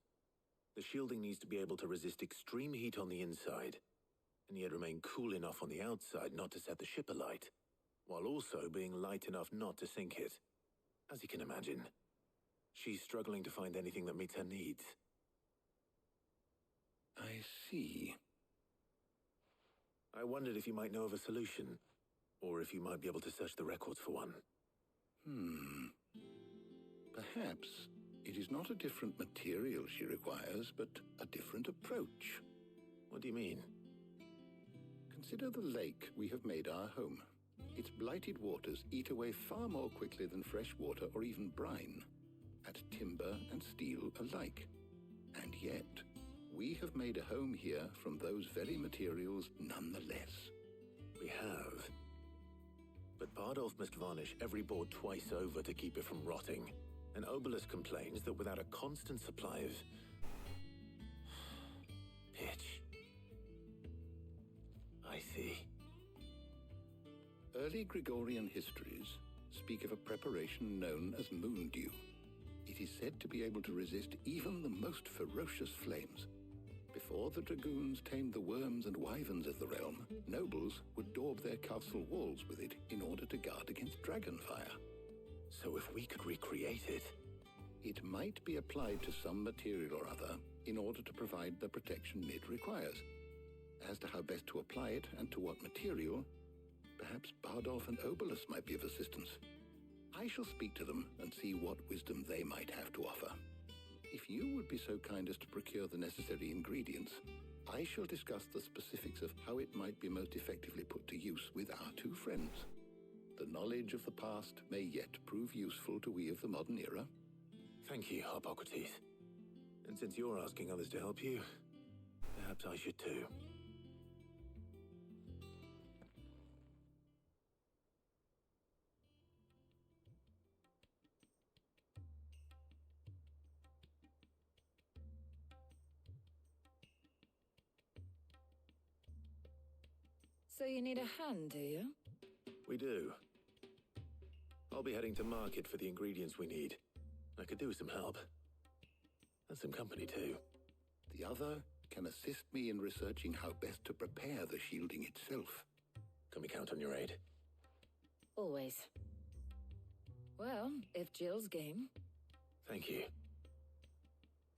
D: The shielding needs to be able to resist extreme heat on the inside, and yet remain cool enough on the outside not to set the ship alight, while also being light enough not to sink it. As you can imagine, she's struggling to find anything that meets her needs.
F: I see.
D: I wondered if you might know of a solution, or if you might be able to search the records for one.
F: Perhaps it is not a different material she requires, but a different approach.
D: What do you mean?
F: Consider the lake we have made our home. Its blighted waters eat away far more quickly than fresh water or even brine, at timber and steel alike. And yet, we have made a home here from those very materials nonetheless.
D: We have. But Bardolph must varnish every board twice over to keep it from rotting. And Obelisk complains that without a constant supply of pitch,
F: Early Gregorian histories speak of a preparation known as moon dew. It is said to be able to resist even the most ferocious flames. Before the dragoons tamed the worms and wyverns of the realm, nobles would daub their castle walls with it in order to guard against dragonfire.
D: So if we could recreate it...
F: It might be applied to some material or other in order to provide the protection it requires. As to how best to apply it and to what material, perhaps Bardolph and Obolus might be of assistance. I shall speak to them and see what wisdom they might have to offer. If you would be so kind as to procure the necessary ingredients, I shall discuss the specifics of how it might be most effectively put to use with our two friends. The knowledge of the past may yet prove useful to we of the modern era.
D: Thank you, Hippocrates. And since you're asking others to help you, perhaps I should too.
I: So you need a hand, do you?
D: We do. I'll be heading to market for the ingredients we need. I could do with some help. And some company too.
F: The other can assist me in researching how best to prepare the shielding itself.
D: Can we count on your aid?
I: Always. Well, if Jill's game.
D: Thank you.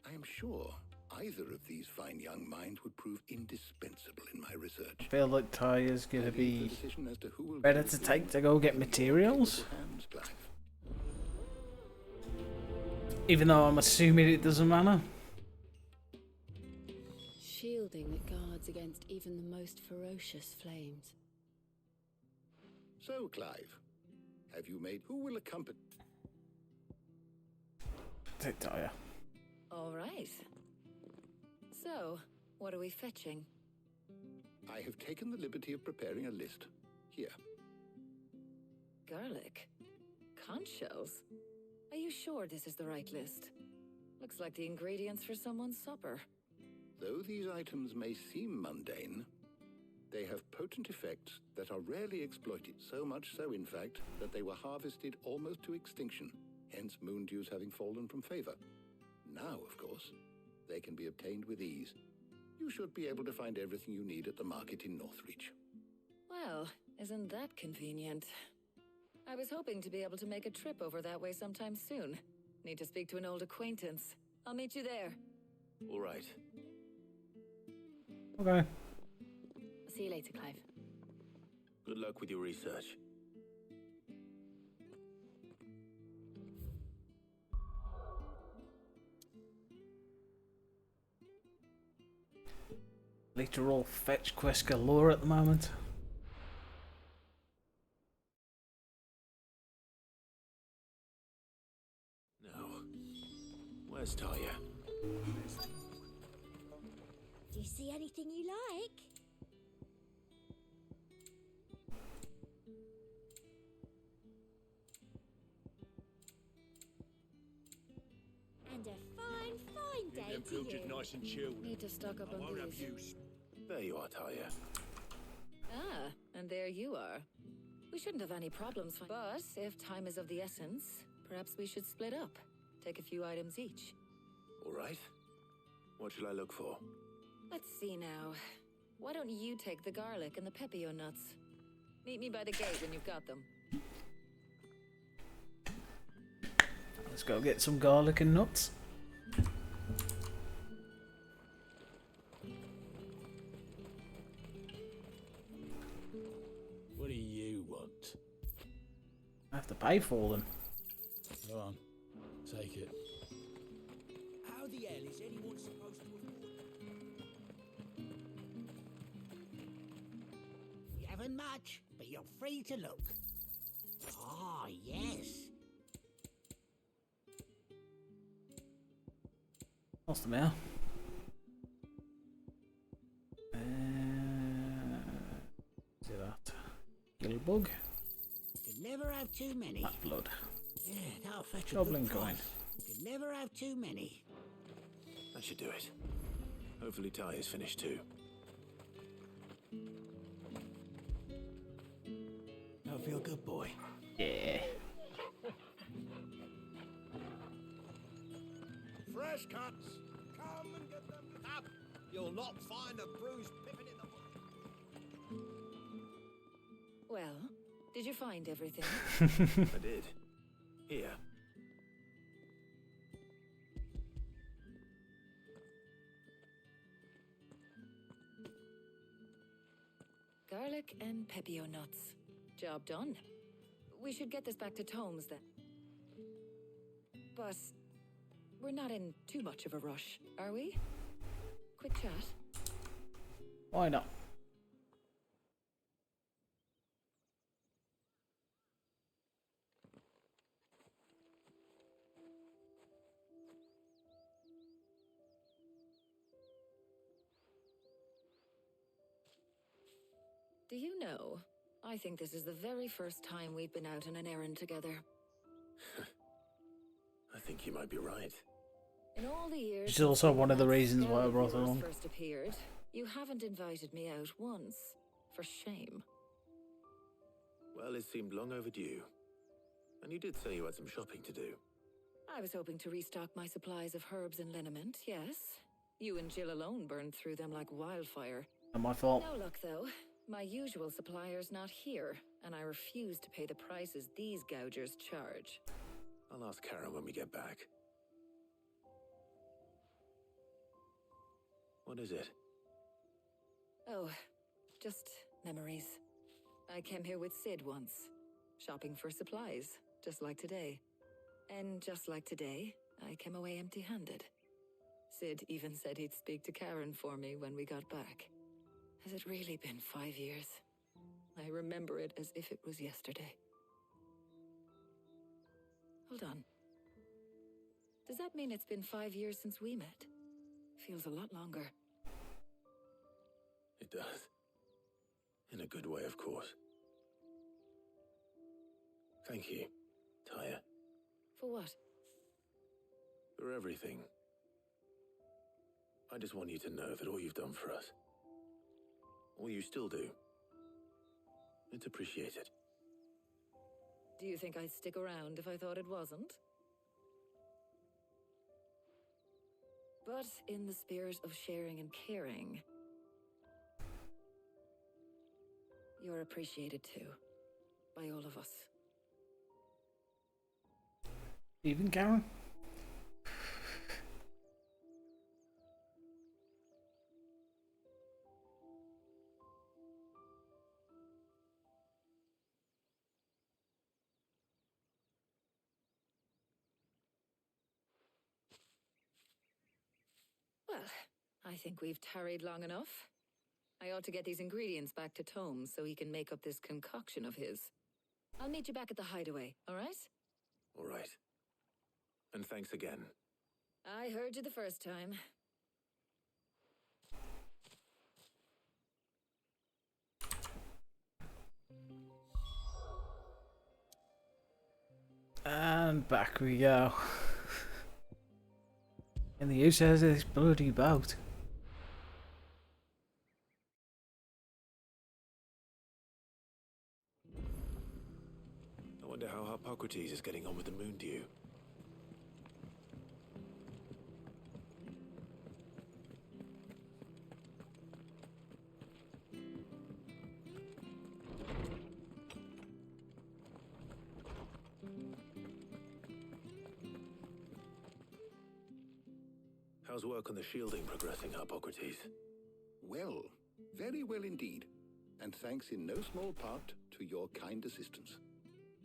F: I am sure either of these fine young minds would prove indispensable in my research.
A: I feel like Tyre's gonna be
F: Decision as to who will
A: better
F: be
A: to take to go get materials.
F: hands, Clive.
A: Even though I'm assuming it doesn't matter.
C: Shielding that guards against even the most ferocious flames.
F: So, Clive, have you made who will accompany?
A: Take Tyre.
I: All right. So, what are we fetching?
F: I have taken the liberty of preparing a list. Here.
I: Garlic? Conch shells? Are you sure this is the right list? Looks like the ingredients for someone's supper.
F: Though these items may seem mundane, they have potent effects that are rarely exploited, so much so, in fact, that they were harvested almost to extinction, hence moon dews having fallen from favor. Now, of course, they can be obtained with ease. You should be able to find everything you need at the market in Northreach.
I: Well, isn't that convenient? I was hoping to be able to make a trip over that way sometime soon. Need to speak to an old acquaintance. I'll meet you there.
D: All right.
A: Okay.
C: See you later, Clive.
D: Good luck with your research.
A: Literal fetch quest galore at the moment.
D: No. Where's Talia?
M: Do you see anything you like? And a fine day to you.
K: Nice and chilled.
I: Need to stock up on these.
K: Use.
D: There you are, Talia.
I: Ah, and there you are. We shouldn't have any problems, but if time is of the essence, perhaps we should split up. Take a few items each.
D: All right. What shall I look for?
I: Let's see now. Why don't you take the garlic and the pepio nuts? Meet me by the gate when you've got them.
A: Let's go get some garlic and nuts.
K: What do you want?
A: I have to pay for them.
K: Go on. Take it. How the hell is anyone supposed to afford?
P: You haven't much, but you're free to look. Ah, yes.
A: What's the matter? See that? Little bug.
P: You can never have too many.
A: That blood.
P: Yeah, that'll fetch a
A: Goblin
P: good
A: coin.
P: price. You can never have too many.
D: That should do it. Hopefully Talia's finished too.
K: No
D: for your good boy.
A: Yeah.
K: Fresh cuts! Come and get them up! You'll not find a bruised pippin in the...
C: Well, did you find everything?
D: I did. Here.
C: Garlic and pepio nuts. Job done. We should get this back to Tomes then. But we're not in too much of a rush, are we? Quick chat.
A: Why not?
C: Do you know, I think this is the very first time we've been out on an errand together.
D: I think you might be right.
C: In all the years
A: Which is also one of the reasons why I brought it
C: yours
A: on.
C: first appeared, you haven't invited me out once. For shame.
D: Well, it seemed long overdue. And you did say you had some shopping to do.
C: I was hoping to restock my supplies of herbs and liniment, yes. You and Jill alone burned through them like wildfire.
A: Not my fault.
C: No luck, though. My usual supplier's not here, and I refuse to pay the prices these gougers charge.
D: I'll ask Karen when we get back. What is it?
C: Oh, just memories. I came here with Sid once, shopping for supplies, just like today. And just like today, I came away empty-handed. Sid even said he'd speak to Karen for me when we got back. Has it really been 5 years? I remember it as if it was yesterday. Hold on. Does that mean it's been 5 years since we met? Feels a lot longer.
D: It does. In a good way, of course. Thank you, Taya.
C: For what?
D: For everything. I just want you to know that all you've done for us, all you still do, it's appreciated.
C: Do you think I'd stick around if I thought it wasn't? But in the spirit of sharing and caring, you're appreciated too, by all of us.
A: Even Karen?
C: Well, I think we've tarried long enough. I ought to get these ingredients back to Tomes so he can make up this concoction of his. I'll meet you back at the hideaway, all right?
D: All right. And thanks again.
C: I heard you the first time.
A: And back we go. And the use of this bloody boat.
D: I wonder how Hippocrates is getting on with the moon dew. How's work on the shielding progressing, Hippocrates?
F: Well, very well indeed. And thanks in no small part to your kind assistance.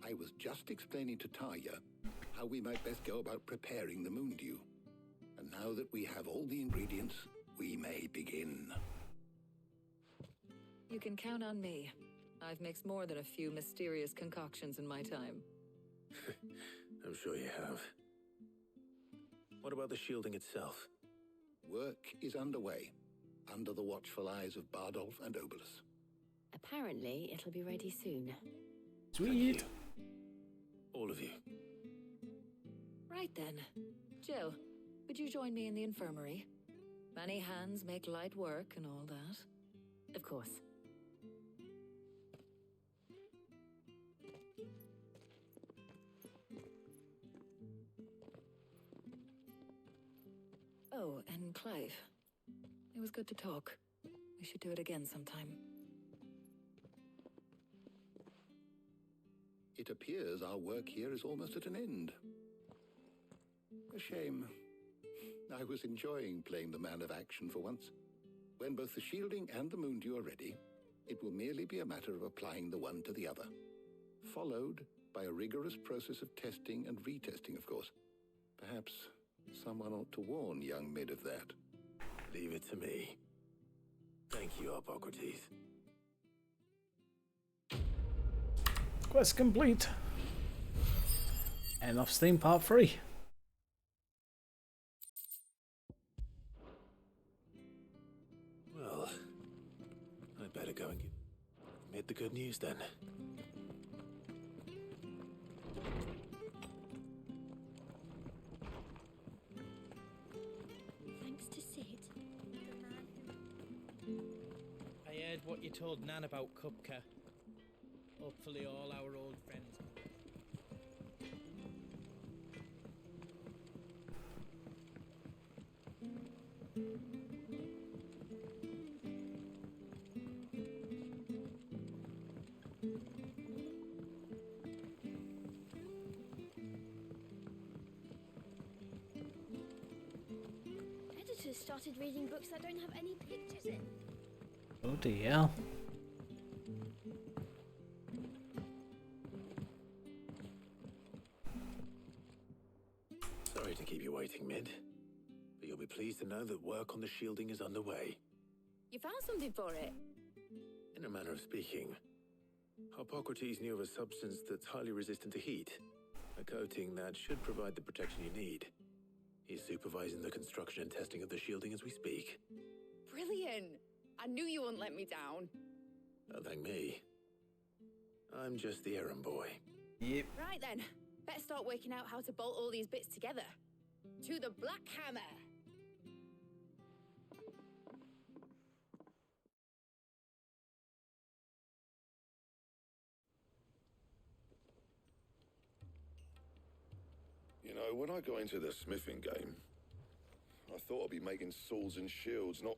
F: I was just explaining to Taya how we might best go about preparing the moon dew. And now that we have all the ingredients, we may begin.
C: You can count on me. I've mixed more than a few mysterious concoctions in my time.
D: I'm sure you have. What about the shielding itself?
F: Work is underway, under the watchful eyes of Bardolph and Obolus.
C: Apparently, it'll be ready soon.
A: Sweet.
D: All of you.
C: Right then. Jill, would you join me in the infirmary? Many hands make light work and all that. Of course.
N: Oh, and Clive. It was good to talk. We should do it again sometime.
F: It appears our work here is almost at an end. A shame. I was enjoying playing the man of action for once. When both the shielding and the moondew are ready, it will merely be a matter of applying the one to the other. Followed by a rigorous process of testing and retesting, of course. Perhaps someone ought to warn young Mid of that.
D: Leave it to me. Thank you, Hippocrates.
A: Quest complete. End of Steam Part 3.
D: Well, I'd better go and give Mid the good news then.
M: Thanks to Sid, the man who...
Q: I heard what you told Nan about Kupka. Hopefully all our old friends.
M: Editors started reading books that don't have any pictures in.
A: Oh dear.
D: Sorry to keep you waiting, Mid. But you'll be pleased to know that work on the shielding is underway.
G: You found something for it?
D: In a manner of speaking, Hippocrates knew of a substance that's highly resistant to heat. A coating that should provide the protection you need. He's supervising the construction and testing of the shielding as we speak.
G: Brilliant! I knew you wouldn't let me down.
D: Don't thank me. I'm just the errand boy.
A: Yep.
G: Right then, better start working out how to bolt all these bits together. To the Black Hammer!
L: You know, when I got into the smithing game, I thought I'd be making swords and shields, not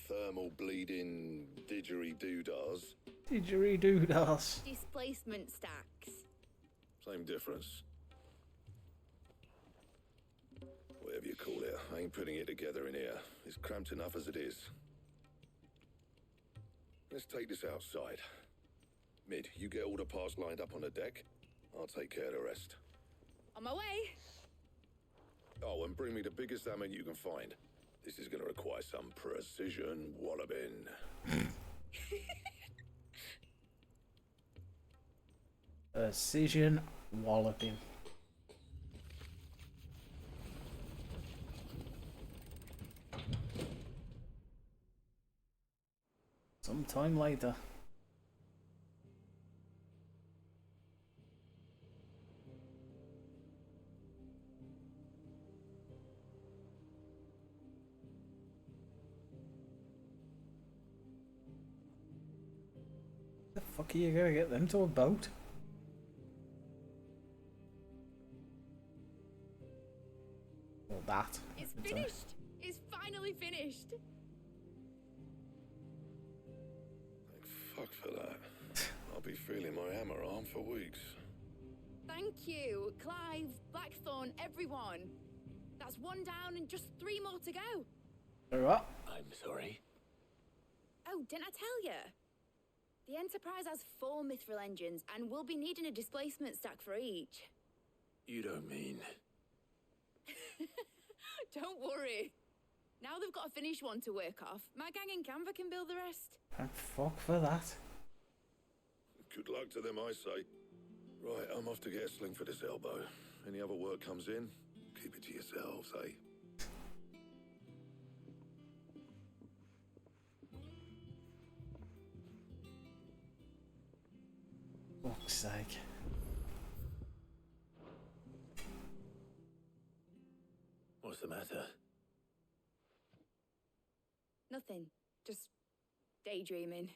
L: thermal bleeding didgeridoo-dahs.
A: Didgeridoo-dahs.
G: Displacement stacks.
L: Same difference. Whatever you call it, I ain't putting it together in here. It's cramped enough as it is. Let's take this outside. Mid, you get all the parts lined up on the deck. I'll take care of the rest.
G: On my way!
L: Oh, and bring me the biggest hammer you can find. This is going to require some precision walloping.
A: Precision walloping. Sometime later. The fuck are you gonna get them to a boat? Or that.
G: It's finished! It's finally finished!
L: Fuck for that. I'll be feeling my hammer arm for weeks.
G: Thank you, Clive, Blackthorn, everyone. That's one down and just 3 more to go.
A: Alright.
D: I'm sorry.
G: Oh, didn't I tell you? The Enterprise has 4 mithril engines and we'll be needing a displacement stack for each.
D: You don't mean...
G: Don't worry. Now they've got a finished one to work off. My gang in Canva can build the rest.
A: Thank fuck for that.
L: Good luck to them, I say. Right, I'm off to get a sling for this elbow. Any other work comes in, keep it to yourselves, eh?
A: Fuck's sake.
D: What's the matter?
G: Nothing. Just daydreaming.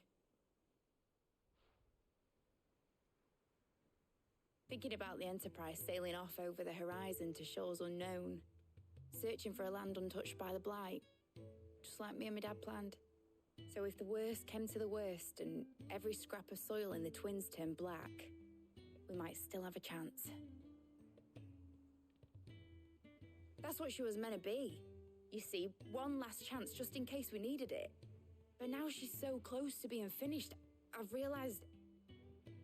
G: Thinking about the Enterprise sailing off over the horizon to shores unknown. searching for a land untouched by the blight, just like me and my dad planned. So if the worst came to the worst and every scrap of soil in the twins turned black, we might still have a chance. That's what she was meant to be. You see, one last chance just in case we needed it. But now she's so close to being finished, I've realized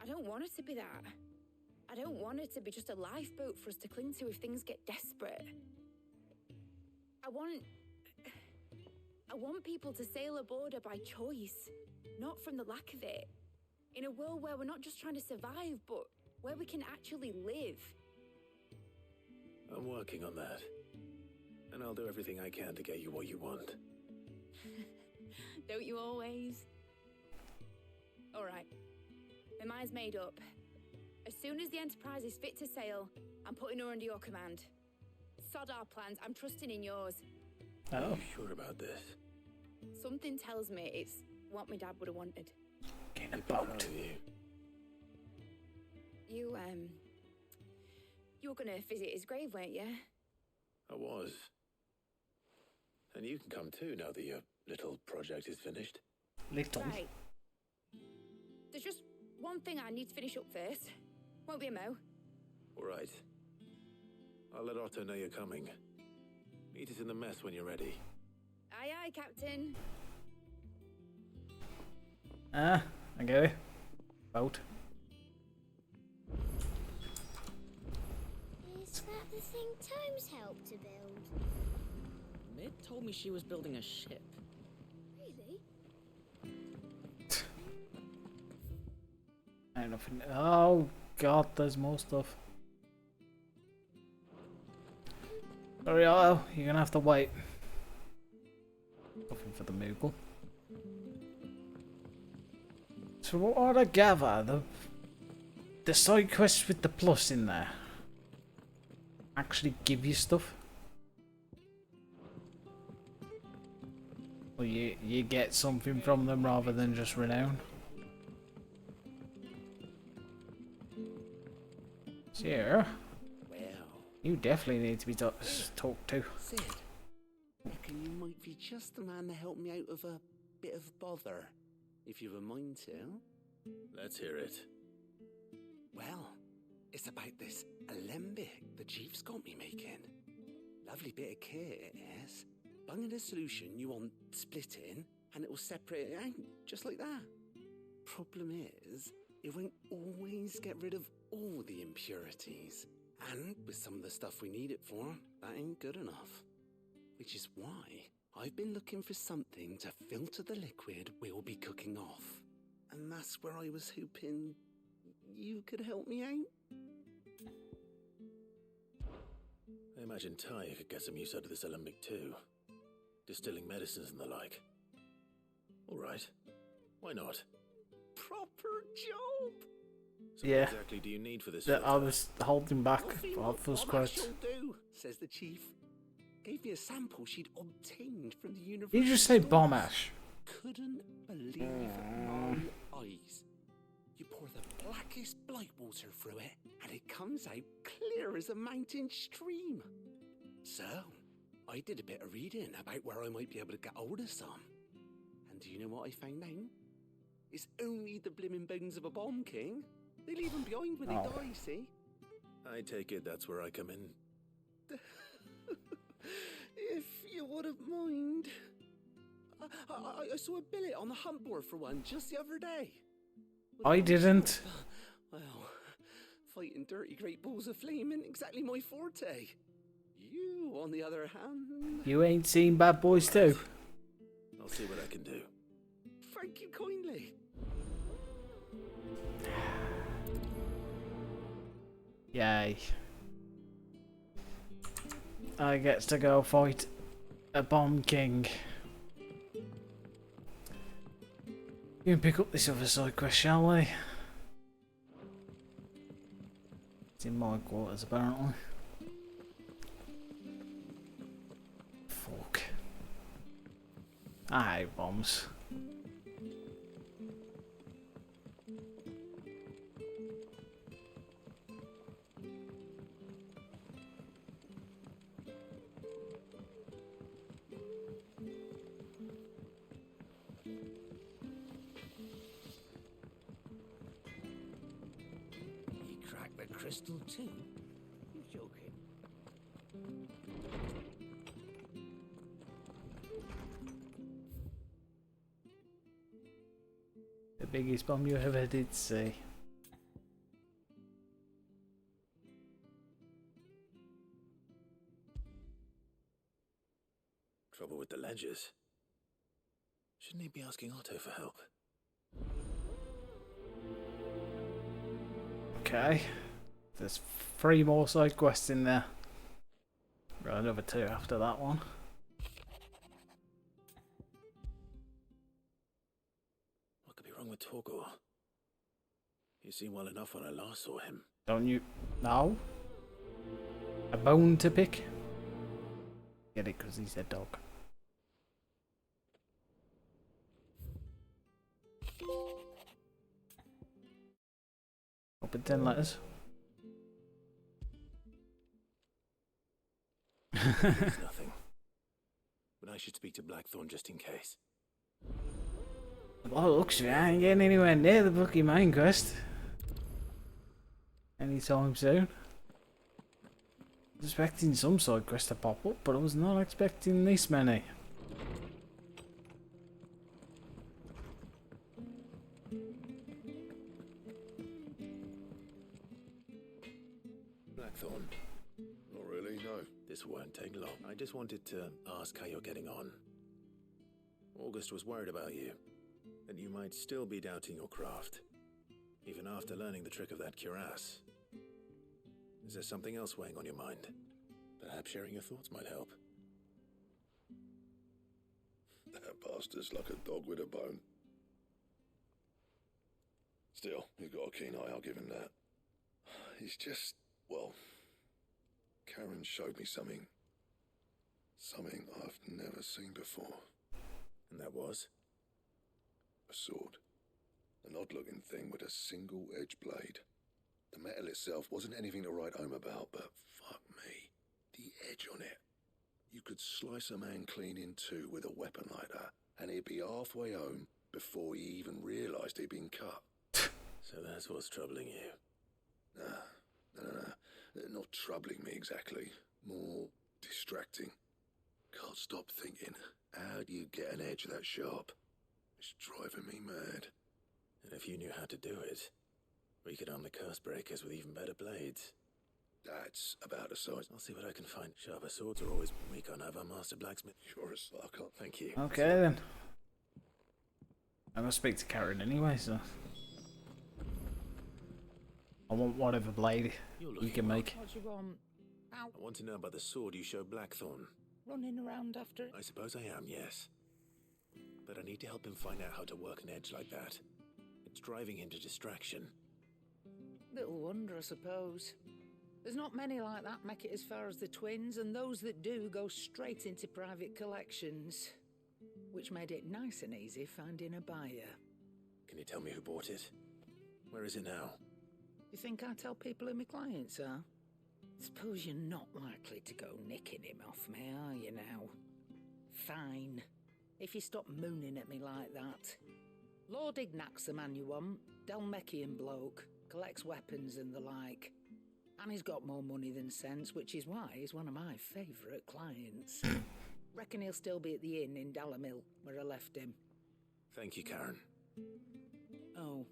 G: I don't want her to be that. I don't want her to be just a lifeboat for us to cling to if things get desperate. I want people to sail aboard her by choice, not from the lack of it. In a world where we're not just trying to survive, but where we can actually live.
D: I'm working on that. And I'll do everything I can to get you what you want.
G: Don't you always? All right. My mind's made up. As soon as the Enterprise is fit to sail, I'm putting her under your command. Sod our plans, I'm trusting in yours.
A: Oh.
D: Are you sure about this?
G: Something tells me it's what my dad would have wanted.
A: Get a boat.
G: You were gonna visit his grave, weren't you?
D: I was. And you can come too now that your little project is finished.
A: Little?
G: Right. There's just one thing I need to finish up first. Won't be a mo.
D: All right. I'll let Otto know you're coming. Meet us in the mess when you're ready.
G: Aye, aye, Captain.
A: Ah, I get it. Boat.
M: Is that the thing Tomes helped to build?
R: Mid told me she was building a ship.
M: Really?
A: I don't know if oh god, there's more stuff. Sorry, Otto, you're gonna have to wait. Nothing for the Moogle. So what I gather, the side quests with the plus in there actually give you stuff. Or you get something from them rather than just renown. Sure.
K: Well,
A: You definitely need to be talked to.
K: Sid, reckon you might be just the man to help me out of a bit of bother, if you've a mind to.
D: Let's hear it.
K: Well, it's about this alembic the chief's got me making. Lovely bit of kit it is. Bung in a solution you want splitting, and it will separate it out, just like that. Problem is, it won't always get rid of all the impurities. And with some of the stuff we need it for, that ain't good enough. Which is why I've been looking for something to filter the liquid we'll be cooking off. And that's where I was hoping you could help me out.
D: I imagine Ty could get some use out of this alembic too. Distilling medicines and the like. Alright. Why not?
K: Proper job!
D: So
A: Yeah.
D: what exactly do you need for this?
A: I was holding back for first
K: What
A: quest.
K: she'll do, says the chief. Gave me a sample she'd obtained from the university.
A: Did you just say bomb ash?
K: Couldn't believe my eyes. You pour the blackest blight water through it, and it comes out clear as a mountain stream. So, I did a bit of reading about where I might be able to get hold of some. And do you know what I found out? It's only the blimmin' bones of a bomb king. They leave them behind when they die, see?
D: I take it that's where I come in.
K: If you wouldn't mind. I saw a billet on the hunt board for one just the other day.
A: I didn't.
K: Well, fighting dirty great balls of flame isn't exactly my forte. You, on the other hand...
A: You ain't seen Bad Boys 2?
D: I'll see what I can do.
K: Thank you kindly.
A: Yay. I get to go fight a bomb king. You can pick up this other side quest, shall we? It's in my quarters, apparently. Fuck. I hate bombs.
P: crystal too? You're joking.
A: The biggest bomb you ever did see.
D: Trouble with the ledgers. Shouldn't he be asking Otto for help?
A: Okay. There's 3 more side quests in there. Right, another 2 after that one.
D: What could be wrong with Torgor? He seemed well enough when I last saw him.
A: Don't you? No? A bone to pick? Get it because he's a dog. Open 10 letters.
D: It's nothing. But I should speak to Blackthorn just in case.
A: Well, it looks like I ain't getting anywhere near the bloody main quest anytime soon. I was expecting some side quest to pop up, but I was not expecting this many.
D: Blackthorn.
L: Not really, no.
D: This won't take long. I just wanted to ask how you're getting on. August was worried about you, that you might still be doubting your craft, even after learning the trick of that cuirass. Is there something else weighing on your mind? Perhaps sharing your thoughts might help.
L: That bastard's like a dog with a bone. Still, you've got a keen eye, I'll give him that. He's just, well, Karen showed me something I've never seen before.
D: And that was?
L: A sword. An odd-looking thing with a single-edged blade. The metal itself wasn't anything to write home about, but fuck me, the edge on it. You could slice a man clean in two with a weapon like that, and he'd be halfway home before he even realised he'd been cut.
D: So that's what's troubling you.
L: No. Not troubling me exactly. More distracting. Can't stop thinking, how do you get an edge that sharp? It's driving me mad.
D: And if you knew how to do it, we could arm the curse breakers with even better blades.
L: That's about the size.
D: I'll see what I can find. Sharper swords are always... We can't have our master blacksmith.
L: Sure as I can't.
D: Thank you.
A: Okay then. I'm gonna speak to Karen anyway, so... I want whatever blade you can make.
P: What do you want?
D: I want to know about the sword you showed Blackthorn.
P: Running around after it?
D: I suppose I am, yes. But I need to help him find out how to work an edge like that. It's driving him to distraction.
P: Little wonder, I suppose. There's not many like that make it as far as the twins, and those that do go straight into private collections. Which made it nice and easy finding a buyer.
D: Can you tell me who bought it? Where is it now?
P: You think I tell people who my clients are? Suppose you're not likely to go nicking him off me, are you now? Fine. If you stop mooning at me like that. Lord Ignac's the man you want. Dalmekian bloke. Collects weapons and the like. And he's got more money than sense, which is why he's one of my favourite clients. Reckon he'll still be at the inn in Dalamil, where I left him.
D: Thank you, Karen.
P: Oh.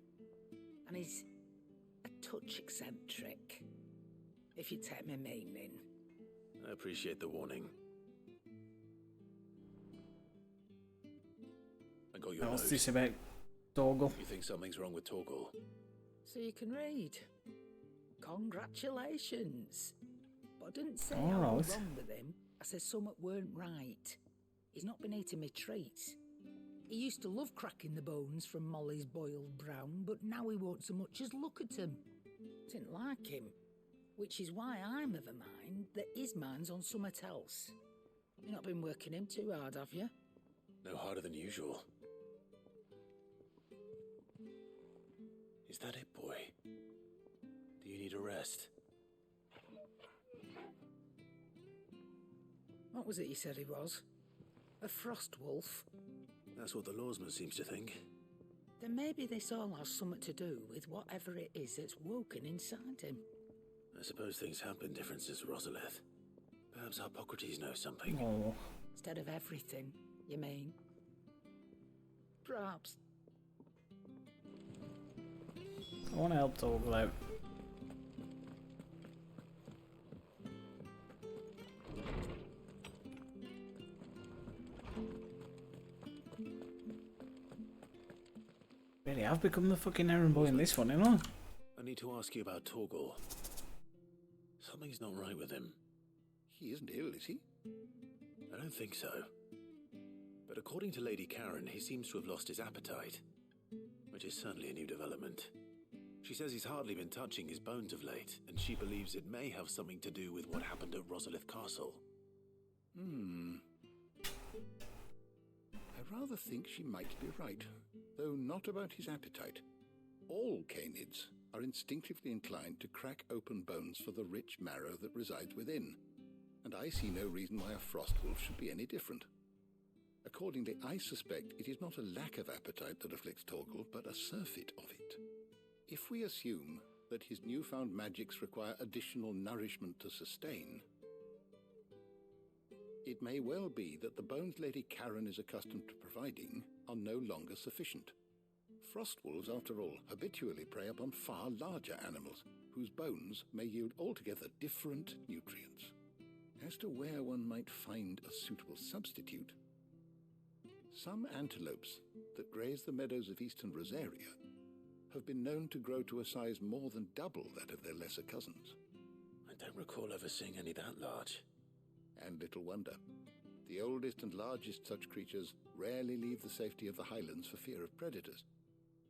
P: And he's a touch eccentric. If you take my meaning.
D: I appreciate the warning. I got your
A: What's
D: nose.
A: this about Torgal?
D: You think something's wrong with Torgal?
P: So you can read. Congratulations. But I didn't say
A: All
P: I was
A: right.
P: wrong with him. I said something weren't right. He's not been eating me treats. He used to love cracking the bones from Molly's boiled brown, but now he won't so much as look at them. Didn't like him. Which is why I'm of a mind that his mind's on something else. You've not been working him too hard, have you?
D: No harder than usual. Is that it, boy? Do you need a rest?
P: What was it you said he was? A frost wolf?
D: That's what the lawsman seems to think.
P: Then maybe this all has something to do with whatever it is that's woken inside him.
D: I suppose things have been different since Rosalith. Perhaps Hippocrates knows something.
A: Oh.
P: Instead of everything, you mean? Perhaps.
A: I want to help Torgal out. Really, I've become the fucking errand boy in this one, you know?
D: I need to ask you about Torgal. Something's not right with him.
F: He isn't ill, is he?
D: I don't think so. But according to Lady Karen, he seems to have lost his appetite, which is certainly a new development. She says he's hardly been touching his bones of late, and she believes it may have something to do with what happened at Rosalith Castle.
F: I rather think she might be right, though not about his appetite. All canids are instinctively inclined to crack open bones for the rich marrow that resides within, and I see no reason why a frostwolf should be any different. Accordingly, I suspect it is not a lack of appetite that afflicts Torgal, but a surfeit of it. If we assume that his newfound magics require additional nourishment to sustain, it may well be that the bones Lady Karen is accustomed to providing are no longer sufficient. Frostwolves, after all, habitually prey upon far larger animals, whose bones may yield altogether different nutrients. As to where one might find a suitable substitute, some antelopes that graze the meadows of eastern Rosaria have been known to grow to a size more than double that of their lesser cousins.
D: I don't recall ever seeing any that large.
F: And little wonder. The oldest and largest such creatures rarely leave the safety of the highlands for fear of predators.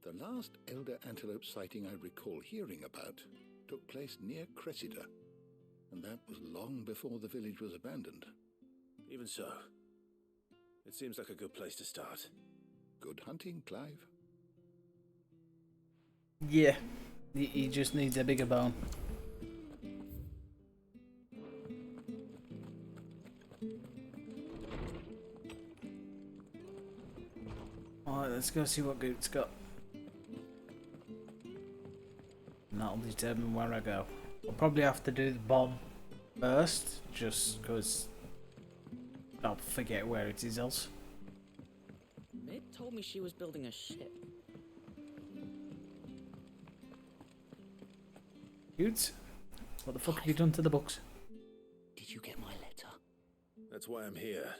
F: The last elder antelope sighting I recall hearing about took place near Cressida, and that was long before the village was abandoned.
D: Even so, it seems like a good place to start.
F: Good hunting, Clive.
A: Yeah, he just needs a bigger bone. Alright, let's go see what Goot's got. And that'll determine where I go. I'll probably have to do the bomb first, just because I'll forget where it is else.
R: Mid told me she was building a ship.
A: Goot, what the fuck have you done to the books?
K: Did you get my letter?
D: That's why I'm here.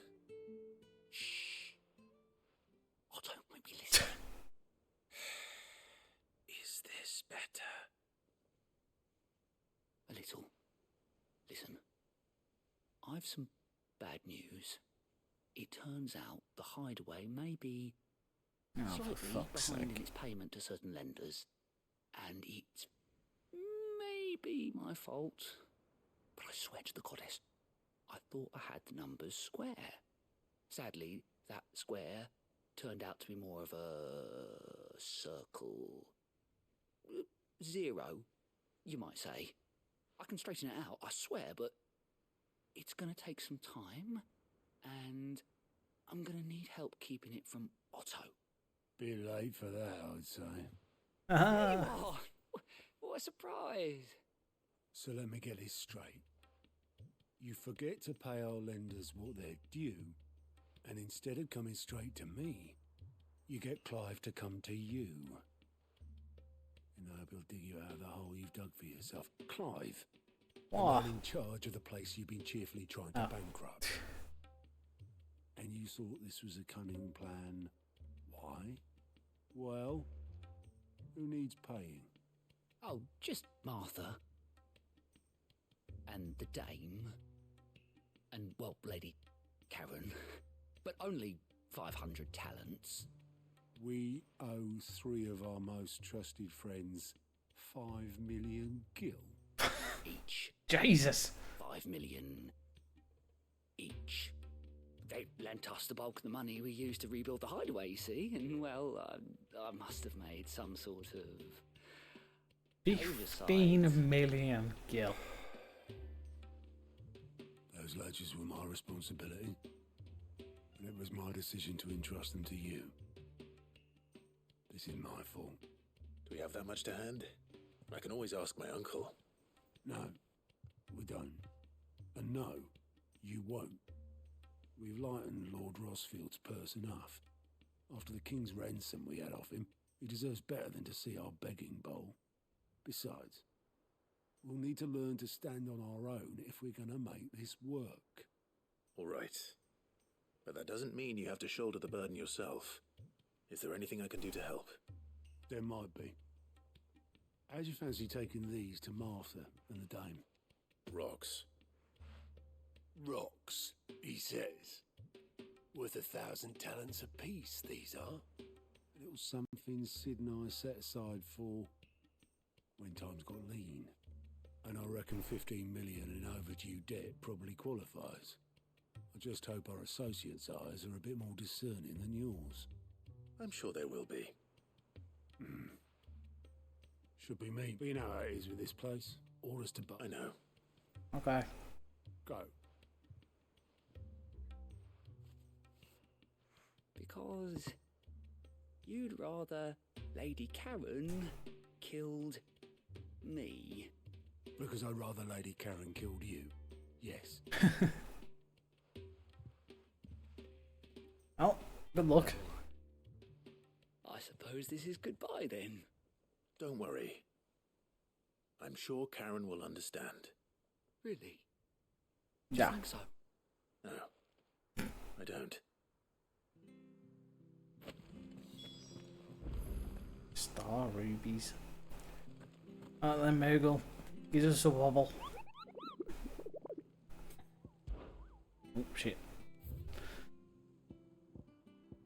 K: Shh. Oh, don't make me listen.
D: Is this better?
K: A little. Listen. I've some bad news. It turns out the hideaway may be slightly behind in its payment to certain lenders, and it's maybe my fault. But I swear to the goddess, I thought I had the numbers square. Sadly, that square turned out to be more of a circle. 0, you might say. I can straighten it out, I swear, but it's going to take some time, and I'm going to need help keeping it from Otto.
B: Bit late for that, I'd say.
K: There you are. What a surprise.
B: So let me get this straight. You forget to pay our lenders what they're due, and instead of coming straight to me, you get Clive to come to you. And I hope he'll dig you out of the hole you've dug for yourself. Clive, the man in charge of the place you've been cheerfully trying to bankrupt. And you thought this was a cunning plan. Why? Well, who needs paying?
K: Oh, just Martha. And the dame. And, well, Lady Karen. But only 500 talents.
B: We owe 3 of our most trusted friends 5 million gil.
K: Each.
A: Jesus!
K: 5 million each. They lent us the bulk of the money we used to rebuild the hideaway, you see, and, well, I must have made some sort of
A: 15 million gil.
B: Those ledgers were my responsibility, and it was my decision to entrust them to you. This is my fault.
D: Do we have that much to hand? I can always ask my uncle.
B: No, we don't. And no, you won't. We've lightened Lord Rosfield's purse enough. After the king's ransom we had off him, he deserves better than to see our begging bowl. Besides, we'll need to learn to stand on our own if we're going to make this work.
D: All right. But that doesn't mean you have to shoulder the burden yourself. Is there anything I can do to help?
B: There might be. How'd you fancy taking these to Martha and the dame?
D: Rocks.
B: Rocks, he says. Worth 1,000 talents apiece, these are. A little something Sid and I set aside for when times got lean. And I reckon 15 million in overdue debt probably qualifies. I just hope our associates' eyes are a bit more discerning than yours.
D: I'm sure there will be.
B: Should be me. But you know how it is with this place. Orders to buy.
D: I know.
A: Okay.
B: Go.
S: Because you'd rather Lady Karen killed me.
B: Because I'd rather Lady Karen killed you. Yes.
A: Oh, good luck.
S: I suppose this is goodbye then.
D: Don't worry. I'm sure Karen will understand.
S: Really?
A: Yeah.
S: I think so.
D: No, I don't.
A: Star rubies. Alright then, Moogle. Give us a wobble. Oh, shit.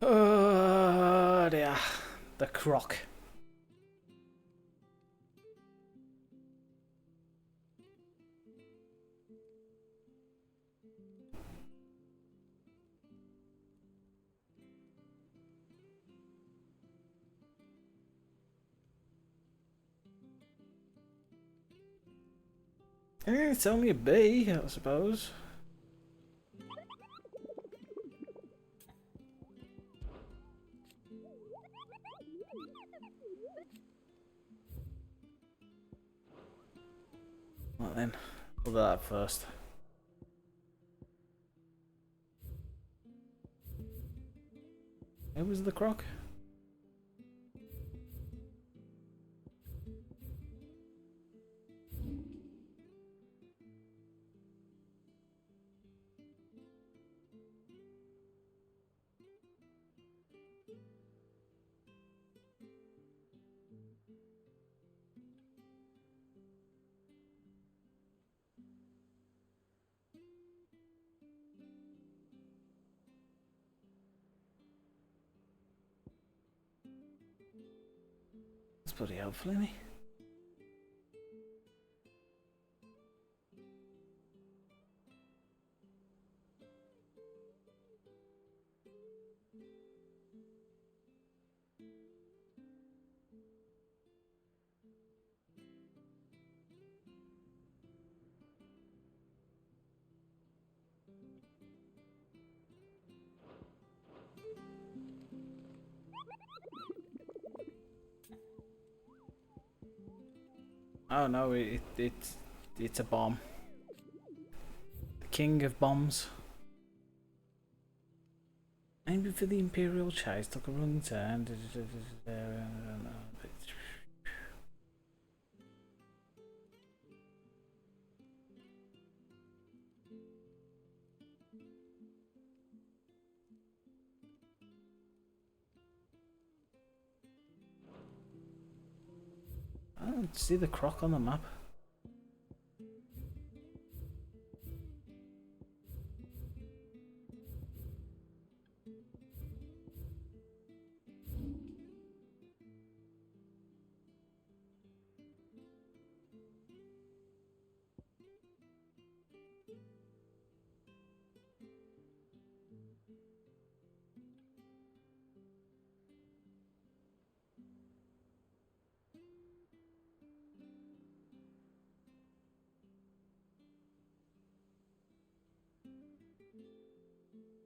A: Oh dear. The croc. It's only a bee, I suppose. Well then, we'll do that first. Where was the croc? That's pretty helpful, isn't he? Oh no, it's a bomb. The king of bombs. Aiming for the Imperial chase, took a wrong turn. I don't see the croc on the map.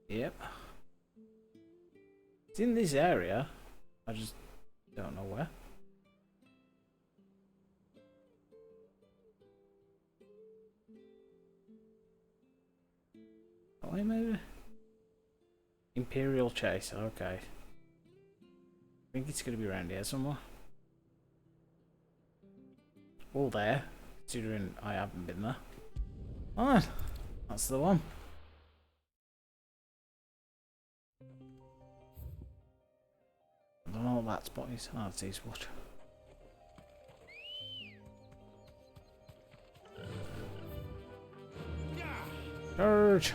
A: Yep. It's in this area. I just don't know where. That way maybe? Imperial Chase, okay. I think it's gonna be around here somewhere. All there, considering I haven't been there. Alright, that's the one. I don't know what that spot is. Oh, it's Eastwood. Charge!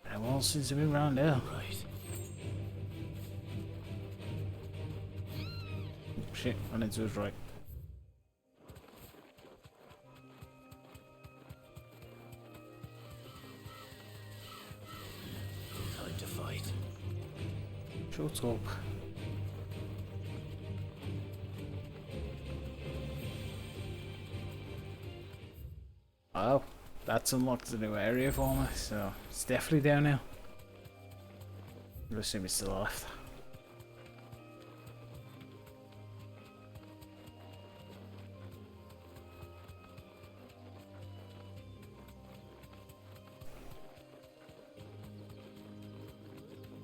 A: Anyone else seems to be around here? Oh, shit, I need to his right.
D: Time to fight.
A: Short up. Oh, that's unlocked a new area for me, so it's definitely down now. I'll assume it's to the left.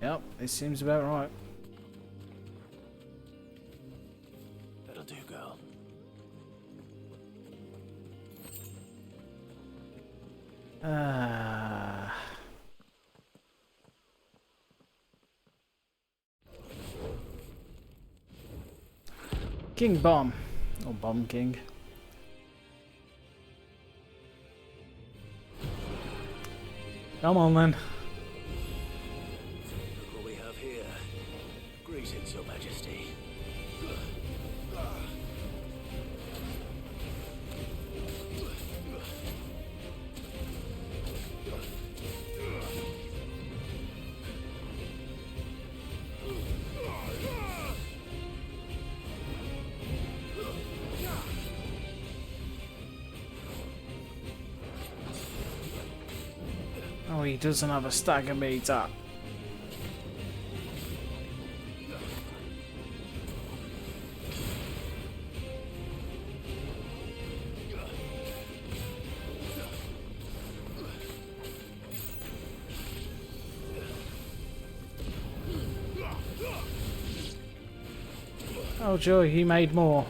A: Yep, this seems about right.
D: That'll do, girl.
A: King Bomb. Or Bomb King. Come on then.
D: Look what we have here. Greetings, Your Majesty.
A: Oh, he doesn't have a stagger meter. Oh joy, he made more.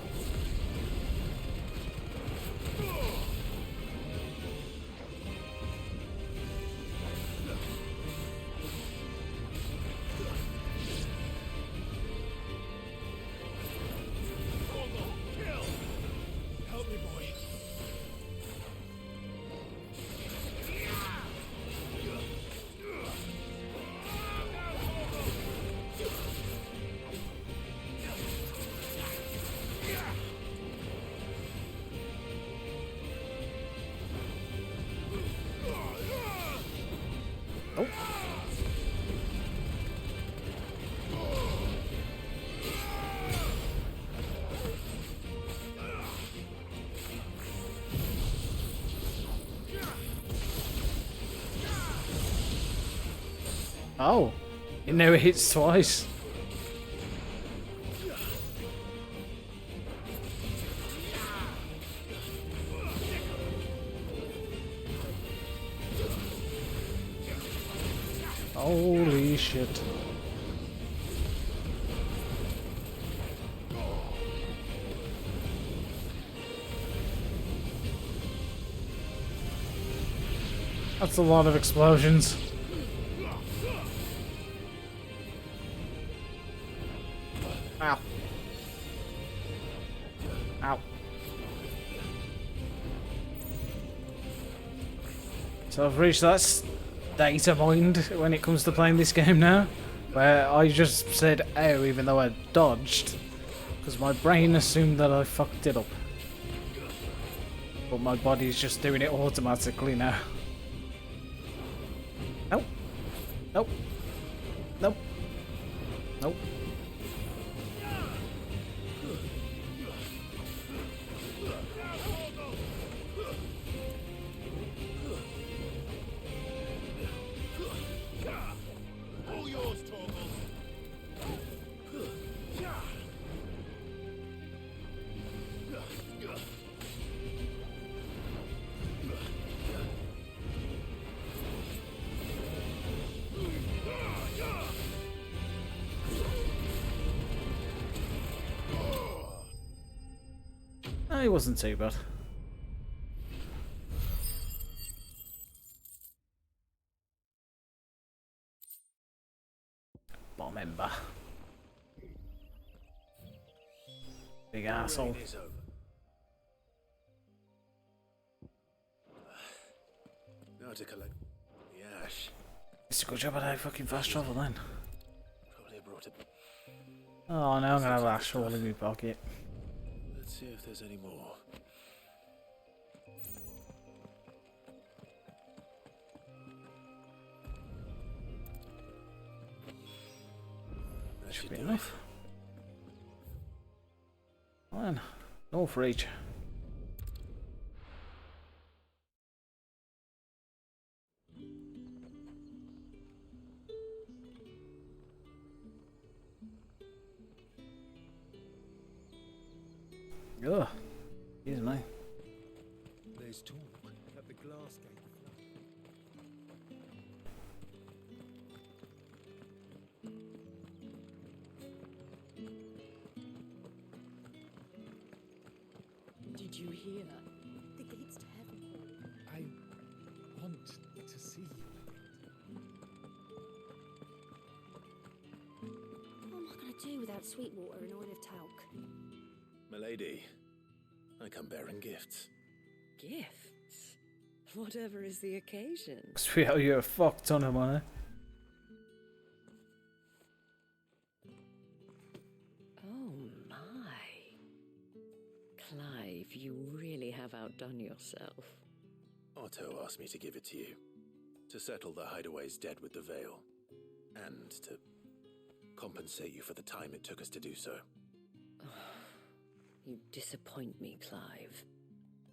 K: Help me, boy.
A: Oh. Oh, it never hits twice. Holy shit. That's a lot of explosions. Ow. Ow. So I've reached that data point when it comes to playing this game now, where I just said ow even though I dodged, because my brain assumed that I fucked it up. But my body's just doing it automatically now. Nope. Nope. Nope. Nope. It wasn't too bad. Bomb member. Big asshole.
D: Now to collect the ash.
A: It's a good job I had fucking fast travel then.
D: Probably brought it.
A: Oh, now I'm gonna have ash all in my pocket.
D: Let's see if there's any more. That
A: Should be enough. Man, no for each. Ugh. Excuse me.
O: There's talk that the glass gate
R: Did you hear? The gates to heaven.
O: I want to see you.
M: What am I going to do without sweet water and oil of talc?
D: Milady, I come bearing gifts.
R: Gifts? Whatever is the occasion.
A: Sweetheart, you a fuck ton of money.
R: Oh my. Clive, you really have outdone yourself.
D: Otto asked me to give it to you. To settle the hideaway's debt with the Veil. And to compensate you for the time it took us to do so.
R: You disappoint me, Clive.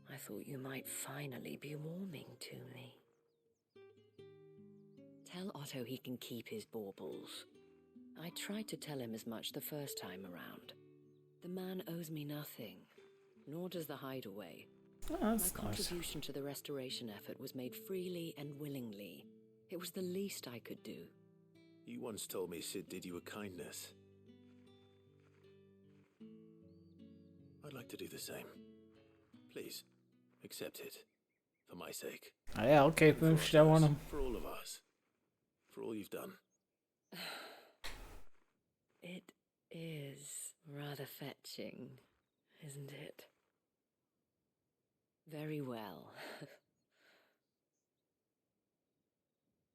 R: I thought you might finally be warming to me. Tell Otto he can keep his baubles. I tried to tell him as much the first time around. The man owes me nothing, nor does the hideaway.
A: Oh,
R: My
A: that's nice.
R: contribution to the restoration effort was made freely and willingly. It was the least I could do.
D: You once told me Sid did you a kindness. I'd like to do the same. Please, accept it. For my sake.
A: Oh, yeah, I'll keep him if you don't want him.
D: For all of us. For all you've done.
R: It is rather fetching, isn't it? Very well.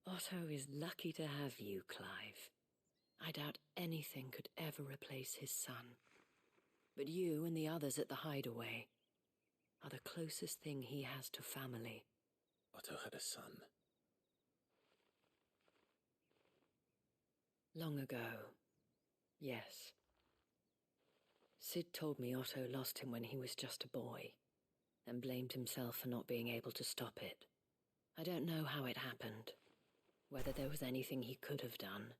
R: Otto is lucky to have you, Clive. I doubt anything could ever replace his son. But you and the others at the hideaway are the closest thing he has to family.
D: Otto had a son.
R: Long ago, yes. Sid told me Otto lost him when he was just a boy, and blamed himself for not being able to stop it. I don't know how it happened, whether there was anything he could have done,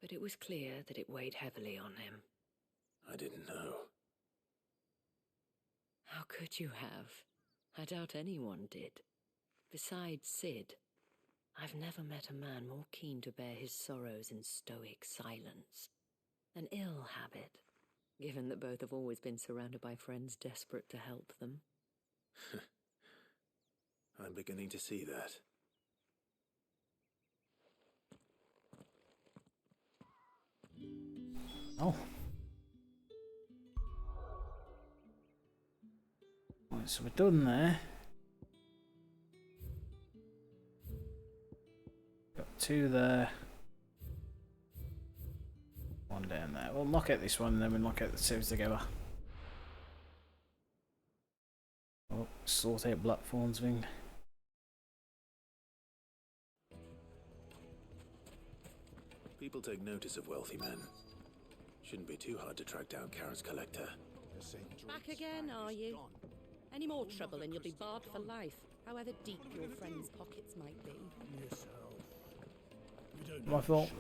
R: but it was clear that it weighed heavily on him.
D: I didn't know.
R: How could you have? I doubt anyone did. Besides Sid, I've never met a man more keen to bear his sorrows in stoic silence. An ill habit, given that both have always been surrounded by friends desperate to help them.
D: I'm beginning to see that.
A: Oh. Right, so we're done there. Got two there. One down there. We'll knock out this one and then we'll knock out the two together. Oh, sort out Blackthorn's thing.
D: People take notice of wealthy men. Shouldn't be too hard to track down Karen's collector.
T: Back again, are you? Any more trouble and you'll be barred for life, however deep your friends' pockets might be.
A: My fault.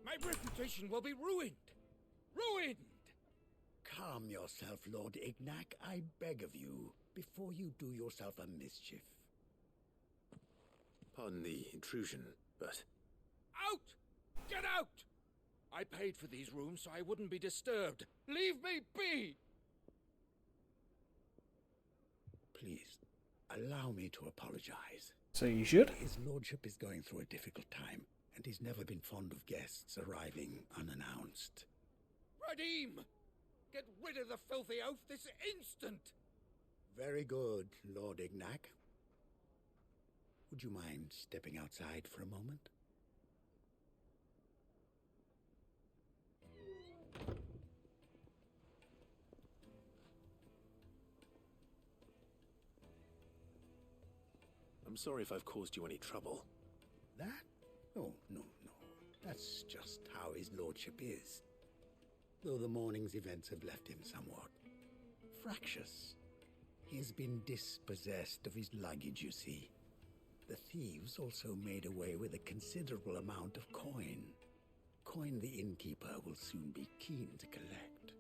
K: My reputation will be ruined! Ruined!
B: Calm yourself, Lord Ignac, I beg of you, before you do yourself a mischief.
D: Pardon the intrusion, but...
K: Out! Get out! I paid for these rooms so I wouldn't be disturbed. Leave me be!
B: Please, allow me to apologize.
A: So you should.
B: His lordship is going through a difficult time, and he's never been fond of guests arriving unannounced.
K: Radim! Get rid of the filthy oaf this instant!
B: Very good, Lord Ignac. Would you mind stepping outside for a moment?
D: I'm sorry if I've caused you any trouble.
B: That? Oh, no. That's just how his lordship is. Though the morning's events have left him somewhat fractious. He has been dispossessed of his luggage, you see. The thieves also made away with a considerable amount of coin. Coin the innkeeper will soon be keen to collect.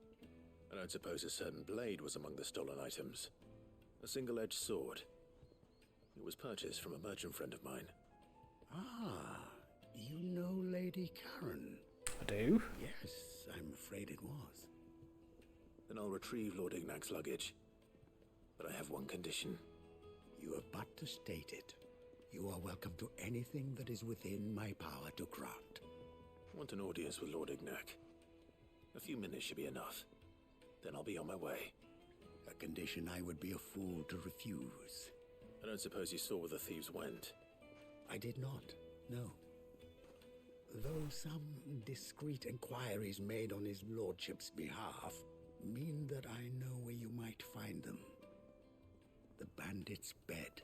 D: I don't suppose a certain blade was among the stolen items. A single-edged sword. It was purchased from a merchant friend of mine.
B: Ah, you know Lady Karen?
A: I do?
B: Yes, I'm afraid it was.
D: Then I'll retrieve Lord Ignac's luggage. But I have one condition.
B: You have but to state it. You are welcome to anything that is within my power to grant.
D: I want an audience with Lord Ignac. A few minutes should be enough. Then I'll be on my way.
B: A condition I would be a fool to refuse.
D: I don't suppose you saw where the thieves went?
B: I did not, no. Though some discreet inquiries made on his lordship's behalf mean that I know where you might find them. The bandit's bed.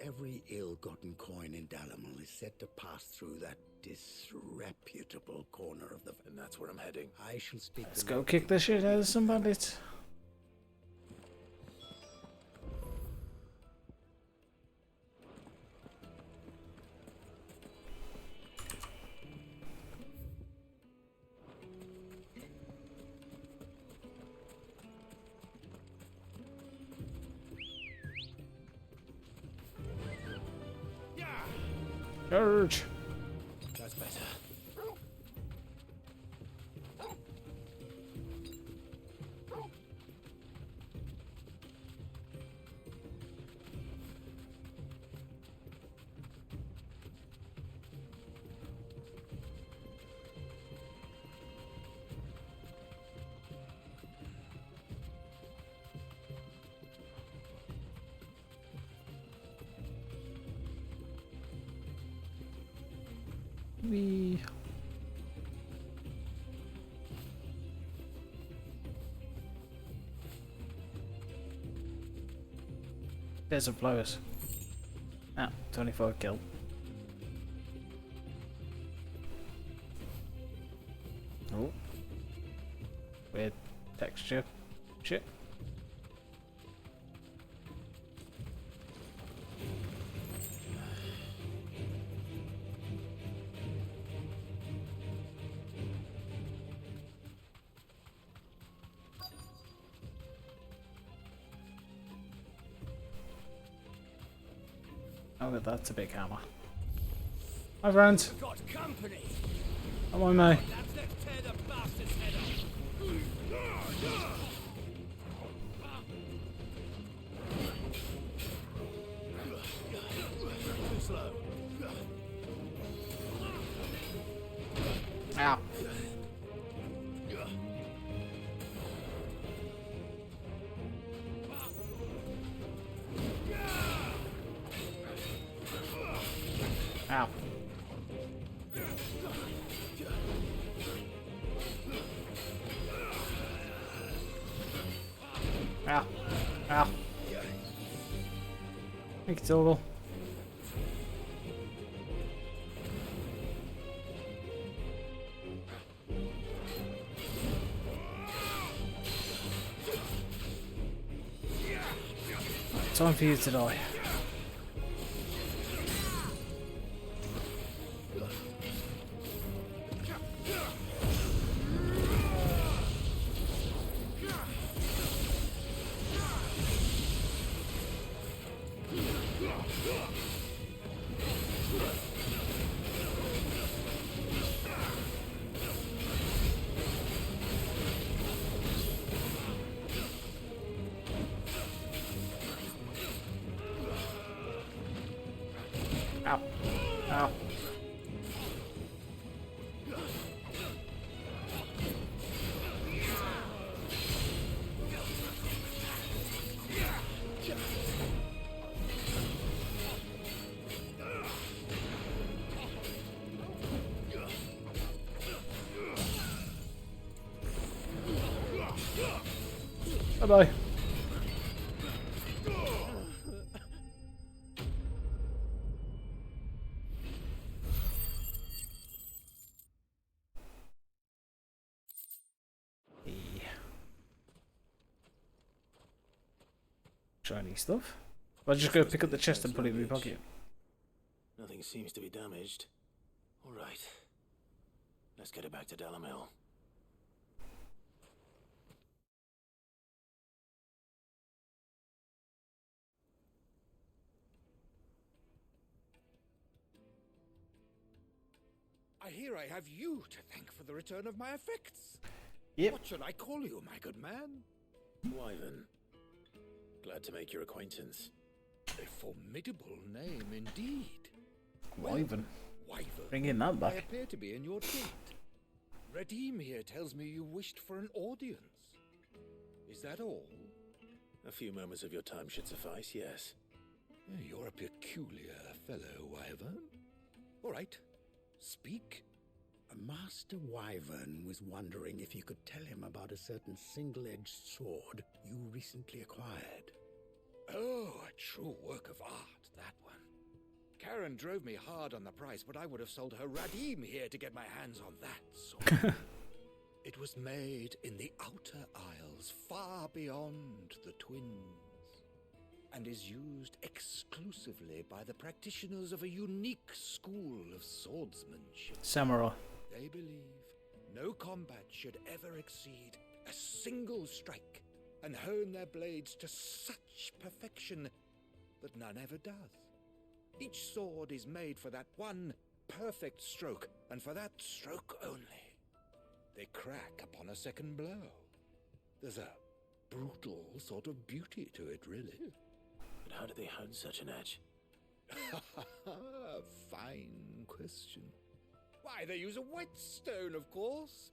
B: Every ill-gotten coin in Dalamil is said to pass through that disreputable corner of the...
D: And that's where I'm heading.
B: I shall speak...
A: Let's go kick the shit out of some bandits. Charge!
D: That's better.
A: Wee. Desert flowers. Ah, 24 kill. Oh. Weird texture. Shit. Oh, that's a big hammer. Hi, friends.
K: Got company.
A: Come on, mate.
K: Let's tear the bastard's head
D: Too slow.
A: Ow. Ow. Ow. Ow. Thank you, Toggle. Time for you to die. Ow. Ow. Bye-bye. Shiny stuff. I'll just go pick up the chest and put it in my pocket.
D: Nothing seems to be damaged. All right. Let's get it back to Dalamil.
K: I hear I have you to thank for the return of my effects.
A: Yep.
K: What should I call you, my good man?
D: Wyvern. Glad to make your acquaintance.
K: A formidable name indeed.
A: Wyvern.
K: Wyvern.
A: Bringing that
K: I
A: back.
K: appear to be in your debt. Redeem here tells me you wished for an audience. Is that all?
D: A few moments of your time should suffice, yes.
K: You're a peculiar fellow, Wyvern. All right. Speak.
B: Master Wyvern was wondering if you could tell him about a certain single-edged sword you recently acquired.
K: Oh, a true work of art, that one. Karen drove me hard on the price, but I would have sold her Radim here to get my hands on that sword. It was made in the Outer Isles, far beyond the Twins, and is used exclusively by the practitioners of a unique school of swordsmanship.
A: Samurai.
K: They believe no combat should ever exceed a single strike, and hone their blades to such perfection that none ever does. Each sword is made for that one perfect stroke, and for that stroke only. They crack upon a second blow. There's a brutal sort of beauty to it, really.
D: But how do they hone such an edge?
K: Fine question. Why, they use a whetstone, of course.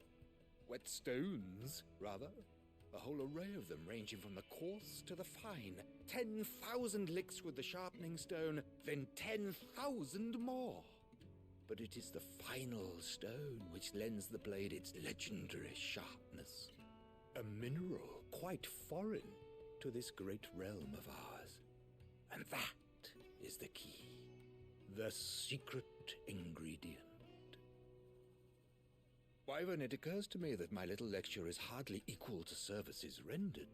K: Whetstones, rather. A whole array of them, ranging from the coarse to the fine. 10,000 licks with the sharpening stone, then 10,000 more. But it is the final stone which lends the blade its legendary sharpness. A mineral quite foreign to this great realm of ours. And that is the key. The secret ingredient. Wyvern, it occurs to me that my little lecture is hardly equal to services rendered.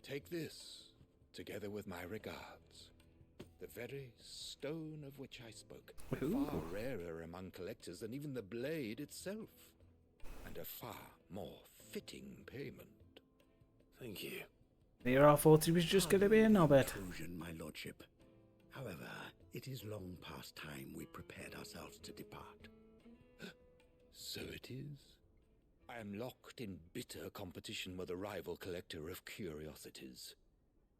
K: Take this, together with my regards. The very stone of which I spoke.
A: Ooh.
K: Far rarer among collectors than even the blade itself. And a far more fitting payment.
D: Thank you.
A: Here I thought it was just going to be a knobhead.
B: Intrusion, my lordship. However, it is long past time we prepared ourselves to depart.
K: So it is. I am locked in bitter competition with a rival collector of curiosities.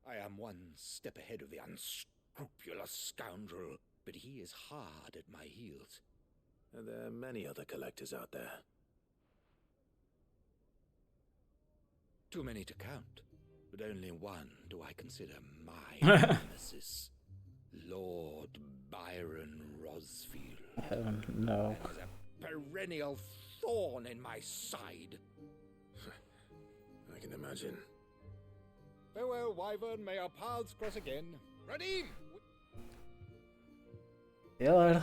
K: I am one step ahead of the unscrupulous scoundrel, but he is hard at my heels.
D: Are there many other collectors out there?
K: Too many to count, but only one do I consider my nemesis. Lord Byron Rosfield.
A: No.
K: Perennial thorn in my side.
D: I can imagine.
K: Farewell, Wyvern. May our paths cross again. Radim!
A: Yeah.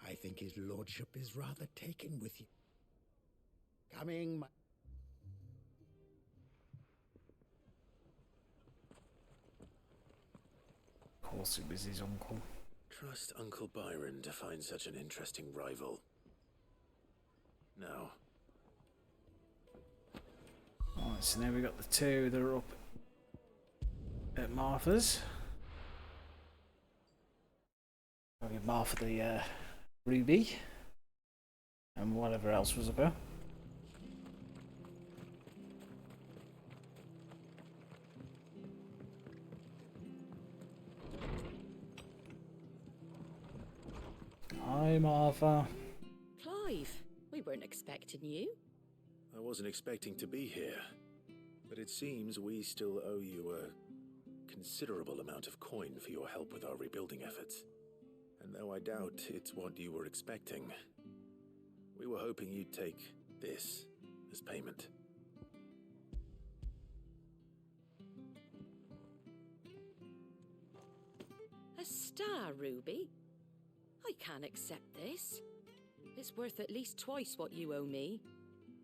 B: I think his lordship is rather taken with you. Coming, my...
A: Of course it was his uncle.
D: Trust Uncle Byron to find such an interesting rival. Now.
A: Alright, so now we got the two that are up at Martha's. I'll give Martha the ruby and whatever else was about. Hi, Martha.
T: Clive, we weren't expecting you.
D: I wasn't expecting to be here, but it seems we still owe you a considerable amount of coin for your help with our rebuilding efforts. And though I doubt it's what you were expecting, we were hoping you'd take this as payment.
T: A star ruby? I can't accept this. It's worth at least twice what you owe me.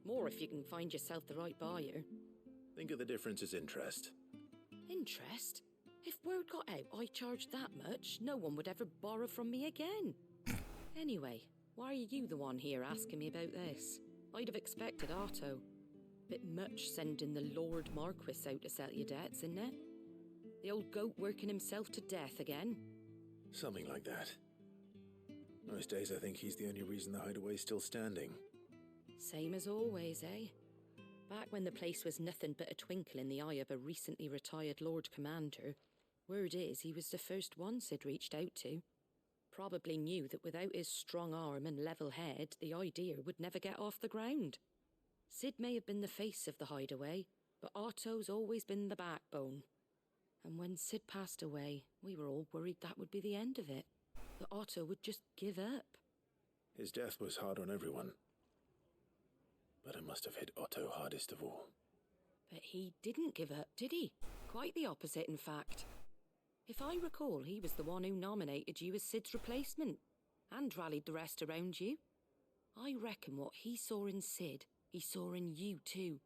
T: More if you can find yourself the right buyer.
D: Think of the difference as interest.
T: Interest? If word got out I charged that much, no one would ever borrow from me again. Anyway, why are you the one here asking me about this? I'd have expected Otto. Bit much sending the Lord Marquis out to settle your debts, isn't it? The old goat working himself to death again?
D: Something like that. Most days I think he's the only reason the hideaway's still standing.
T: Same as always, eh? Back when the place was nothing but a twinkle in the eye of a recently retired Lord Commander, word is he was the first one Sid reached out to. Probably knew that without his strong arm and level head, the idea would never get off the ground. Sid may have been the face of the hideaway, but Otto's always been the backbone. And when Sid passed away, we were all worried that would be the end of it. That Otto would just give up.
D: His death was hard on everyone. But it must have hit Otto hardest of all.
T: But he didn't give up, did he? Quite the opposite, in fact. If I recall, he was the one who nominated you as Sid's replacement, and rallied the rest around you. I reckon what he saw in Sid, he saw in you too.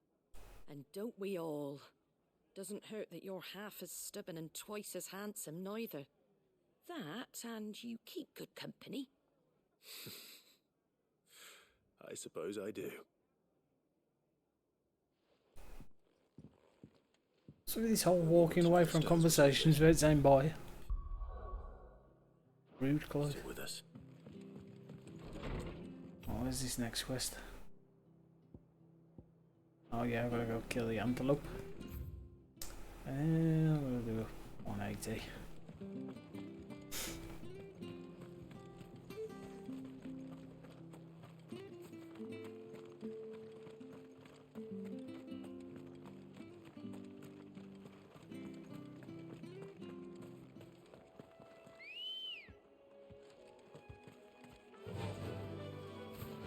T: And don't we all? Doesn't hurt that you're half as stubborn and twice as handsome, neither. That, and you keep good company.
D: I suppose I do.
A: So this whole walking away from conversations about saying bye. Rude, Clive.
D: Still with us.
A: Oh, where's this next quest? Oh yeah, I've got to go kill the antelope. And I'm going to do 180.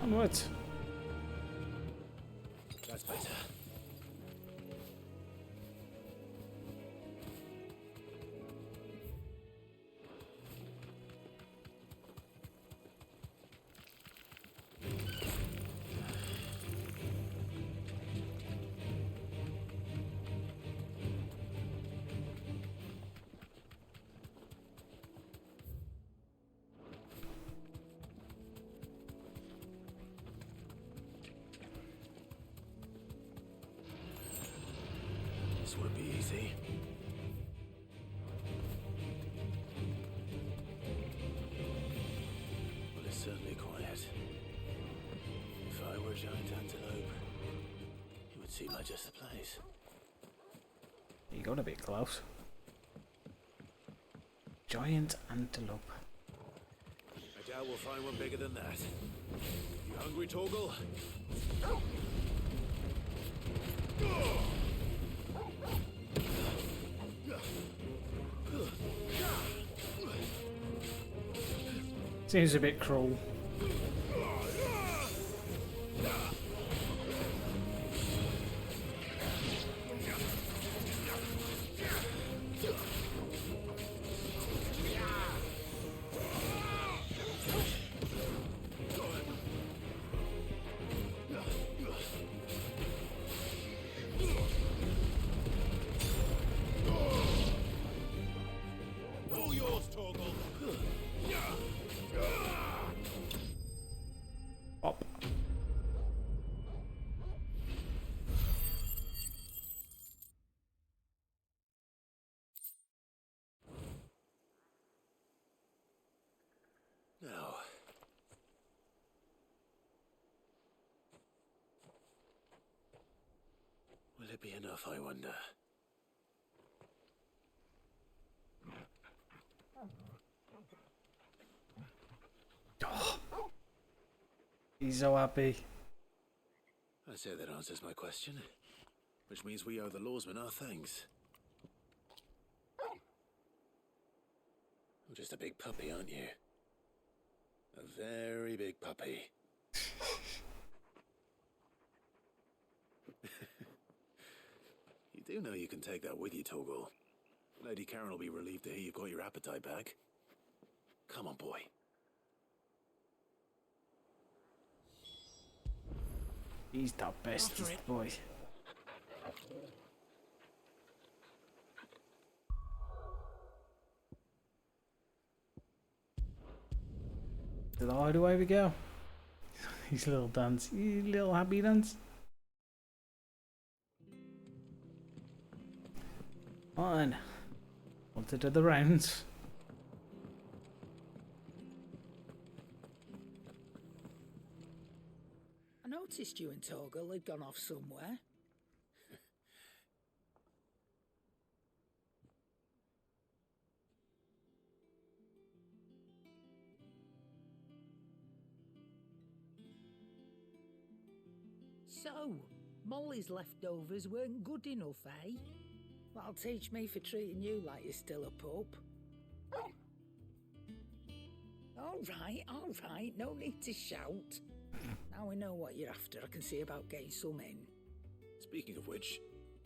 A: Onwards.
D: That's better. This won't be easy. Well, it's certainly quiet. If I were a giant antelope, it would seem like just the place.
A: You got a bit close. Giant antelope.
D: I doubt we'll find one bigger than that. You hungry, Torgal?
A: Seems a bit cruel.
D: All yours, Torgal. it be enough, I wonder?
A: Oh, he's so happy.
D: I say that answers my question. Which means we owe the lawsman our thanks. You're just a big puppy, aren't you? A very big puppy. You do know you can take that with you, Torgal. Lady Karen will be relieved to hear you've got your appetite back. Come on, boy.
A: He's the bestest boy. To the hideaway we go. His little dance, his little happy dance. On. Want to do the rounds.
P: I noticed you and Torgal had gone off somewhere. So, Molly's leftovers weren't good enough, eh? That'll teach me for treating you like you're still a pup. All right, no need to shout. Now we know what you're after, I can see about getting some in.
D: Speaking of which,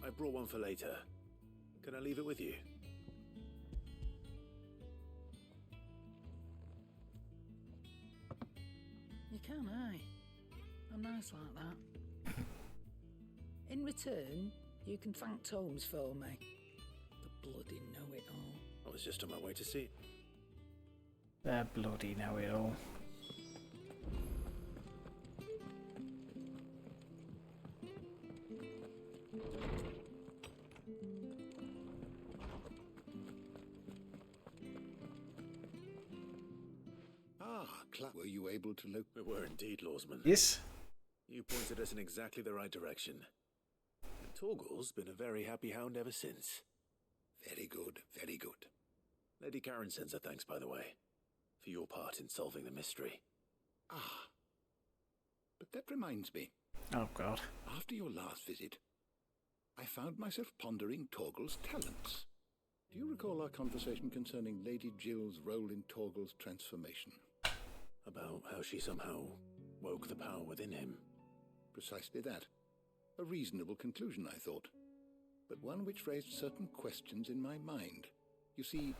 D: I brought one for later. Can I leave it with you?
P: You can, aye. I'm nice like that. In return, you can thank Tomes for me. The bloody know-it-all.
D: I was just on my way to see.
A: That bloody know-it-all.
F: Clive, were you able to look?
D: We were indeed, Lawsman.
A: Yes.
D: You pointed us in exactly the right direction. And Torgal's been a very happy hound ever since.
F: Very good, very good.
D: Lady Karen sends her thanks, by the way, for your part in solving the mystery.
F: Ah. But that reminds me.
A: Oh, God.
F: After your last visit, I found myself pondering Torgal's talents. Do you recall our conversation concerning Lady Jill's role in Torgal's transformation?
D: About how she somehow woke the power within him.
F: Precisely that. A reasonable conclusion, I thought. But one which raised certain questions in my mind. You see,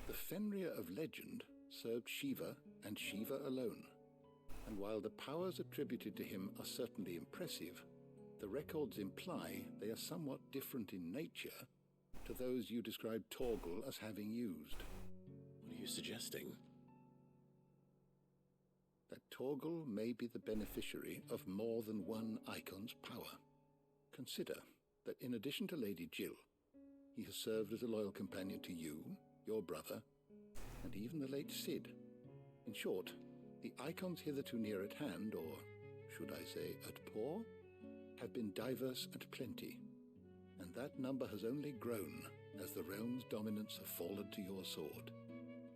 F: the Fenrir of legend served Shiva and Shiva alone. And while the powers attributed to him are certainly impressive, the records imply they are somewhat different in nature to those you described Torgal as having used.
D: What are you suggesting?
F: That Torgal may be the beneficiary of more than one icon's power. Consider that in addition to Lady Jill, he has served as a loyal companion to you, your brother, and even the late Cid. In short, the icons hitherto near at hand, or should I say at paw, have been diverse and plenty, and that number has only grown as the realm's dominance have fallen to your sword.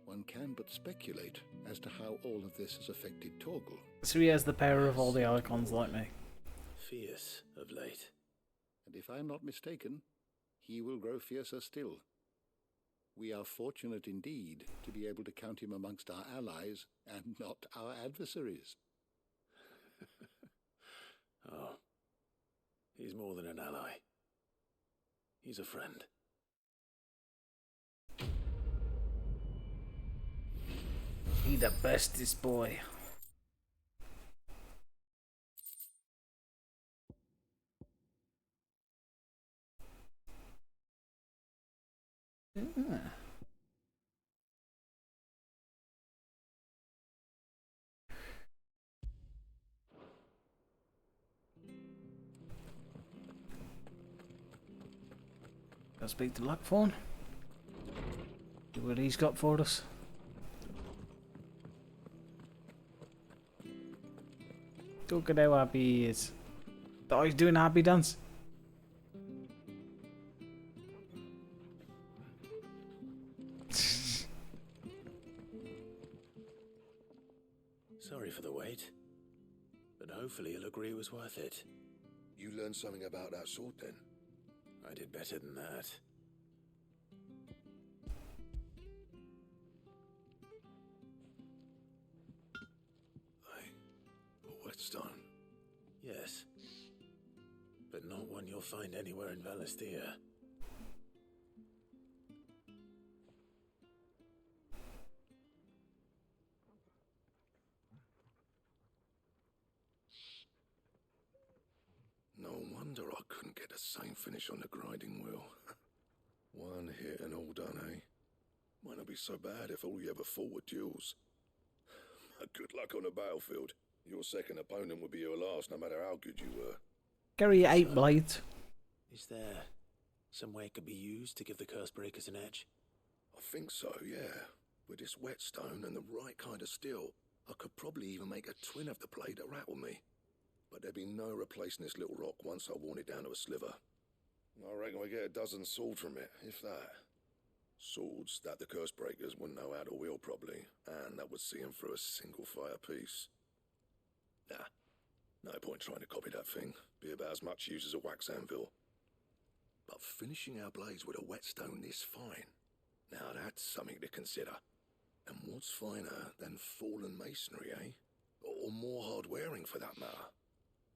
F: One can but speculate as to how all of this has affected Torgal.
A: So he has the power of all the icons like me.
D: Fierce of late.
F: And if I am not mistaken, he will grow fiercer still. We are fortunate indeed to be able to count him amongst our allies and not our adversaries.
D: Oh, he's more than an ally. He's a friend.
A: He the bestest boy. Yeah. I'll speak to Blackthorn. See what he's got for us. Look at how happy he is. Oh, he's doing a happy dance.
D: sorry for the wait, but hopefully he'll agree it was worth it.
L: You learned something about that sword then?
D: I did better than that.
L: A whetstone?
D: Yes. But not one you'll find anywhere in Valisthea.
L: No wonder I couldn't get the same finish on the grinding wheel. One hit and all done, eh? Might not be so bad if all you ever fought were duels. Good luck on the battlefield. Your second opponent would be your last, no matter how good you were.
A: Carry 8 blades.
D: Is there some way it could be used to give the curse breakers an edge?
L: I think so, yeah. With this whetstone and the right kind of steel, I could probably even make a twin of the blade that rattled me. But there'd be no replacing this little rock once I worn it down to a sliver. I reckon we get a dozen swords from it, if that. Swords that the curse breakers wouldn't know how to wield properly, and that would see them through a single fire piece. Nah, no point trying to copy that thing. Be about as much use as a wax anvil. But finishing our blades with a whetstone this fine, now that's something to consider. And what's finer than fallen masonry, eh? Or more hard-wearing for that matter.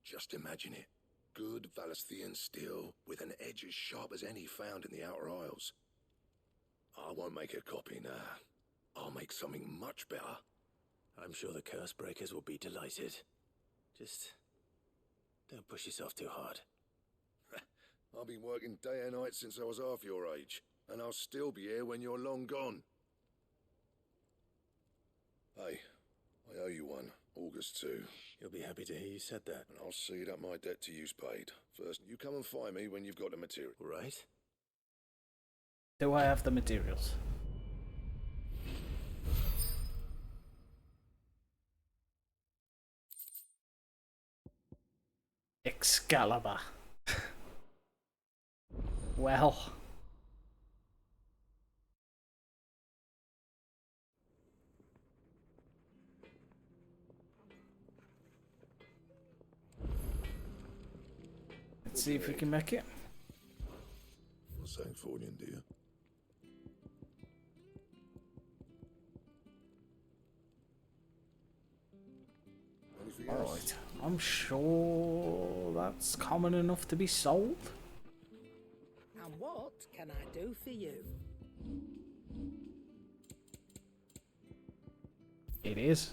L: Just imagine it. Good Valisthean steel with an edge as sharp as any found in the Outer Isles. I won't make a copy, nah. I'll make something much better.
D: I'm sure the curse breakers will be delighted. Just don't push yourself too hard.
L: I've been working day and night since I was half your age, and I'll still be here when you're long gone. Hey, I owe you one. August 2.
D: You'll be happy to hear you said that.
L: And I'll see that my debt to you's paid. First, you come and find me when you've got the material.
D: Right?
A: Do I have the materials? Excalibur. Well. Let's see if we can make it.
L: What's that for you, dear?
A: Alright, I'm sure that's common enough to be sold.
P: And what can I do for you?
A: It is.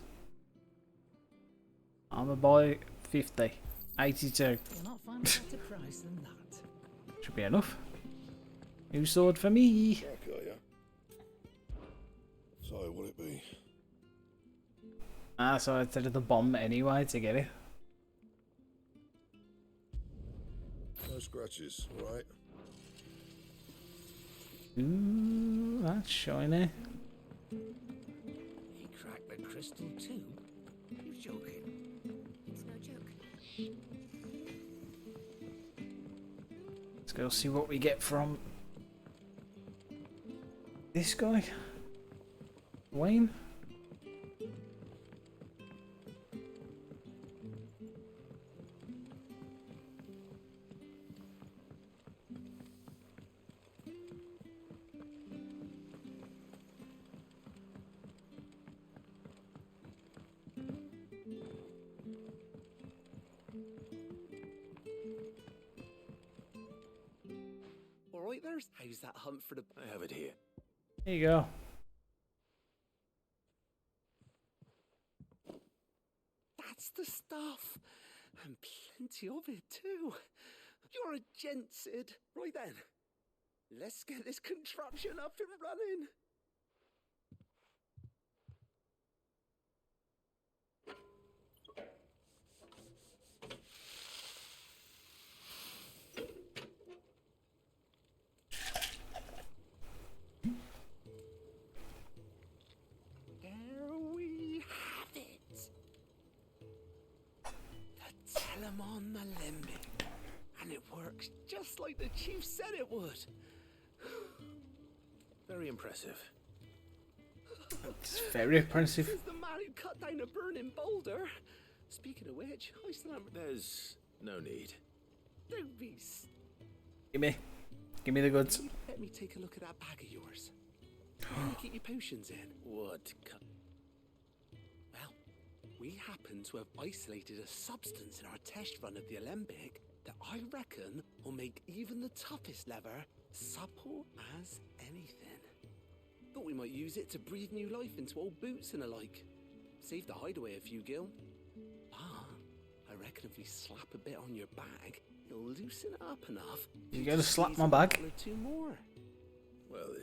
A: I'm a buy 50. 82.
P: You'll not find a better price than that.
A: Should be enough. New sword for me.
L: Okay, yeah. So, what'll it be?
A: Ah, so I did the bomb anyway to get it.
L: No scratches, right?
A: Ooh, that's shiny.
K: He cracked the crystal too? You're joking.
M: It's no joke.
A: Let's go see what we get from this guy. Wayne.
K: Alright, how's that hunt for the...
D: I have it here.
A: There you go.
K: That's the stuff. And plenty of it too. You're a gent, Sid. Right then. Let's get this contraption up and running. There we have it. The Telemon the Limbic. And it works just like the chief said it would.
D: Very impressive.
A: It's very impressive.
K: This is the
D: man who cut down a burning boulder. Speaking of which, I still haven't... There's no need. Don't be...
A: Give me the goods.
D: Let me take a look at that bag of yours. Where do you keep your potions in? What? Well, we happen to have isolated a substance in our test run of the Alembic that I reckon will make even the toughest leather supple as anything. Thought we might use it to breathe new life into old boots and the like. Save the hideaway a few gil. Ah, I reckon if we slap a bit on your bag, it'll loosen it up enough.
A: You gotta slap my bag?
D: Or two more. Well,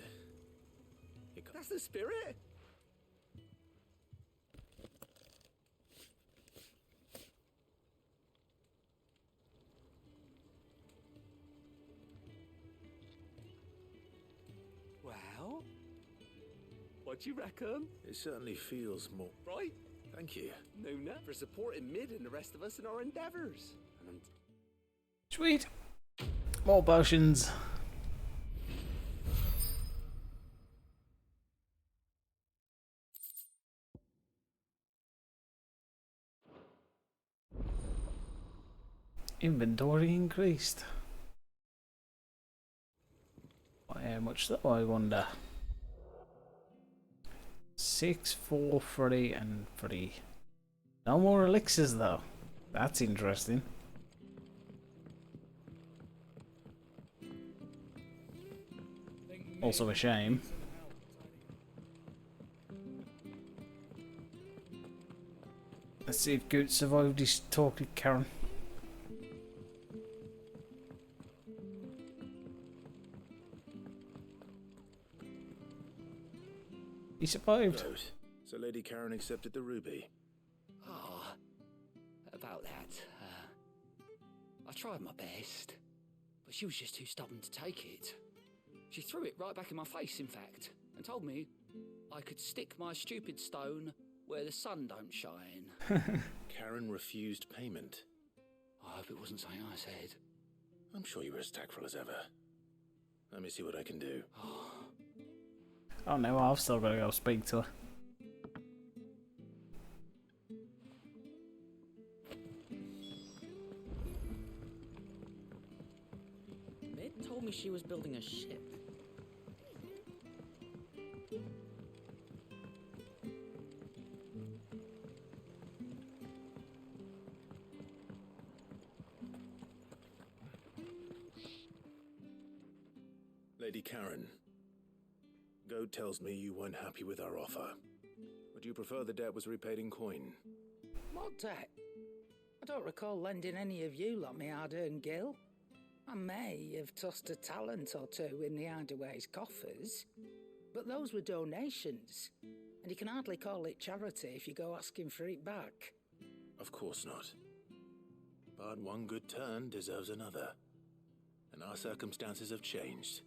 D: that's the spirit. Well, what do you reckon? It certainly feels more... Right? Thank you.
B: No, for supporting Mid and the rest of us in our endeavours. And
A: Sweet. More potions. Inventory increased. How much though, I wonder? 6, 4, 3, and 3. No more elixirs though. That's interesting. Also a shame. Let's see if Goot survived his talk with Karen. He survived.
D: Good. So Lady Karen accepted the ruby.
P: Oh, about that. I tried my best, but she was just too stubborn to take it. She threw it right back in my face, in fact, and told me I could stick my stupid stone where the sun don't shine.
D: Karen refused payment.
P: I hope it wasn't something I said.
D: I'm sure you were as tactful as ever. Let me see what I can do.
A: Oh no, I've still got to go speak to her.
P: Mid told me she was building a ship.
D: Lady Karen, Goad tells me you weren't happy with our offer. Would you prefer the debt was repaid in coin?
P: What debt? I don't recall lending any of you lot me hard-earned gil. I may have tossed a talent or two in the Hideaway's coffers, but those were donations, and you can hardly call it charity if you go asking for it back.
D: Of course not. But one good turn deserves another. And our circumstances have changed.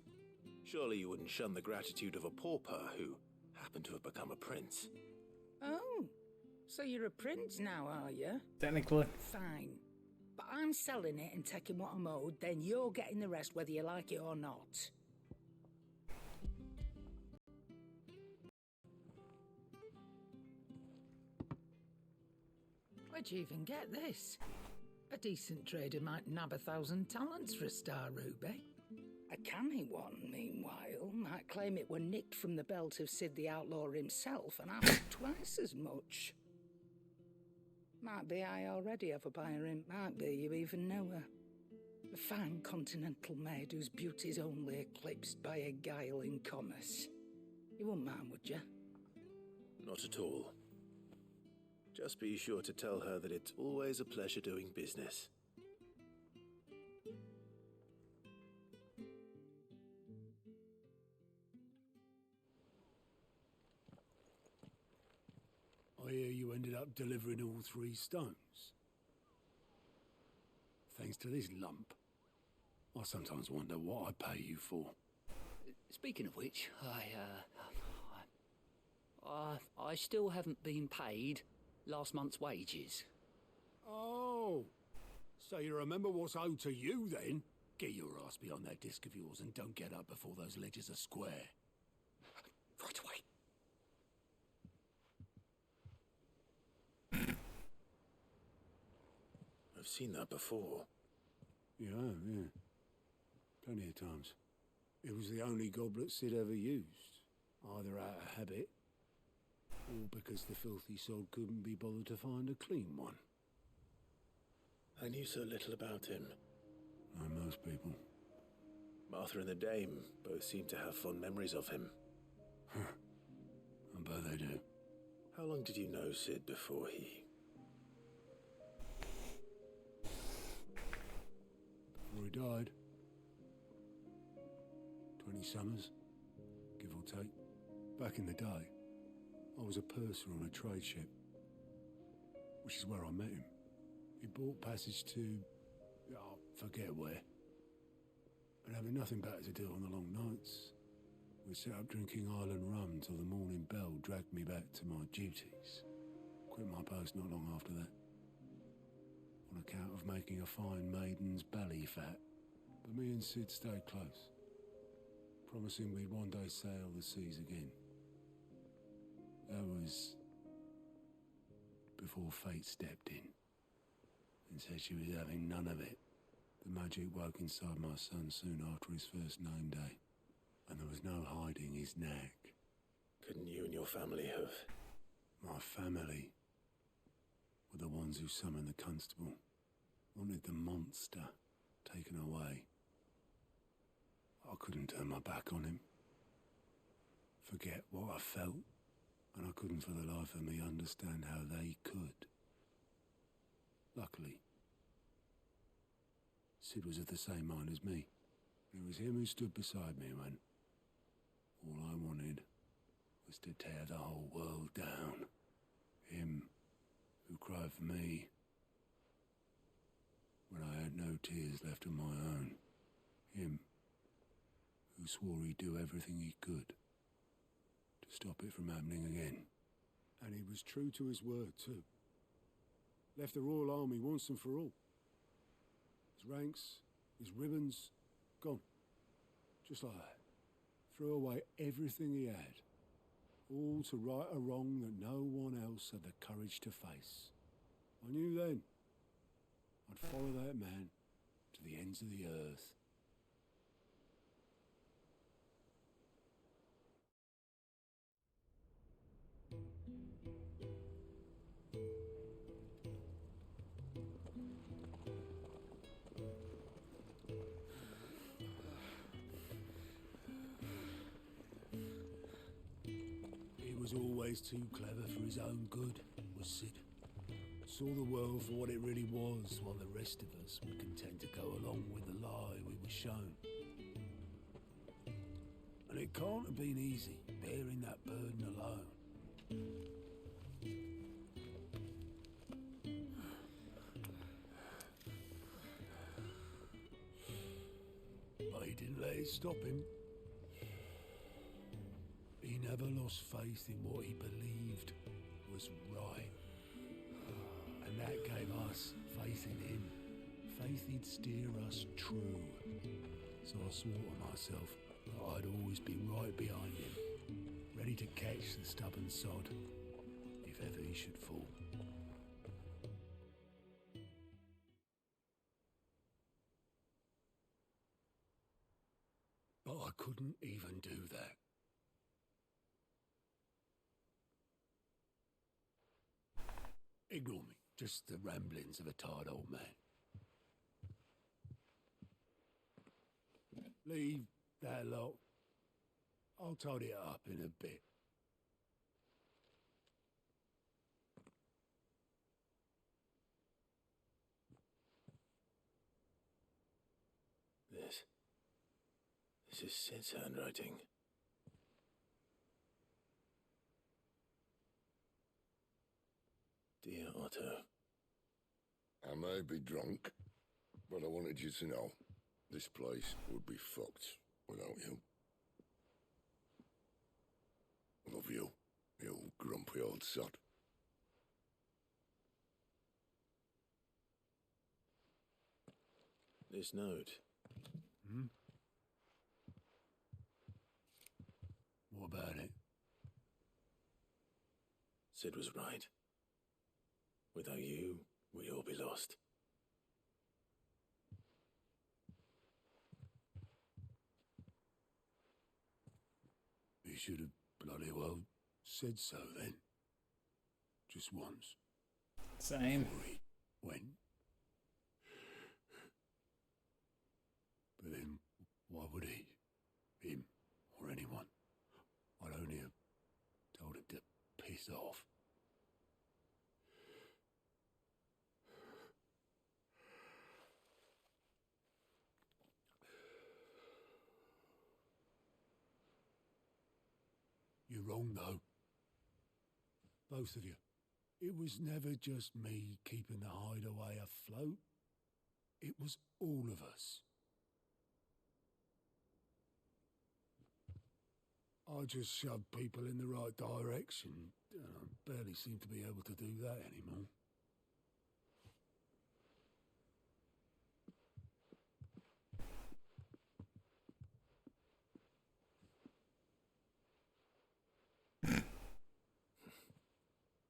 D: Surely you wouldn't shun the gratitude of a pauper who happened to have become a prince.
P: Oh, so you're a prince now, are you?
A: Technically.
P: Fine. But I'm selling it and taking what I'm owed, then you're getting the rest whether you like it or not. Where'd you even get this? A decent trader might nab 1,000 talents for a star ruby. A canny one, meanwhile, might claim it were nicked from the belt of Sid the Outlaw himself and ask twice as much. Might be I already have a buyer in, might be you even know her. A fine continental maid whose beauty's only eclipsed by a guile in commerce. You wouldn't mind, would you?
D: Not at all. Just be sure to tell her that it's always a pleasure doing business.
B: I hear you ended up delivering all 3 stones. Thanks to this lump. I sometimes wonder what I pay you for.
P: Speaking of which, I still haven't been paid last month's wages.
B: Oh, so you remember what's owed to you then? Get your ass behind that disc of yours and don't get up before those ledgers are square.
P: Right away.
D: I've seen that before.
B: You have, yeah. Plenty of times. It was the only goblet Sid ever used, either out of habit, or because the filthy sod couldn't be bothered to find a clean one.
D: I knew so little about him.
B: Like most people.
D: Martha and the Dame both seem to have fond memories of him.
B: I bet they do.
D: How long did you know Sid before he...
B: Before he died. 20 summers, give or take. Back in the day, I was a purser on a trade ship, which is where I met him. He bought passage to... oh, forget where. But having nothing better to do on the long nights, we set up drinking island rum till the morning bell dragged me back to my duties. Quit my post not long after that, on account of making a fine maiden's belly fat. But me and Sid stayed close, promising we'd one day sail the seas again. That was before fate stepped in and said she was having none of it. The magic woke inside my son soon after his first name day, and there was no hiding his knack.
D: Couldn't you and your family have...
B: My family were the ones who summoned the constable, wanted the monster taken away. I couldn't turn my back on him, forget what I felt, and I couldn't for the life of me understand how they could. Luckily, Sid was of the same mind as me. It was him who stood beside me when all I wanted was to tear the whole world down. Him who cried for me when I had no tears left of my own. Him who swore he'd do everything he could to stop it from happening again. And he was true to his word, too. Left the Royal Army once and for all. His ranks, his ribbons, gone. Just like that. Threw away everything he had. All to right a wrong that no one else had the courage to face. I knew then I'd follow that man to the ends of the earth. He was always too clever for his own good, was Sid. Saw the world for what it really was, while the rest of us were content to go along with the lie we were shown. And it can't have been easy, bearing that burden alone. But he didn't let it stop him. He never lost faith in what he believed was right. And that gave us faith in him. Faith he'd steer us true. So I swore to myself that I'd always be right behind him, ready to catch the stubborn sod, if ever he should fall. But I couldn't even do that. Ignore me, just the ramblings of a tired old man. Leave that lot. I'll tidy it up in a bit.
D: This is Sid's handwriting. Dear Otto.
L: I may be drunk, but I wanted you to know this place would be fucked without you. Love you, you grumpy old sod.
D: This note.
B: Hmm? What about it?
D: Sid was right. Without you, we'd all be lost.
B: You should have bloody well said so then. Just once.
A: Same.
B: Before he went. But then, why would he? Him or anyone? I'd only have told him to piss off. You're wrong, though. Both of you. It was never just me keeping the hideaway afloat. It was all of us. I just shoved people in the right direction, and I barely seem to be able to do that anymore.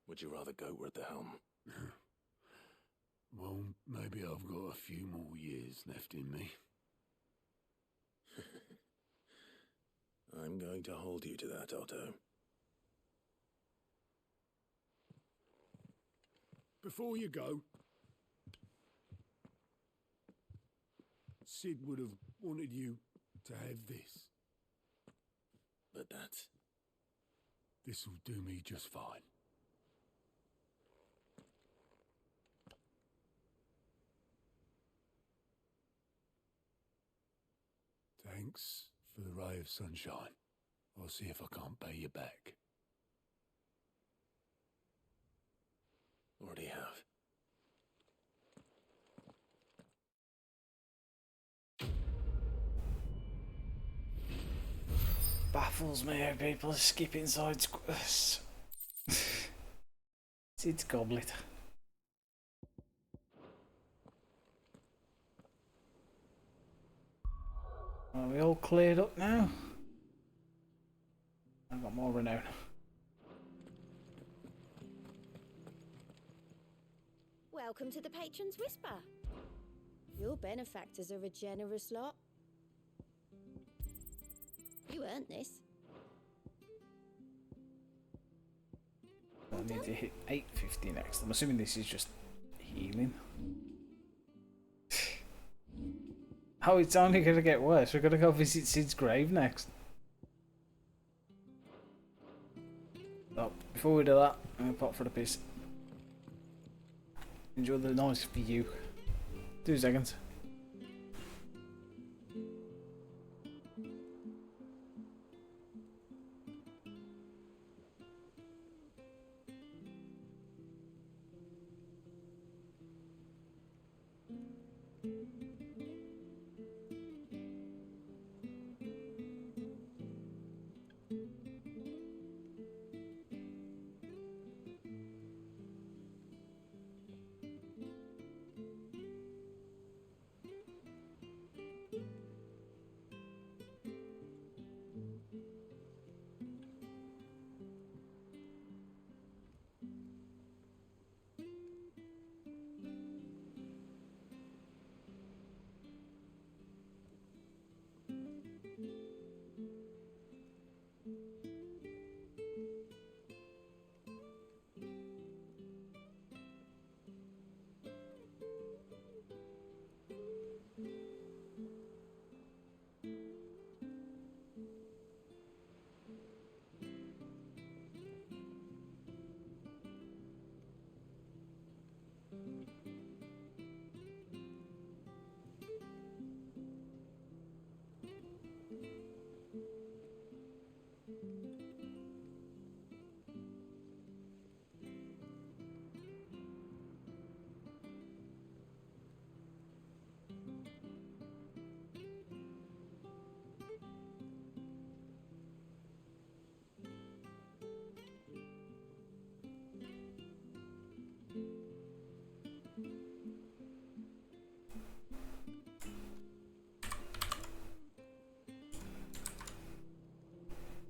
D: Would you rather goat were at the helm?
B: Well, maybe I've got a few more years left in me.
D: I'm going to hold you to that, Otto.
B: Before you go, Sid would have wanted you to have this.
D: But that's...
B: This'll do me just fine. Thanks for the ray of sunshine. I'll see if I can't pay you back.
D: Already have.
A: Baffles me how people skip inside squares. Sid's goblet. Are we all cleared up now? I've got more renown.
M: Welcome to the Patron's Whisper. Your benefactors are a generous lot. You earned this.
A: I need to hit 850 next. I'm assuming this is just healing. Oh, it's only going to get worse. We're going to go visit Sid's grave next. Oh, before we do that, I'm going to pop for the piss. Enjoy the nice view. 2 seconds.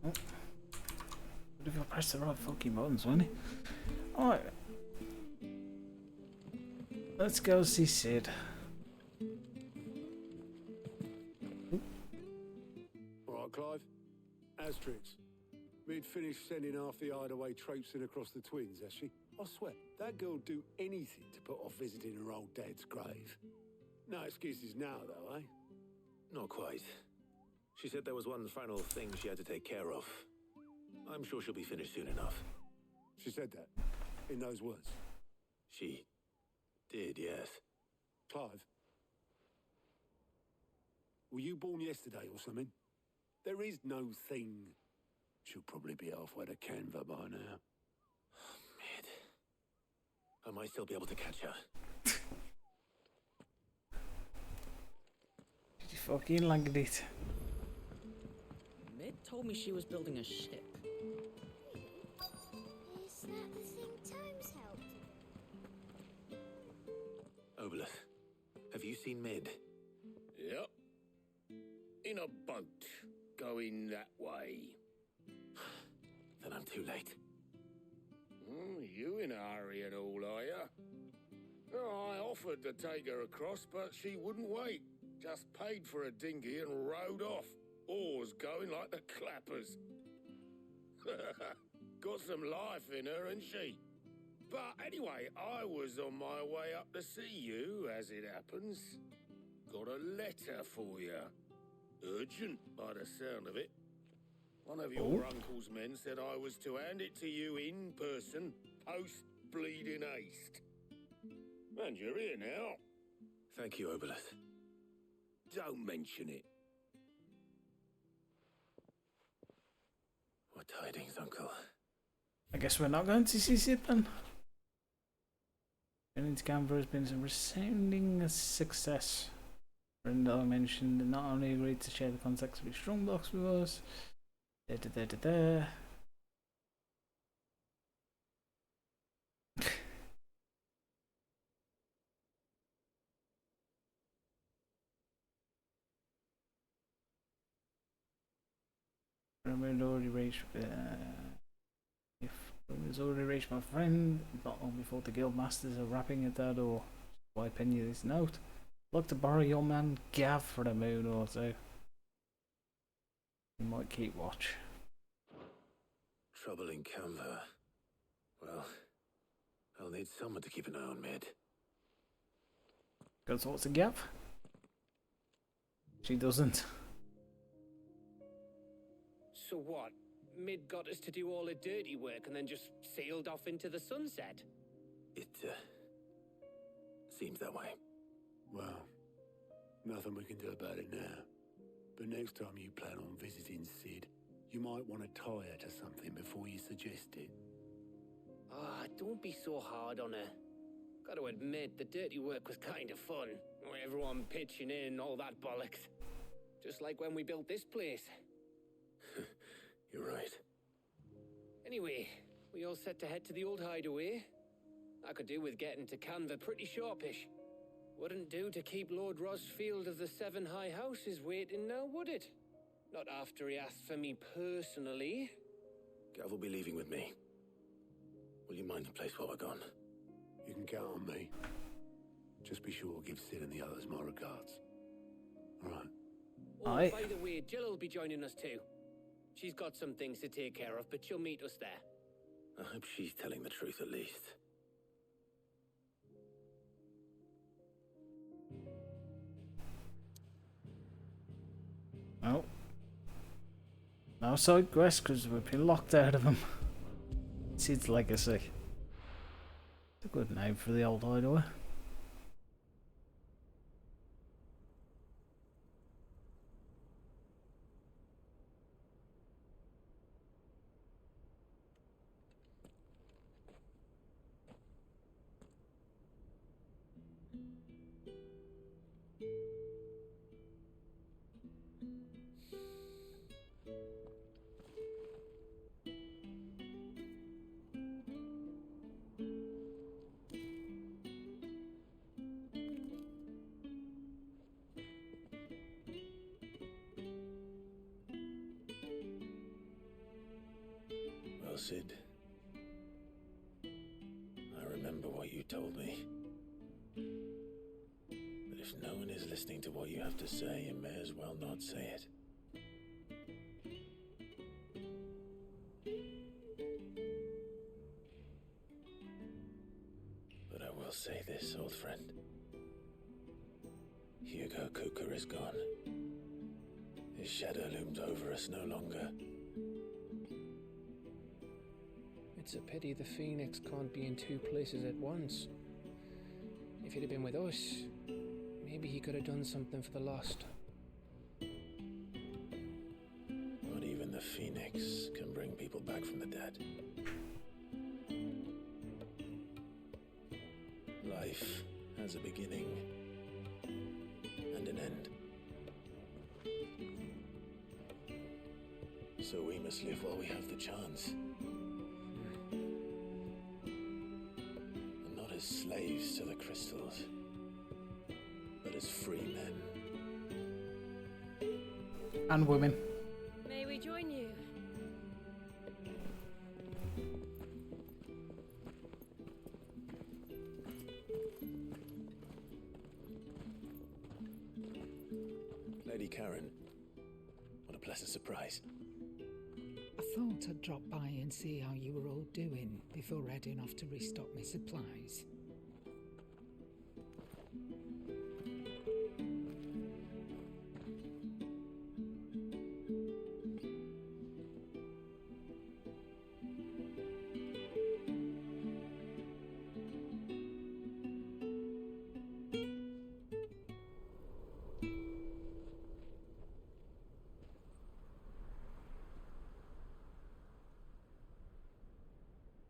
A: What if I press the right fucking buttons, wouldn't it? Alright. Let's go see Sid.
B: All right, Clive. How's tricks? Mid finished sending half the hideaway traipsing across the twins, has she? I swear, that girl'd do anything to put off visiting her old dad's grave. No excuses now, though, eh?
D: Not quite. She said there was one final thing she had to take care of. I'm sure she'll be finished soon enough.
B: She said that? In those words?
D: She did, yes.
B: Clive? Were you born yesterday or something? There is no thing. She'll probably be halfway to Canva by now.
D: Mid. I might still be able to catch her.
A: She fucking lagged it.
P: Mid told me she was building a ship.
M: Is that the thing Tomes helped?
D: Obelith, have you seen Mid?
K: Yep. In a boat, going that way.
D: Then I'm too late.
K: You in a hurry and all, are ya? Oh, I offered to take her across, but she wouldn't wait. Just paid for a dinghy and rowed off. Oars going like the clappers. Got some life in her, ain't she? But anyway, I was on my way up to see you, as it happens. Got a letter for you. Urgent, by the sound of it. One of your uncle's men said I was to hand it to you in person, post-bleeding haste. And you're here now.
D: Thank you, Obelith.
K: Don't mention it.
D: What tidings, Uncle?
A: I guess we're not going to see Sid then. Journey to Canberra has been a resounding success. Brindle mentioned that not only agreed to share the contacts of his strongbox with us. Already reached. If it's already reached my friend, not long before the guild masters are rapping at that door. Why pen you this note? Look to borrow your man Gav for a moon or two. You might keep watch.
D: Trouble in Canva. Well, I'll need someone to keep an eye on Mid.
A: Got thoughts of Gav? She doesn't.
H: So what? Mid got us to do all the dirty work and then just sailed off into the sunset?
D: It, seems that way.
B: Well, nothing we can do about it now. But next time you plan on visiting Sid, you might want to tie her to something before you suggest it.
H: Ah, don't be so hard on her. Gotta admit, the dirty work was kind of fun. Everyone pitching in, all that bollocks. Just like when we built this place.
D: You're right.
H: Anyway, we all set to head to the old hideaway. I could do with getting to Canva pretty sharpish. Wouldn't do to keep Lord Rosfield of the Seven High Houses waiting now, would it? Not after he asked for me personally.
D: Gav will be leaving with me. Will you mind the place while we're gone?
B: You can count on me. Just be sure to give Sid and the others my regards. Alright.
H: Oh, by the way, Jill will be joining us too. She's got some things to take care of, but she'll meet us there.
D: I hope she's telling the truth at least.
A: Oh. No side quest because we've been locked out of them. Sid's Legacy. It's a good name for the old hideaway.
D: Well, Sid, I remember what you told me. But if no one is listening to what you have to say, you may as well not say it. will say this, old friend. Hugo Cooker is gone. His shadow looms over us no longer.
H: It's a pity the Phoenix can't be in two places at once. If he'd have been with us, maybe he could have done something for the lost.
D: Not even the Phoenix can bring people back from the dead. Life has a beginning and an end. So we must live while we have the chance. And not as slaves to the crystals, but as free men.
A: And women.
N: May we join you?
D: Lady Karen, what a pleasant surprise.
P: I thought I'd drop by and see how you were all doing before heading off to restock my supplies.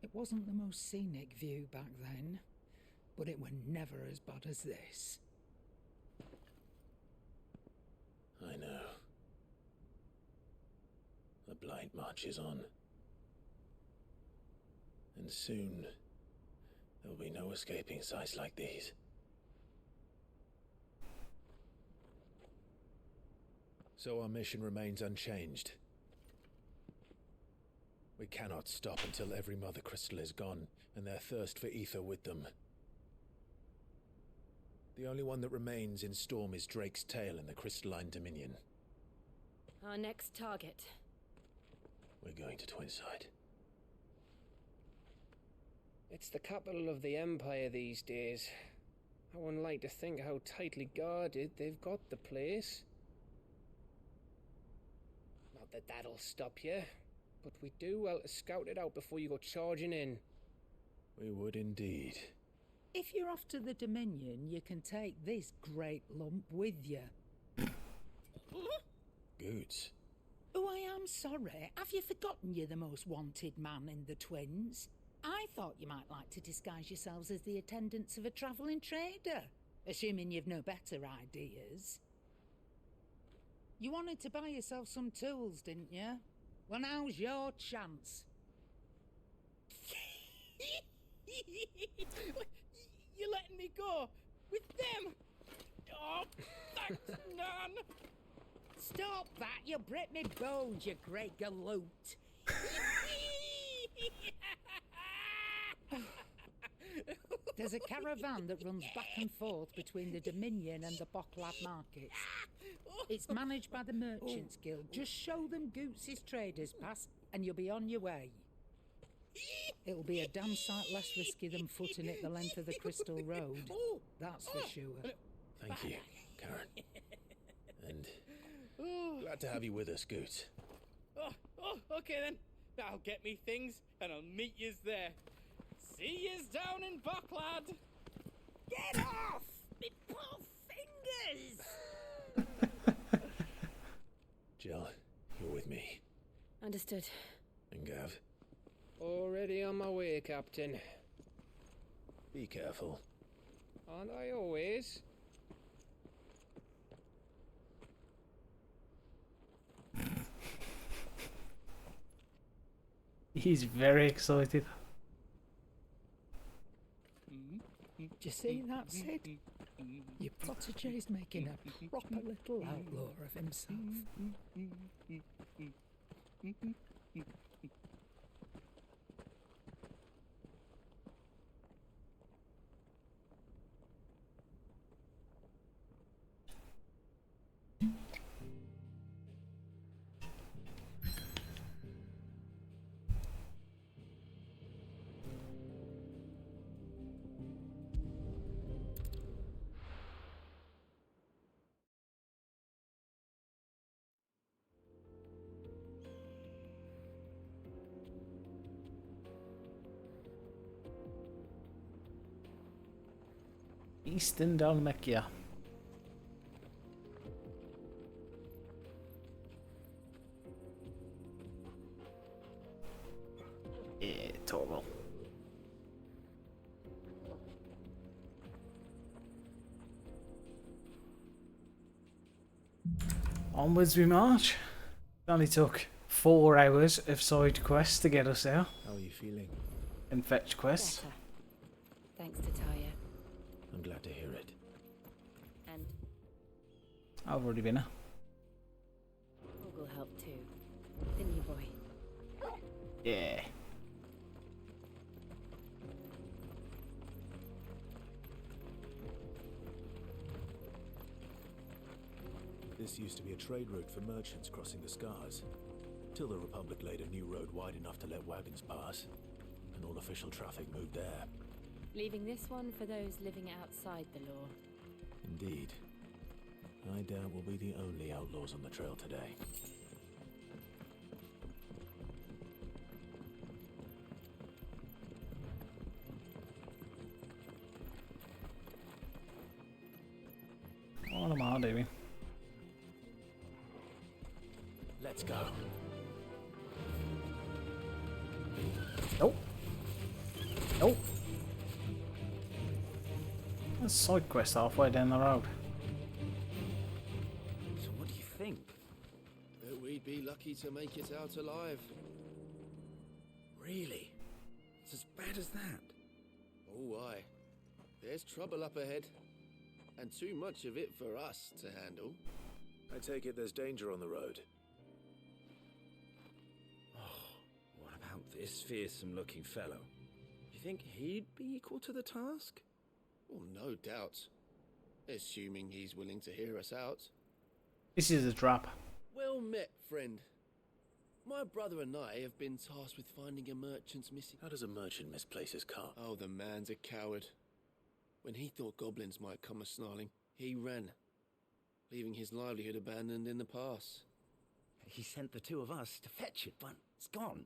P: It wasn't the most scenic view back then, but it were never as bad as this.
D: I know. The blight marches on. And soon, there'll be no escaping sights like these. So our mission remains unchanged. We cannot stop until every Mother Crystal is gone, and their thirst for ether with them. The only one that remains in Storm is Drake's Tail in the Crystalline Dominion.
N: Our next target.
D: We're going to Twinside.
H: It's the capital of the Empire these days. I wouldn't like to think how tightly guarded they've got the place. Not that that'll stop you, but we do well to scout it out before you go charging in.
D: We would indeed.
P: If you're off to the Dominion, you can take this great lump with you.
D: Goods.
P: Oh, I am sorry. Have you forgotten you're the most wanted man in the Twins? I thought you might like to disguise yourselves as the attendants of a travelling trader, assuming you've no better ideas. You wanted to buy yourself some tools, didn't you? Well, now's your chance.
Q: You're letting me go with them? Oh, thanks, Nan.
P: Stop that! You'll break me bones, you great galoot. There's a caravan that runs back and forth between the Dominion and the BuckaD markets. It's managed by the Merchants Guild. Just show them Goots' traders pass and you'll be on your way. It'll be a damn sight less risky than footing it the length of the Crystal Road. That's for sure.
D: Thank you, Karen. And glad to have you with us, Goots.
Q: Okay then. I'll get me things and I'll meet yous there. See yous down in BuckaD.
P: Get off! Me poor fingers!
D: Jill, you're with me.
N: Understood.
D: And Gav.
H: Already on my way, Captain.
D: Be careful.
H: Aren't I always?
A: He's very excited.
P: Do you see that, Sid? Your protégé's making a proper little outlaw of himself.
A: Eastern Dalmatia. Yeah, Torval. Onwards we march. It only took 4 hours of side quests to get us there.
D: How are you feeling?
A: And fetch quests.
C: Better. Thanks to Taya.
D: I'm glad to hear it.
C: And
A: I've already been there.
C: Google helped too. Didn't you, boy?
A: Yeah.
D: This used to be a trade route for merchants crossing the Scars, till the Republic laid a new road wide enough to let wagons pass, and all official traffic moved there.
C: Leaving this one for those living outside the law.
D: Indeed. I doubt we'll be the only outlaws on the trail today.
A: What am I doing?
D: Let's go.
A: Nope. Nope. That's a side quest halfway down the road.
K: So what do you think? That we'd be lucky to make it out alive.
P: Really? It's as bad as that?
K: Oh, aye. There's trouble up ahead. And too much of it for us to handle.
D: I take it there's danger on the road.
P: What about this fearsome-looking fellow? You think he'd be equal to the task?
K: Oh, no doubt. Assuming he's willing to hear us out.
A: This is a trap.
K: Well met, friend. My brother and I have been tasked with finding a merchant's missing...
D: How does a merchant misplace his cart?
K: Oh, the man's a coward. When he thought goblins might come a-snarling, he ran, leaving his livelihood abandoned in the pass.
P: He sent the two of us to fetch it, but it's gone.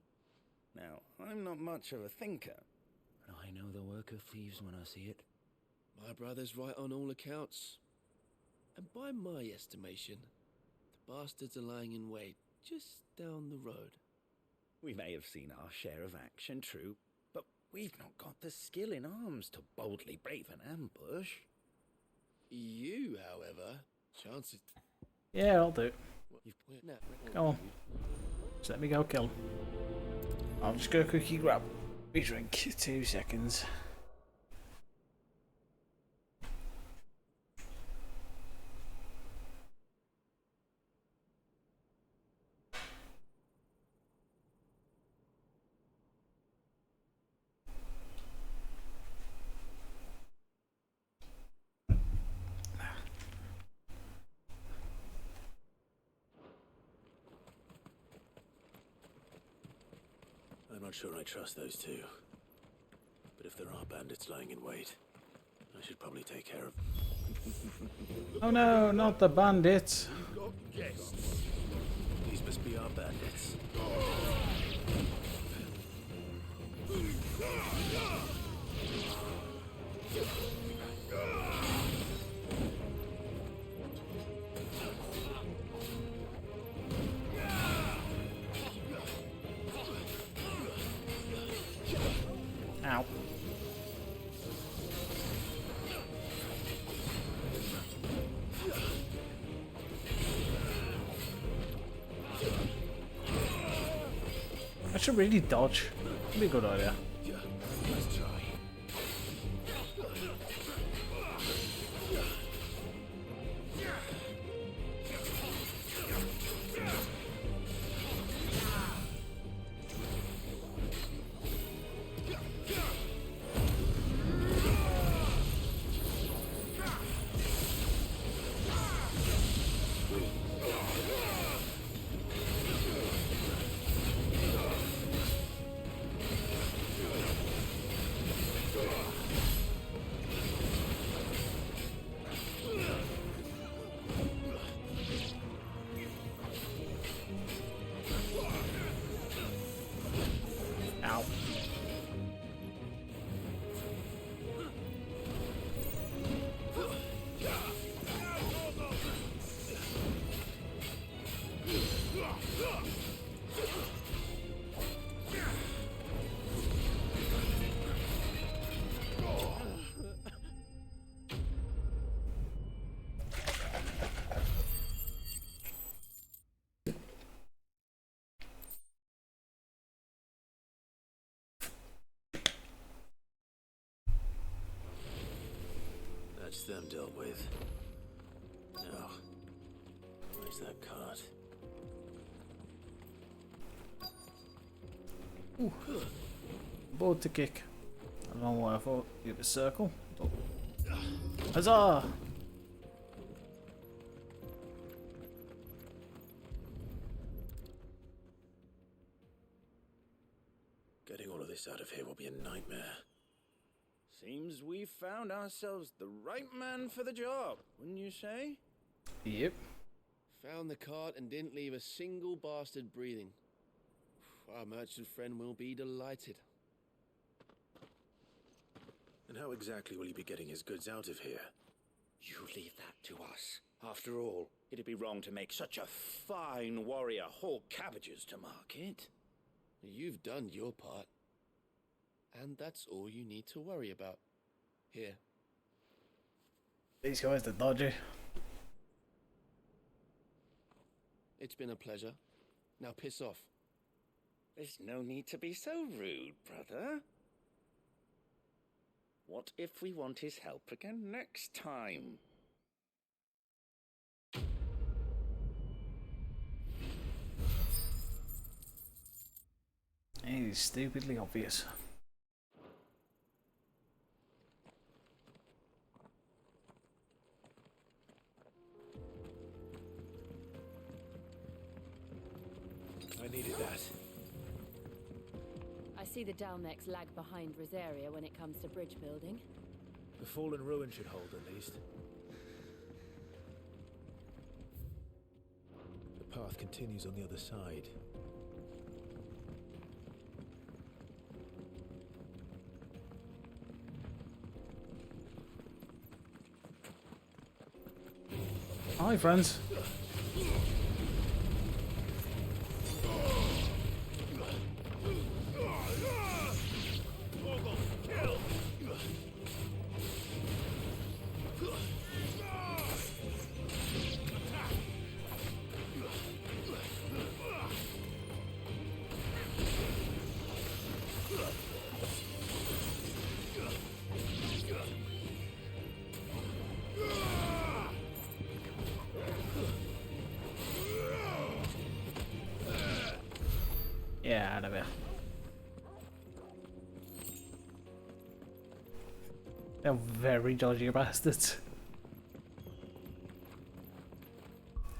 P: Now, I'm not much of a thinker, but I know the work of thieves when I see it.
K: My brother's right on all accounts. And by my estimation, the bastards are lying in wait just down the road.
P: We may have seen our share of action, true, but we've not got the skill in arms to boldly brave an ambush.
K: You, however, chances...
A: Yeah, I'll do it. Go on. Just let me go kill him. I'll just go quickly grab a drink. 2 seconds.
D: I'm not sure I trust those two. But if there are bandits lying in wait, I should probably take care of...
A: Oh no, not the bandits.
D: These must be our bandits.
A: Ow. I should really dodge. That'd be a good idea.
D: Let's try. least them dealt with. Now, where's that cart?
A: Ooh. Board to kick. I don't know why I thought it was circle. But... Huzzah!
D: Getting all of this out of here will be a nightmare.
K: Seems we've found ourselves the right man for the job, wouldn't you say?
A: Yep.
U: Found the cart and didn't leave a single bastard breathing. Our merchant friend will be delighted.
D: And how exactly will he be getting his goods out of here?
K: You leave that to us. After all, it'd be wrong to make such a fine warrior haul cabbages to market.
U: You've done your part. And that's all you need to worry about. Here.
A: These guys are dodgy.
U: It's been a pleasure. Now piss off.
K: There's no need to be so rude, brother. What if we want his help again next time?
A: It is stupidly obvious.
D: I needed that.
C: I see the Dalmex lag behind Rosaria when it comes to bridge building.
D: The fallen ruin should hold at least. The path continues on the other side.
A: Hi, friends. Yeah, out of here. They're very dodgy bastards.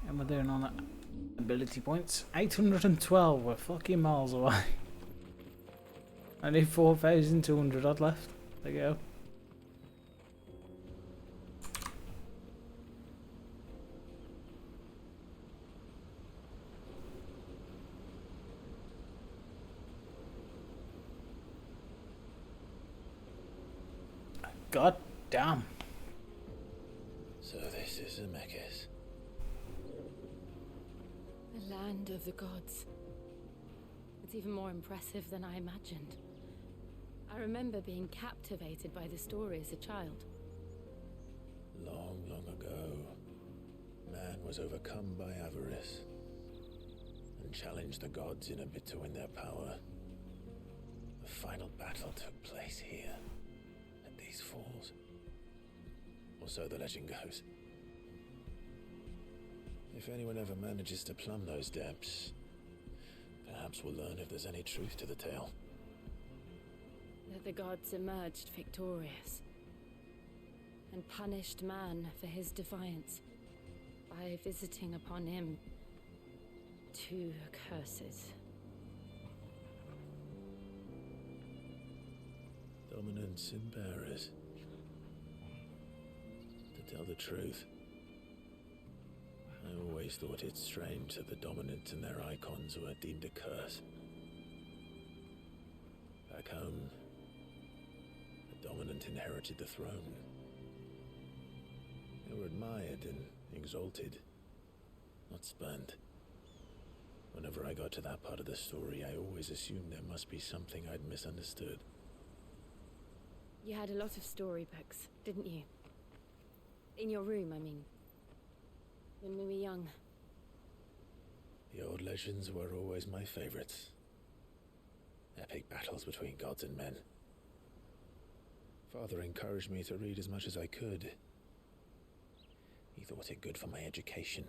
A: And we're doing on ability points. 812, we're fucking miles away. I need 4,200 odd left. There you go. God damn.
D: So this is Zemeckis.
C: The land of the gods. It's even more impressive than I imagined. I remember being captivated by the story as a child.
D: Long, long ago, man was overcome by avarice and challenged the gods in a bid to win their power. The final battle took place here. These falls. Or so the legend goes. If anyone ever manages to plumb those depths, perhaps we'll learn if there's any truth to the tale.
C: That the gods emerged victorious and punished man for his defiance by visiting upon him 2 curses.
D: Dominants and bearers. To tell the truth, I always thought it strange that the dominant and their icons were deemed a curse. Back home, the dominant inherited the throne. They were admired and exalted, not spurned. Whenever I got to that part of the story, I always assumed there must be something I'd misunderstood.
C: You had a lot of storybooks, didn't you? In your room, I mean. When we were young.
D: The old legends were always my favorites. Epic battles between gods and men. Father encouraged me to read as much as I could, He thought it good for my education.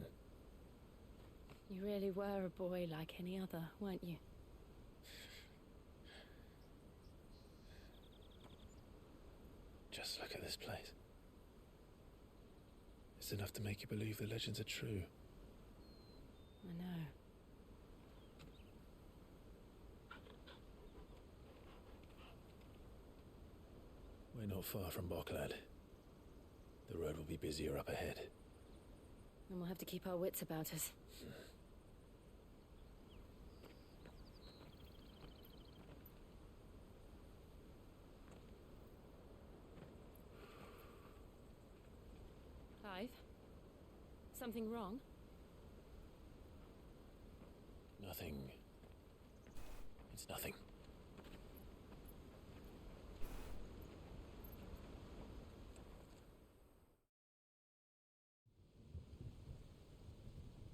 T: You really were a boy like any other, weren't you?
D: Just look at this place. It's enough to make you believe the legends are true.
T: I know.
D: We're not far from BuckaD. The road will be busier up ahead.
T: And we'll have to keep our wits about us. Clive? Something wrong?
D: Nothing. It's nothing.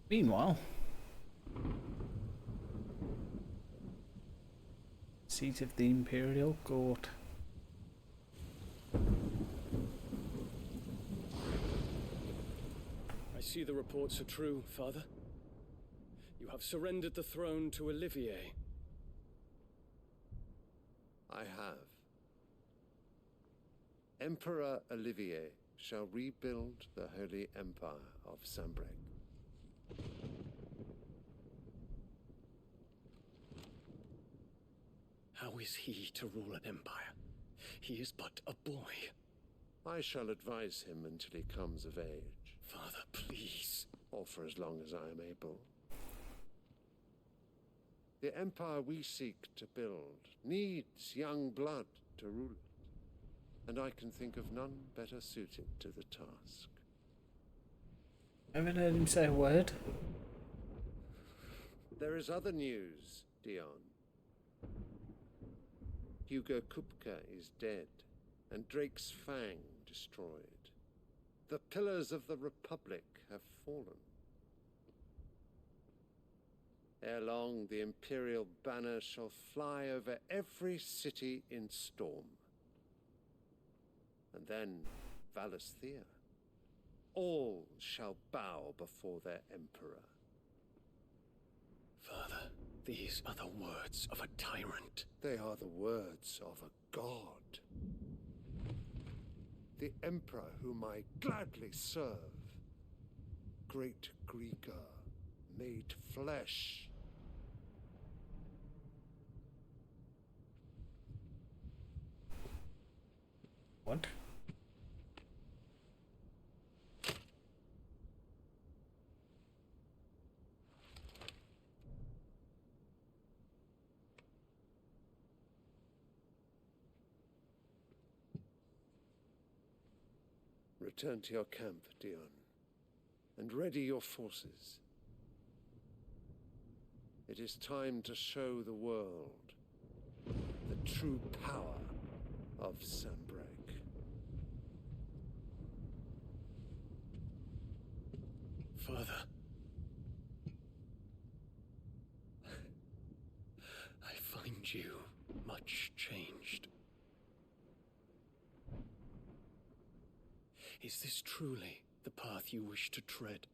A: Meanwhile, seat of the Imperial Court.
J: I see the reports are true, Father. You have surrendered the throne to Olivier.
V: I have. Emperor Olivier shall rebuild the Holy Empire of Sanbreque.
J: How is he to rule an empire? He is but a boy.
V: I shall advise him until he comes of age.
J: Father, please.
V: Or for as long as I am able. The empire we seek to build needs young blood to rule it, and I can think of none better suited to the task.
A: I haven't heard him say a word.
V: There is other news, Dion. Hugo Kupka is dead, and Drake's Fang destroyed. The pillars of the Republic have fallen. Ere long, the Imperial banner shall fly over every city in Storm. And then Valisthea. All shall bow before their Emperor.
J: Father, these are the words of a tyrant.
V: They are the words of a god. The Emperor whom I gladly serve. Great Greeker, made flesh.
A: What?
V: Return to your camp, Dion, and ready your forces. It is time to show the world the true power of Sanbreque.
J: Father, I find you much changed. Is this truly the path you wish to tread?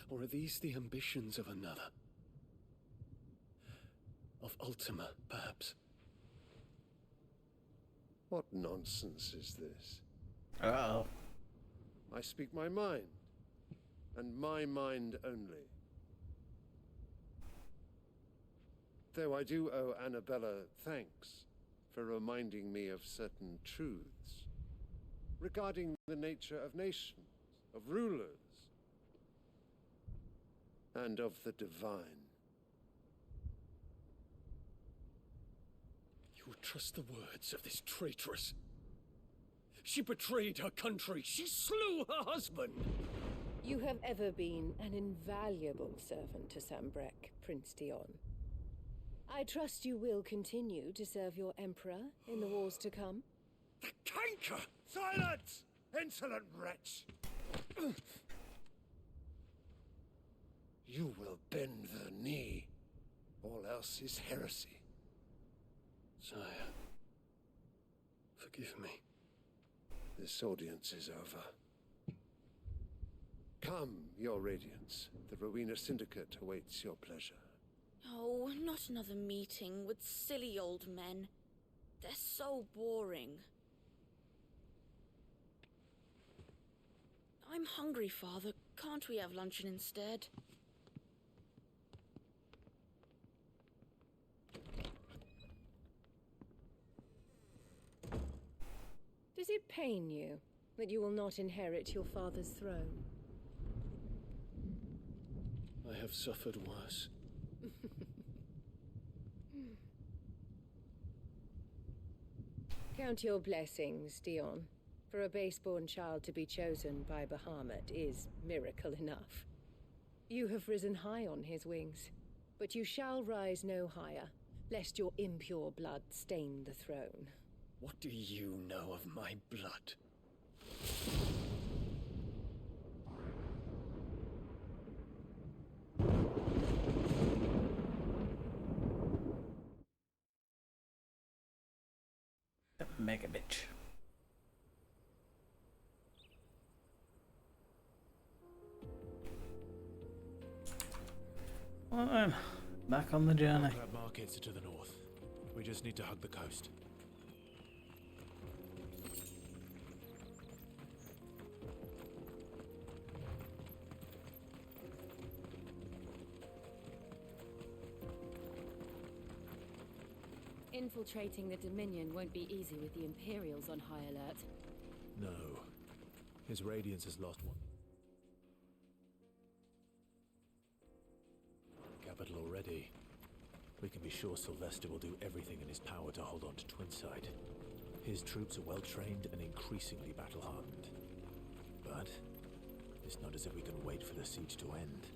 J: Or are these the ambitions of another? Of Ultima, perhaps?
V: What nonsense is this?
A: Uh-oh.
V: I speak my mind, and my mind only. Though I do owe Annabella thanks for reminding me of certain truths regarding the nature of nations, of rulers, and of the divine.
J: You would trust the words of this traitress? She betrayed her country. She slew her husband.
N: You have ever been an invaluable servant to Sanbreque, Prince Dion. I trust you will continue to serve your Emperor in the wars to come.
V: The canker! Silence! Insolent wretch! You will bend the knee. All else is heresy.
J: Sire, forgive me.
V: This audience is over. Come, Your Radiance. The Rowena Syndicate awaits your pleasure.
G: Oh, not another meeting with silly old men. They're so boring. I'm hungry, Father. Can't we have luncheon instead?
E: Does it pain you that you will not inherit your father's throne?
J: I have suffered worse.
E: Count your blessings, Dion. For a base-born child to be chosen by Bahamut is miracle enough. You have risen high on his wings, but you shall rise no higher, lest your impure blood stain the throne.
J: What do you know of my blood?
A: The mega bitch. Well then, back on the journey.
D: Crab markets are to the north. We just need to hug the coast.
C: Infiltrating the Dominion won't be easy with the Imperials on high alert.
D: No. His Radiance has lost one. Capital already. We can be sure Sylvester will do everything in his power to hold on to Twinside. His troops are well trained and increasingly battle-hardened. But it's not as if we can wait for the siege to end.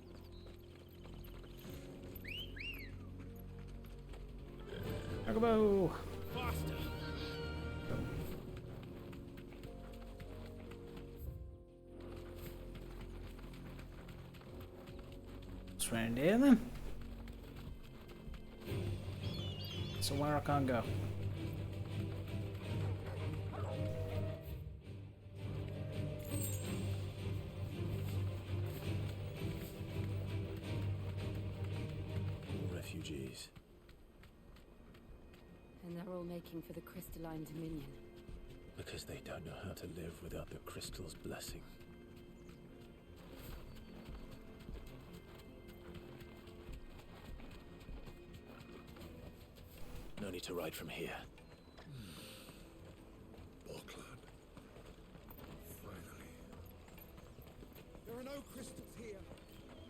A: Chocobo!
J: Faster!
A: What's round here then? Somewhere I can't go.
D: Refugees.
C: And they're all making for the Crystalline Dominion.
D: Because they don't know how to live without the crystal's blessing. No need to ride from here.
O: BuckaD. Finally.
K: There are no crystals here.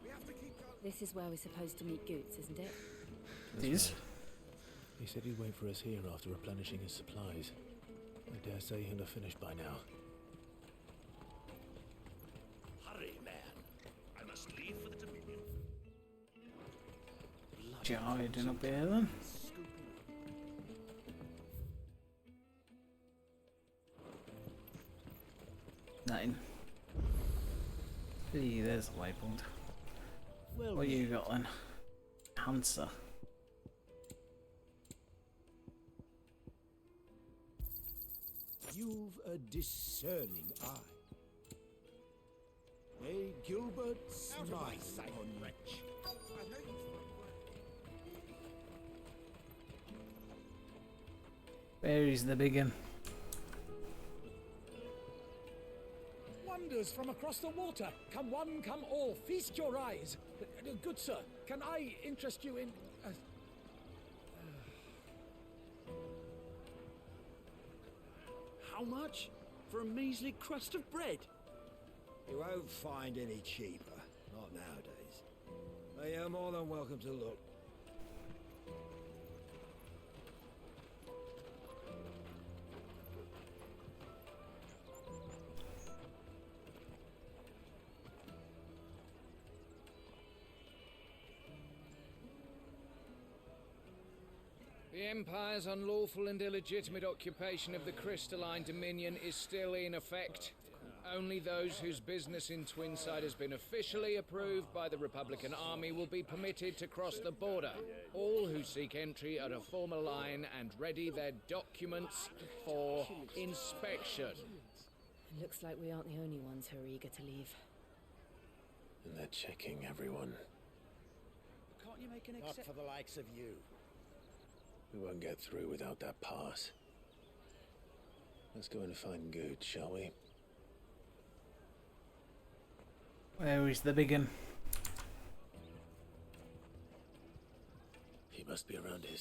K: We have to keep going.
C: This is where we're supposed to meet Goots, isn't it?
A: It is.
D: He said he'd wait for us here after replenishing his supplies. I dare say he'll have finished by now.
J: Hurry, man. I must leave for the Dominion.
A: You hiding up here then? Nothing. Hey, there's a waypoint.
J: Well,
A: What you got then? Answer.
K: You've a discerning eye. A Gilbert smile on wretch.
A: Where is the big one?
Q: Wonders from across the water. Come one, come all. Feast your eyes. Good sir, can I interest you in...
J: how much? For a measly crust of bread?
K: You won't find any cheaper. Not nowadays. But you're more than welcome to look.
Q: The Empire's unlawful and illegitimate occupation of the Crystalline Dominion is still in effect. Only those whose business in Twinside has been officially approved by the Republican Army will be permitted to cross the border. All who seek entry are to form a line and ready their documents for inspection.
C: Looks like we aren't the only ones who are eager to leave.
D: And they're checking everyone.
K: Can't you make an exception? Not for the likes of you.
D: We won't get through without that pass. Let's go and find Good, shall we?
A: Where is the big un?
D: He must be around here.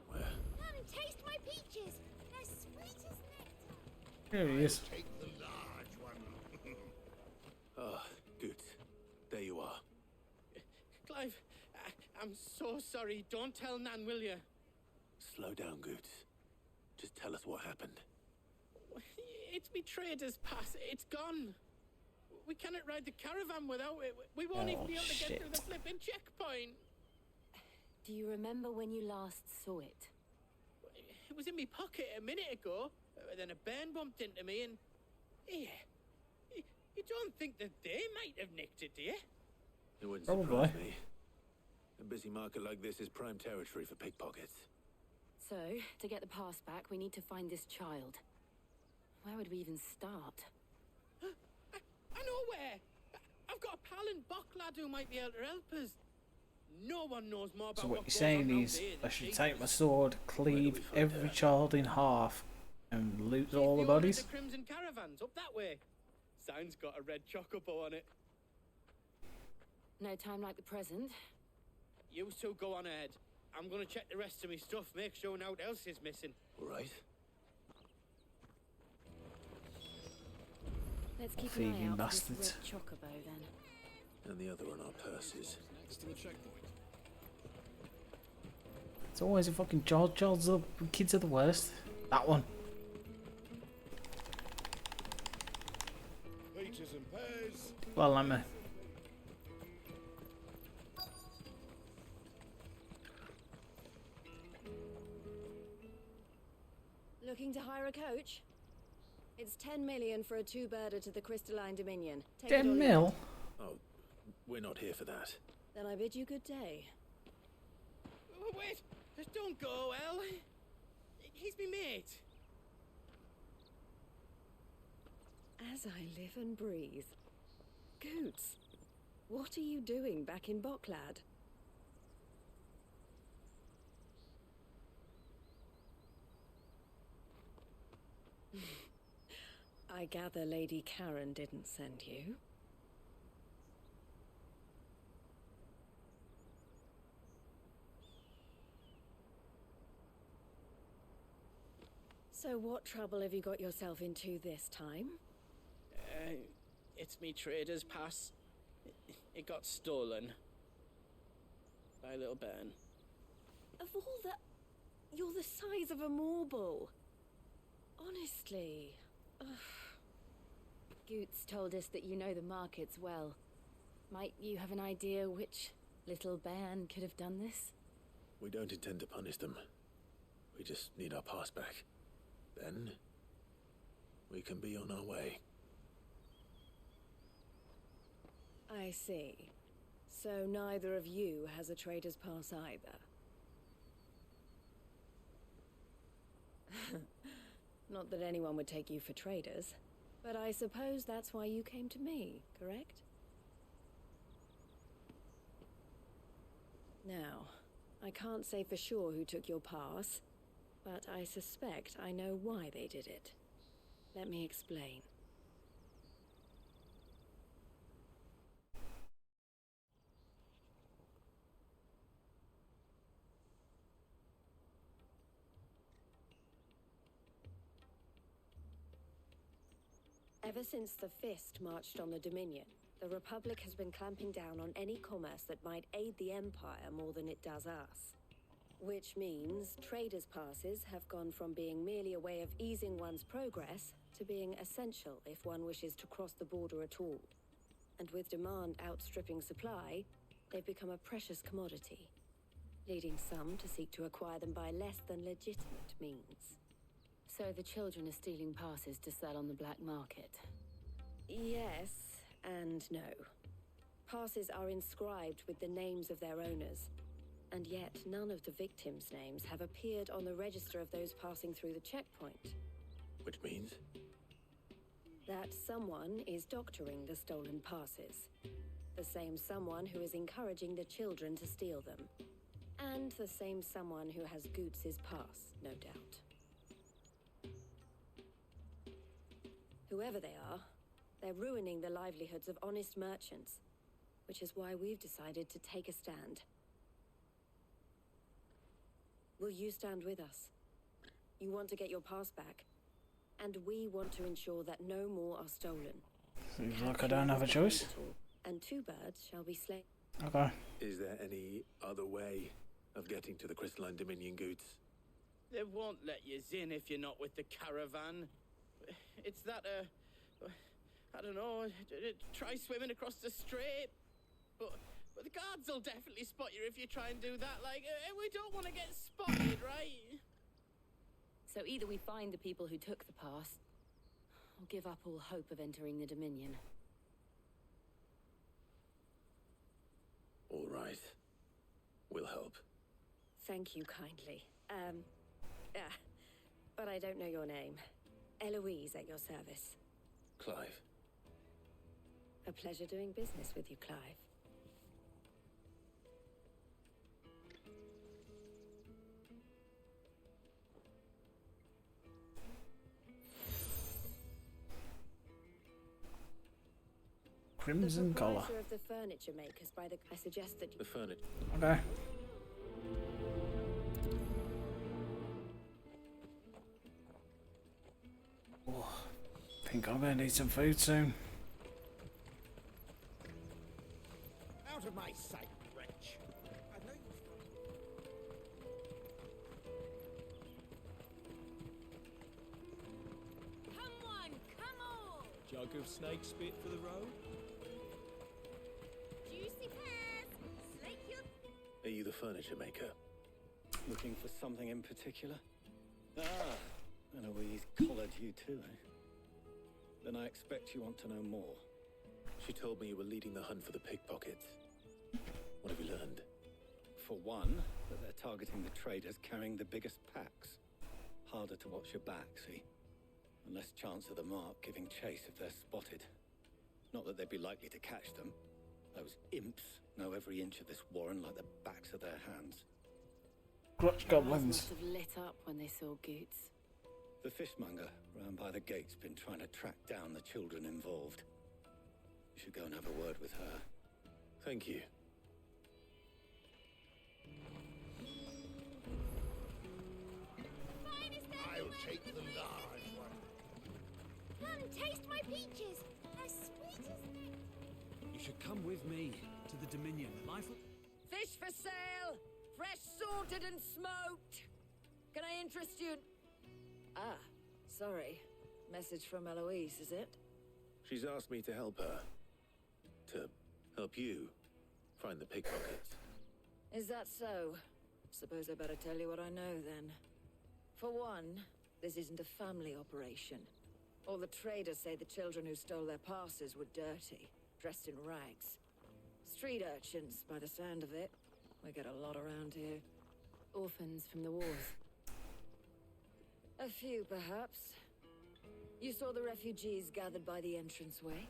D: Where?
M: Come and taste my peaches. They're sweet as nectar.
A: There he is.
F: Take the large one.
D: Ah, Good. There you are.
U: Clive, I'm so sorry. Don't tell Nan, will you?
D: Slow down, Good. Just tell us what happened.
U: It's me trader's pass. It's gone. We cannot ride the caravan without it. We won't even be able to get through the flipping checkpoint.
C: Do you remember when you last saw it?
U: It was in my pocket a minute ago. Then a bairn bumped into me and... Yeah. You don't think that they might have nicked it, do you?
D: It wouldn't surprise me. A busy market like this is prime territory for pickpockets.
C: So, to get the pass back, we need to find this child. Where would we even start?
U: I know where! I've got a pal in BuckaD who might be able to help us. No one knows more about
A: So what you're saying is I should take my sword, cleave every child in half, and loot all the bodies?
U: The Crimson Caravans, up that way. Sign's got a red chocobo on it.
C: No time like the present.
U: You two go on ahead. I'm gonna check the rest of my stuff, make sure no else is missing.
D: All right.
C: Let's keep
A: Thieving
C: an eye out
A: bastards.
C: for this red chocobo then.
D: And the other on our purses.
O: Next to the checkpoint.
A: It's always a fucking child. Kids are the worst. That one.
O: Peaches and pears.
A: Well, let me.
E: Looking to hire a coach? It's 10 million for a two-birder to the Crystalline Dominion. Take
A: 10 mil?
D: Oh, we're not here for that.
E: Then I bid you good day.
U: Wait! Don't go, El. He's me mate.
E: As I live and breathe. Goots, what are you doing back in BuckaD? I gather Lady Karen didn't send you. So what trouble have you got yourself into this time?
U: It's me trader's pass. It got stolen. By a little bairn.
E: Of all the... You're the size of a marble. Honestly. Ugh.
C: Goots told us that you know the markets well. Might you have an idea which little bairn could have done this?
D: We don't intend to punish them. We just need our pass back. Then, we can be on our way.
E: I see. So neither of you has a trader's pass either. Not that anyone would take you for traders, but I suppose that's why you came to me, correct? Now, I can't say for sure who took your pass, but I suspect I know why they did it. Let me explain. Ever since the Fist marched on the Dominion, the Republic has been clamping down on any commerce that might aid the Empire more than it does us. Which means traders' passes have gone from being merely a way of easing one's progress to being essential if one wishes to cross the border at all. And with demand outstripping supply, they've become a precious commodity, leading some to seek to acquire them by less than legitimate means.
C: So the children are stealing passes to sell on the black market?
E: Yes and no. Passes are inscribed with the names of their owners, and yet none of the victims' names have appeared on the register of those passing through the checkpoint.
D: Which means?
E: That someone is doctoring the stolen passes.
C: The same someone who is encouraging the children to steal them. And the same someone who has Goots' pass, no doubt. Whoever they are, they're ruining the livelihoods of honest merchants, which is why we've decided to take a stand. Will you stand with us? You want to get your pass back, and we want to ensure that no more are stolen.
A: Seems like I don't have a choice.
C: And 2 birds shall be slain.
A: Okay.
D: Is there any other way of getting to the Crystalline Dominion Goots?
U: They won't let you in if you're not with the caravan. It's that, I don't know, try swimming across the strait. But the guards will definitely spot you if you try and do that. Like, we don't want to get spotted, right?
C: So either we find the people who took the pass, or give up all hope of entering the Dominion.
D: All right. We'll help.
C: Thank you kindly. But I don't know your name. Eloise at your service.
D: Clive.
C: A pleasure doing business with you, Clive.
A: Crimson collar.
C: Of the furniture makers I suggest that you...
D: The furniture.
A: Okay. Oh, think I'm gonna need some food soon.
K: Out of my sight, wretch. I know you.
G: Come on, come on!
J: Jug of snake spit for the road?
G: Juicy pears! Slake your...
D: Are you the furniture maker?
I: Looking for something in particular? Ah, Eloise collared you too, eh? Then I expect you want to know more.
D: She told me you were leading the hunt for the pickpockets. What have you learned?
I: For one, that they're targeting the traders carrying the biggest packs. Harder to watch your back, see? And less chance of the mark giving chase if they're spotted. Not that they'd be likely to catch them. Those imps know every inch of this warren like the backs of their hands.
A: Grotch goblins.
C: Must have lit up when they saw Goots.
I: The fishmonger round by the gate's been trying to track down the children involved. You should go and have a word with her.
D: Thank you.
F: I'll take the large one.
G: Come, taste my peaches! As sweet as they...
J: You should come with me to the Dominion.
E: Fish for sale! Fresh sorted and smoked! Can I interest you? Ah, sorry. Message from Eloise, is it?
D: She's asked me to help her. To help you find the pickpockets.
E: Is that so? Suppose I better tell you what I know then. For one, this isn't a family operation. All the traders say the children who stole their passes were dirty, dressed in rags. Street urchins, by the sound of it. We get a lot around here.
C: Orphans from the wars.
E: A few, perhaps. You saw the refugees gathered by the entranceway?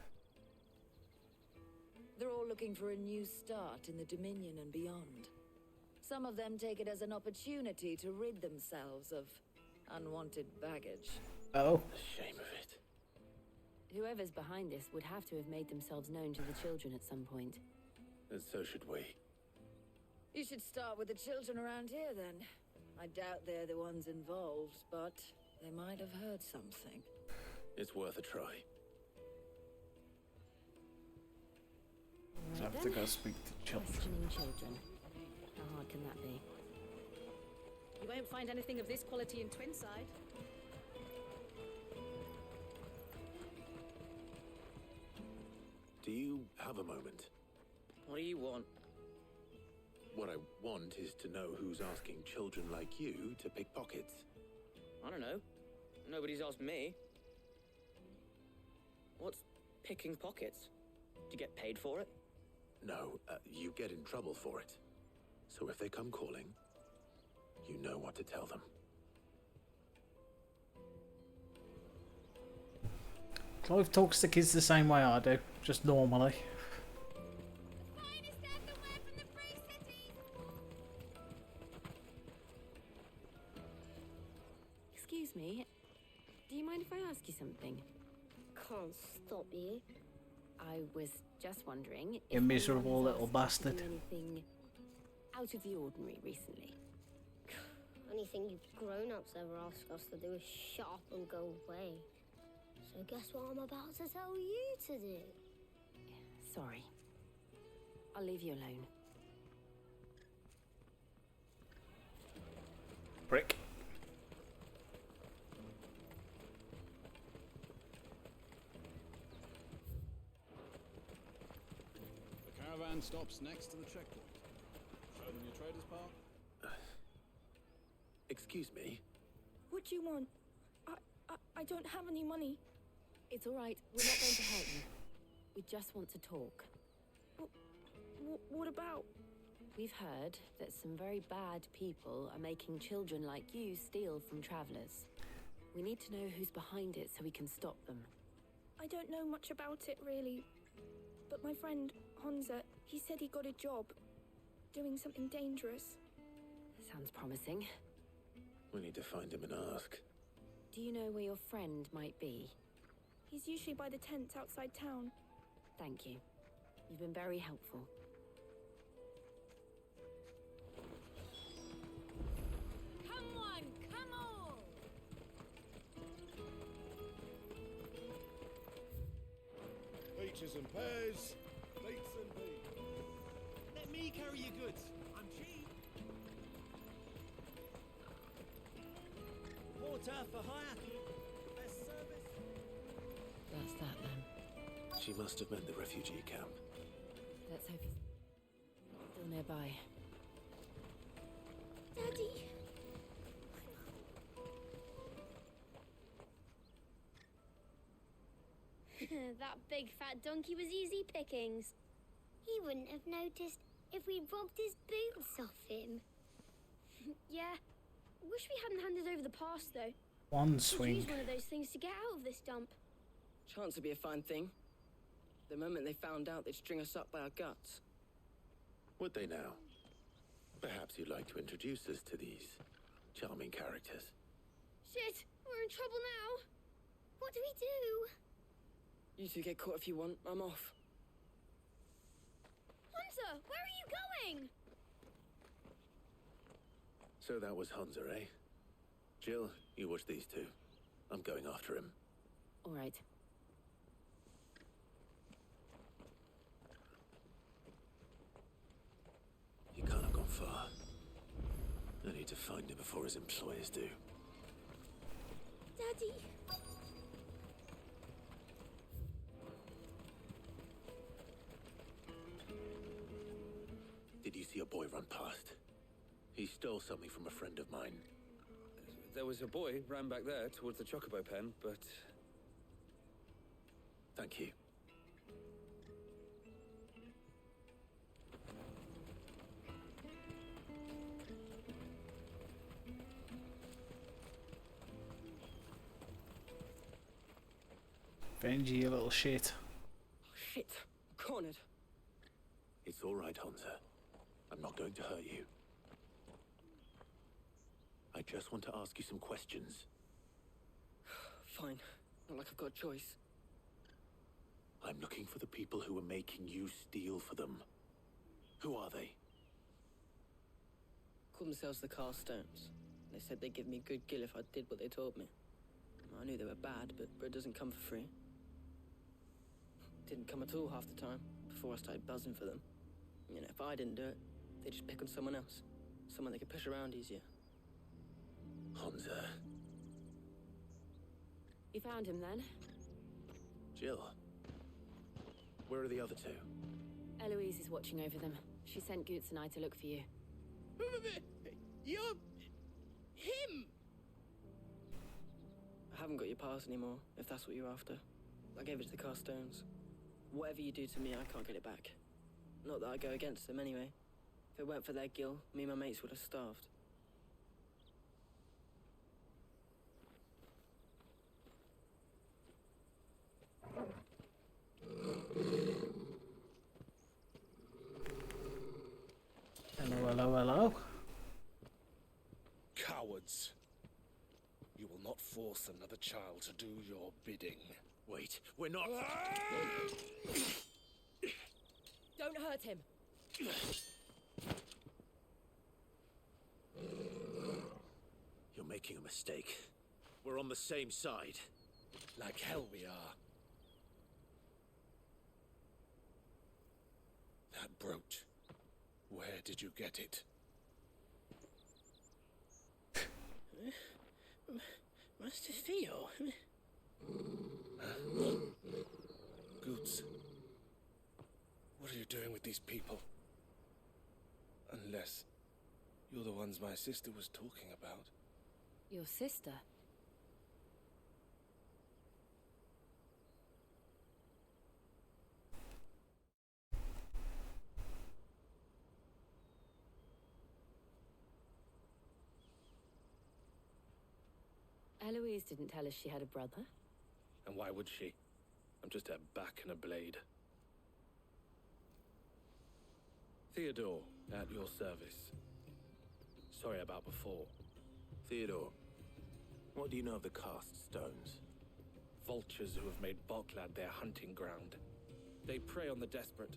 E: They're all looking for a new start in the Dominion and beyond. Some of them take it as an opportunity to rid themselves of unwanted baggage.
A: Oh.
D: The shame of it.
C: Whoever's behind this would have to have made themselves known to the children at some point.
D: And so should we.
E: You should start with the children around here, then. I doubt they're the ones involved, but they might have heard something.
D: It's worth a try.
A: I have to go speak to children.
C: Questioning children. How hard can that be?
S: You won't find anything of this quality in Twinside.
D: Do you have a moment?
U: What do you want?
D: What I want is to know who's asking children like you to pick pockets.
U: I don't know. Nobody's asked me. What's picking pockets? Do you get paid for it?
D: No, you get in trouble for it. So if they come calling, you know what to tell them.
A: Clive talks to kids the same way I do, just normally.
C: Excuse me. Do you mind if I ask you something?
M: Can't stop you.
C: I was just wondering
A: You
C: if
A: miserable
C: anyone has
A: little
C: asked you to
A: bastard.
C: do anything out of the ordinary recently.
M: Anything you grown-ups ever ask us to do is shut up and go away. So guess what I'm about to tell you to do?
C: Sorry. I'll leave you alone.
A: Prick.
L: The caravan stops next to the checkpoint. Show them your trader's park.
D: Excuse me?
R: What do you want? I don't have any money.
C: It's all right. We're not going to hurt you. We just want to talk.
R: What about?
C: We've heard that some very bad people are making children like you steal from travelers. We need to know who's behind it so we can stop them.
R: I don't know much about it, really. But my friend, Honza, he said he got a job. Doing something dangerous.
C: Sounds promising.
D: We need to find him and ask.
C: Do you know where your friend might be?
R: He's usually by the tents outside town.
C: Thank you. You've been very helpful.
S: Come on, come on!
O: Peaches and pears, beets and beans.
K: Let me carry your goods. I'm cheap. Water for hire. Best service.
C: That's that then.
D: She must have meant the refugee camp.
C: Let's hope he's still nearby.
M: Daddy. That big fat donkey was easy pickings. He wouldn't have noticed if we'd robbed his boots off him.
R: Yeah. Wish we hadn't handed over the pass, though.
A: One
R: Could
A: swing.
R: use one of those things to get out of this dump.
U: Chance would be a fine thing. The moment they found out, they'd string us up by our guts.
D: Would they now? Perhaps you'd like to introduce us to these charming characters.
R: Shit, we're in trouble now.
M: What do we do?
U: You two get caught if you want. I'm off.
R: Hunter, where are you going?
D: So that was Hunter, eh? Jill, you watch these two. I'm going after him.
C: All right.
D: He can't have gone far. I need to find him before his employers do.
R: Daddy.
D: Did you see a boy run past? He stole something from a friend of mine.
W: There was a boy ran back there towards the chocobo pen, but...
D: Thank you.
A: Benji, you little shit.
U: Shit. Cornered.
D: It's all right, Hunter. I'm not going to hurt you. I just want to ask you some questions.
U: Fine. Not like I've got a choice.
D: I'm looking for the people who are making you steal for them. Who are they?
U: Called themselves the Carstones. They said they'd give me a good gill if I did what they told me. I knew they were bad, but bread doesn't come for free. Didn't come at all half the time, before I started buzzing for them. You know, if I didn't do it, they'd just pick on someone else. Someone they could push around easier.
D: Hunter.
C: You found him then?
D: Jill. Where are the other two?
C: Eloise is watching over them. She sent Goots and I to look for you.
U: You're... him! I haven't got your pass anymore, if that's what you're after. I gave it to the Carstones. Whatever you do to me, I can't get it back. Not that I go against them anyway. If it weren't for their gill, me and my mates would have starved.
A: Hello, hello, hello.
O: Cowards. You will not force another child to do your bidding.
J: Wait, we're not...
S: Don't hurt him.
J: You're making a mistake. We're on the same side.
O: Like hell we are. That brooch. Where did you get it?
U: Master Theo?
O: Goods. What are you doing with these people? Unless you're the ones my sister was talking about.
T: Your sister?
C: Eloise didn't tell us she had a brother.
O: And why would she? I'm just her back and a blade. Theodore, at your service. Sorry about before.
D: Theodore, what do you know of the cast stones?
O: Vultures who have made BuckaD their hunting ground. They prey on the desperate,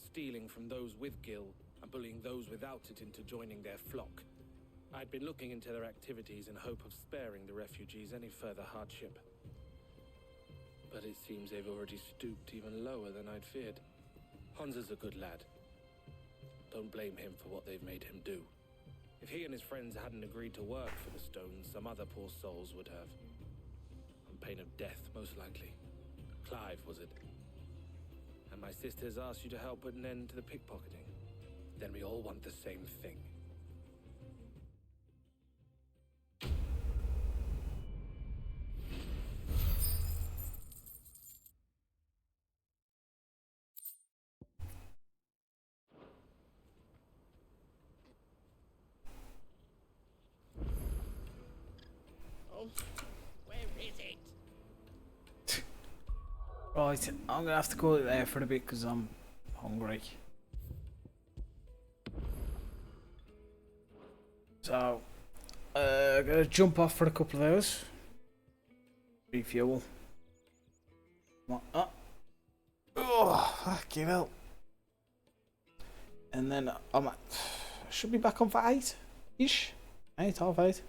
O: stealing from those with gil and bullying those without it into joining their flock. I'd been looking into their activities in hope of sparing the refugees any further hardship. But it seems they've already stooped even lower than I'd feared. Hansa's a good lad. Don't blame him for what they've made him do. If he and his friends hadn't agreed to work for the stones, some other poor souls would have. On pain of death, most likely. Clive, was it? And my sisters asked you to help put an end to the pickpocketing. Then we all want the same thing.
U: Oh, where is it?
A: Right, I'm gonna have to call it there for a bit because I'm hungry. So, gonna jump off for a couple of hours. Refuel. Oh, fucking hell. And then I should be back on for 8-ish. 8, half 8.